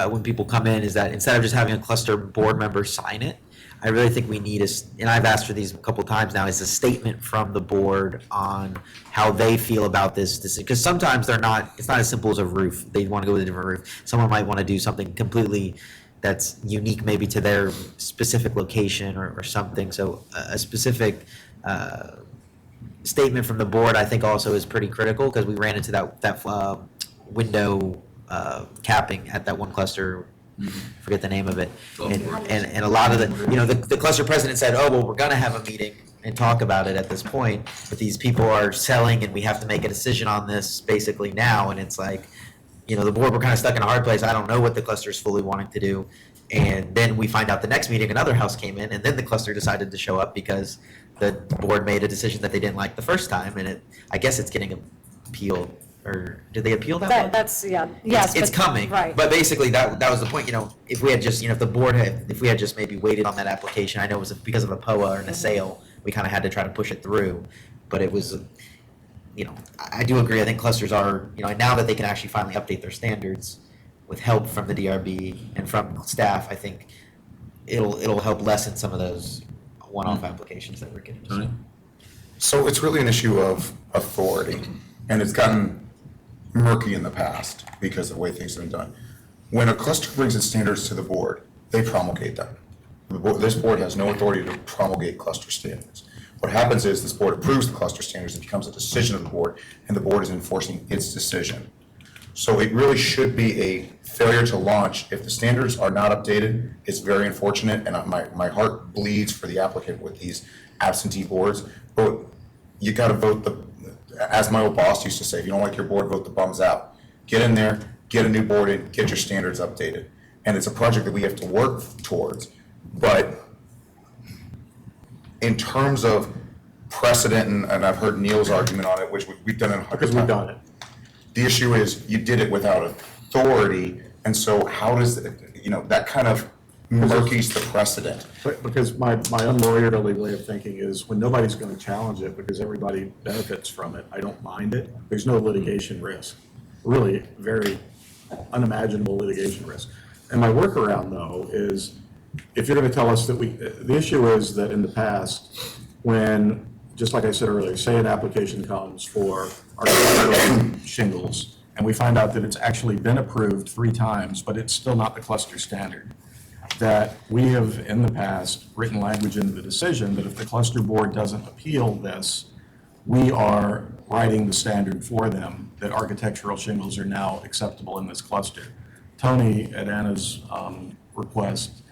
when people come in, is that instead of just having a cluster board member sign it, I really think we need and I've asked for these a couple times now, is a statement from the board on how they feel about this, because sometimes it's not as simple as a roof. They want to go with a different roof. Someone might want to do something completely that's unique maybe to their specific location or something. So a specific statement from the board, I think also is pretty critical, because we ran into that window capping at that one cluster, forget the name of it. And a lot of the cluster president said, oh, well, we're gonna have a meeting and talk about it at this point, but these people are selling and we have to make a decision on this basically now, and it's like, the board, we're kind of stuck in a hard place. I don't know what the cluster is fully wanting to do. And then we find out the next meeting, another house came in, and then the cluster decided to show up because the board made a decision that they didn't like the first time, and I guess it's getting appealed. Or did they appeal that one? That's, yeah, yes. It's but- coming, Right. but basically that was the point, if we had just, if we had just maybe waited on that application, I know it was because of a POA and a sale, we kind of had to try to push it through, but it was, I do agree, I think clusters are, now that they can actually finally update their standards with help from the DRB and from staff, I think it'll help lessen some of those one-off applications that we're getting. Tony? So it's really an issue of authority, and it's gotten murky in the past because of the way things have been done. When a cluster brings its standards to the board, they promulgate them. This board has no authority to promulgate cluster standards. What happens is this board approves the cluster standards, it becomes a decision of the board, and the board is enforcing its decision. So it really should be a failure to launch. If the standards are not updated, it's very unfortunate, and my heart bleeds for the applicant with these absentee boards. But you gotta vote as my old boss used to say, if you don't like your board, vote the bums out. Get in there, get a new board in, get your standards updated. And it's a project that we have to work towards. But in terms of precedent, and I've heard Neil's argument on it, which we've done it. Because we've done it. The issue is you did it without authority, and so how does, that kind of murkies the precedent. But because my unlawyerly way of thinking is when nobody's going to challenge it because everybody benefits from it, I don't mind it. There's no litigation risk. Really, very unimaginable litigation risk. And my workaround, though, is if you're going to tell us that the issue is that in the past, when, just like I said earlier, say an application comes for architectural shingles, and we find out that it's actually been approved 3 times, but it's still not the cluster standard, that we have in the past written language in the decision that if the cluster board doesn't appeal this, we are writing the standard for them, that architectural shingles are now acceptable in this cluster. Tony, at Anna's request,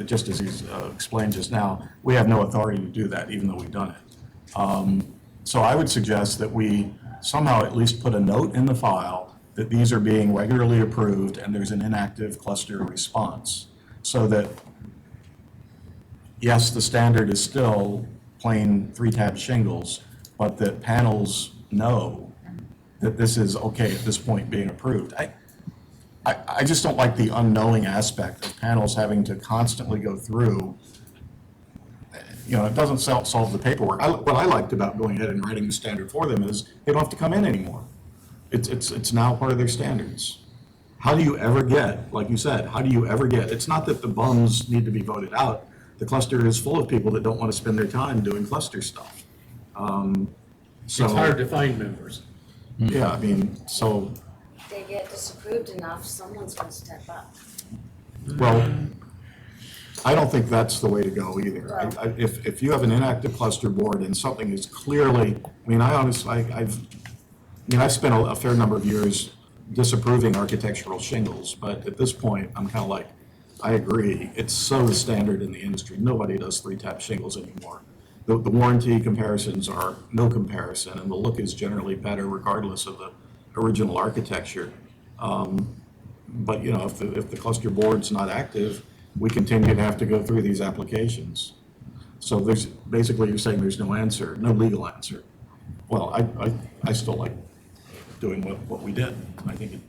just as he's explained just now, we have no authority to do that, even though we've done it. So I would suggest that we somehow at least put a note in the file that these are being regularly approved and there's an inactive cluster response, so that, yes, the standard is still plain 3-tab shingles, but that panels know that this is okay at this point being approved. I just don't like the unknowing aspect of panels having to constantly go through. It doesn't solve the paperwork. What I liked about going ahead and writing the standard for them is they don't have to come in anymore. It's now part of their standards. How do you ever get, like you said, it's not that the bums need to be voted out. The cluster is full of people that don't want to spend their time doing cluster stuff. It's hard to find members. Yeah, so. They get disapproved enough, someone's gonna step up. Well, I don't think that's the way to go either. If you have an inactive cluster board and something is clearly, I've spent a fair number of years disapproving architectural shingles, but at this point, I'm kind of like, I agree. It's so standard in the industry. Nobody does 3-tab shingles anymore. The warranty comparisons are no comparison, and the look is generally better regardless of the original architecture. But if the cluster board's not active, we continue to have to go through these applications. So basically you're saying there's no answer, no legal answer. Well, I still like doing what we did. I think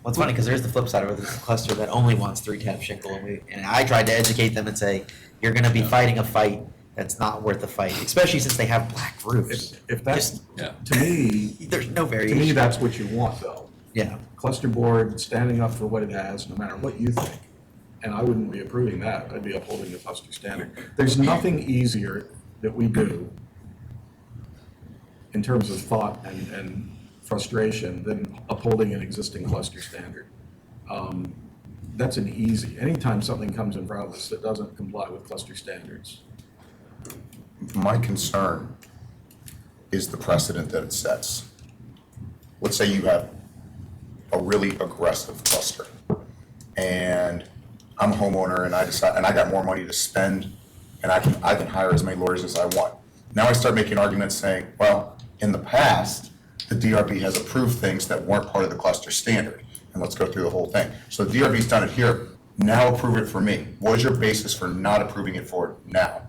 Well, it's funny because there's the flip side of it. There's a cluster that only wants 3-tab shingle, and I tried to educate them and say, you're going to be fighting a fight that's not worth the fight, especially since they have black roofs. If that's, Just- to me, There's no to variation. me, that's what you want, though. Yeah. Cluster board standing up for what it has, no matter what you think. And I wouldn't be approving that. I'd be upholding the cluster standard. There's nothing easier that we do in terms of thought and frustration than upholding an existing cluster standard. That's an easy, anytime something comes in front of us that doesn't comply with cluster standards. My concern is the precedent that it sets. Let's say you have a really aggressive cluster, and I'm a homeowner, and I decide, and I got more money to spend, and I can hire as many lawyers as I want. Now I start making arguments saying, well, in the past, the DRB has approved things that weren't part of the cluster standard, and let's go through the whole thing. So the DRB's done it here, now approve it for me. What is your basis for not approving it for now?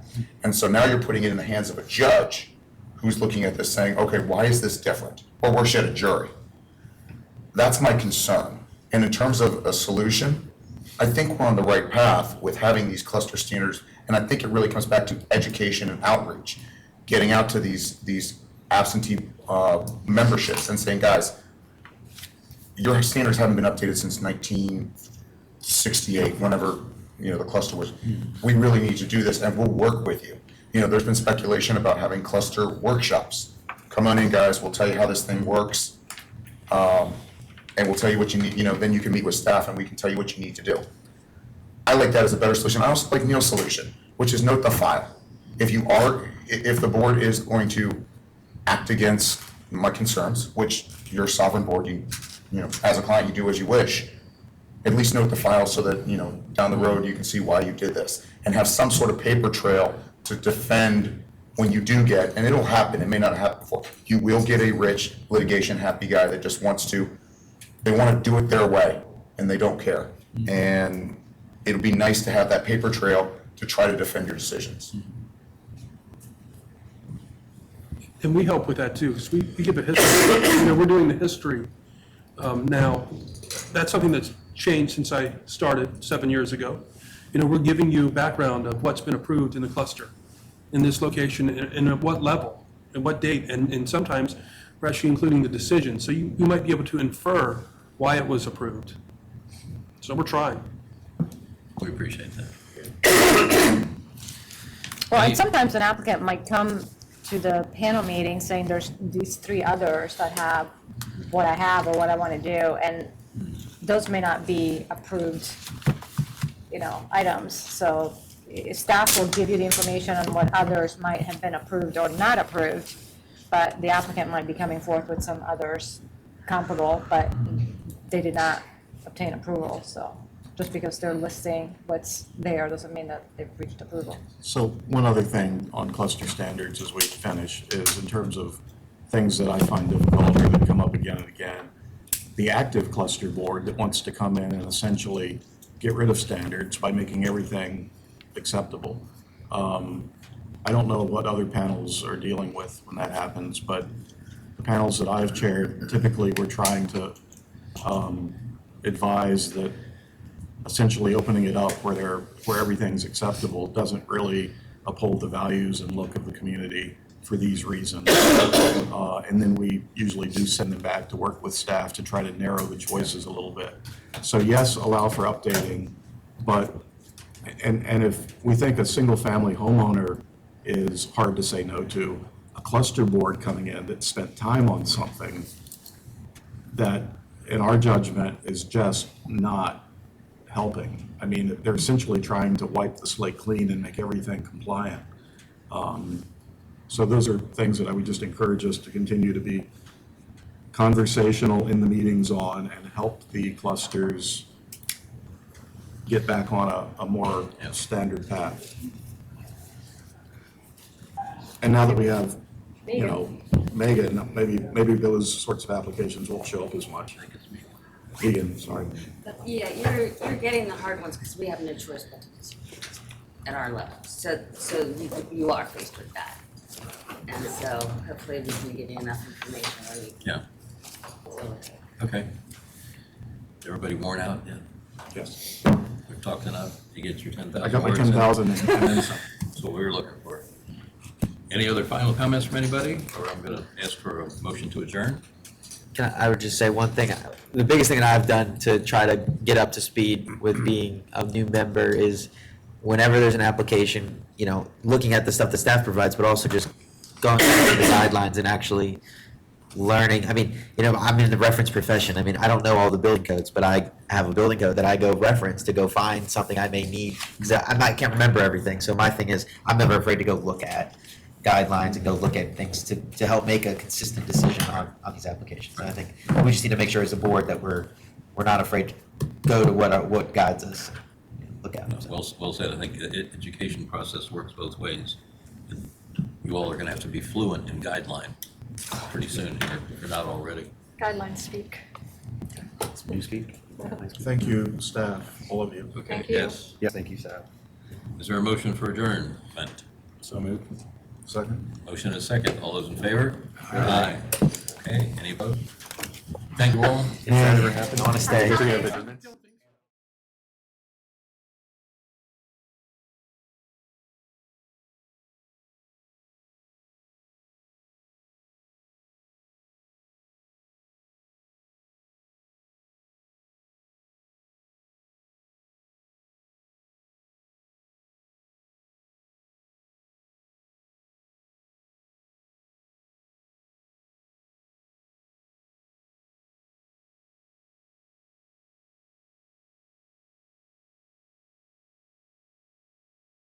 And so now you're putting it in the hands of a judge who's looking at this saying, okay, why is this different? Or worse yet, a jury. That's my concern. And in terms of a solution, I think we're on the right path with having these cluster standards, and I think it really comes back to education and outreach, getting out to these absentee memberships and saying, guys, your standards haven't been updated since 1968, whenever the cluster was. We really need to do this, and we'll work with you. There's been speculation about having cluster workshops. Come on in, guys. We'll tell you how this thing works, and we'll tell you what you need. Then you can meet with staff, and we can tell you what you need to do. I like that as a better solution. I also like Neil's solution, which is note the file. If the board is going to act against my concerns, which you're a sovereign board, as a client, you do as you wish. At least note the file so that, down the road, you can see why you did this, and have some sort of paper trail to defend when you do get, and it'll happen, it may not have happened before, you will get a rich litigation happy guy that just they want to do it their way, and they don't care. And it'll be nice to have that paper trail to try to defend your decisions. And we help with that too, because we give a history. We're doing the history now. That's something that's changed since I started 7 years ago. We're giving you background of what's been approved in the cluster, in this location, and at what level, and what date, and sometimes we're actually including the decision. So you might be able to infer why it was approved. So we're trying. We appreciate that. Well, and sometimes an applicant might come to the panel meeting saying there's these 3 others that have what I have or what I want to do, and those may not be approved, items. So staff will give you the information on what others might have been approved or not approved, but the applicant might be coming forth with some others comparable, but they did not obtain approval. So just because they're listing what's there doesn't mean that they've reached approval. So one other thing on cluster standards as we finish is in terms of things that I find difficult or that come up again and again. The active cluster board that wants to come in and essentially get rid of standards by making everything acceptable. I don't know what other panels are dealing with when that happens, but the panels that I've chaired, typically we're trying to advise that essentially opening it up where everything's acceptable doesn't really uphold the values and look of the community for these reasons. And then we usually do send them back to work with staff to try to narrow the choices a little bit. So yes, allow for updating, but, and if we think a single family homeowner is hard to say no to, a cluster board coming in that spent time on something that, in our judgment, is just not helping. I mean, they're essentially trying to wipe the slate clean and make everything compliant. So those are things that I would just encourage us to continue to be conversational in the meetings on and help the clusters get back on a more standard path. And now that we have, Megan, maybe those sorts of applications won't show up as much. Megan, sorry. Yeah, you're getting the hard ones because we have no choice but to distribute at our level. So you are faced with that. And so hopefully we can give you enough information where you can. Yeah. Okay. Everybody worn out yet? Yes. We've talked enough? You get your 10,000 I got my words in? 10,000 and then some. That's what we were looking for. Any other final comments from anybody? Or I'm going to ask for a motion to adjourn? I would just say one thing. The biggest thing that I've done to try to get up to speed with being a new member is whenever there's an application, you know, looking at the stuff the staff provides, but also just going through the guidelines and actually learning. I mean, you know, I'm in the reference profession. I mean, I don't know all the building codes, but I have a building code that I go reference to go find something I may need, because I can't remember everything. So my thing is, I'm never afraid to go look at guidelines and go look at things to help make a consistent decision on these applications. And I think we just need to make sure as a board that we're not afraid to go to what guides us, look at them. Well said. I think the education process works both ways. You all are going to have to be fluent in guideline pretty soon here, if you're not already. Guidelines speak. You speak? Thank you, staff, all of you. Okay, Thank you. yes. Yeah, thank you, Sal. Is there a motion for adjournment? So moved. Second. Motion is second. All those in favor? Aye. Okay, any opposed? Thank you all. I want to stay. Yeah, but-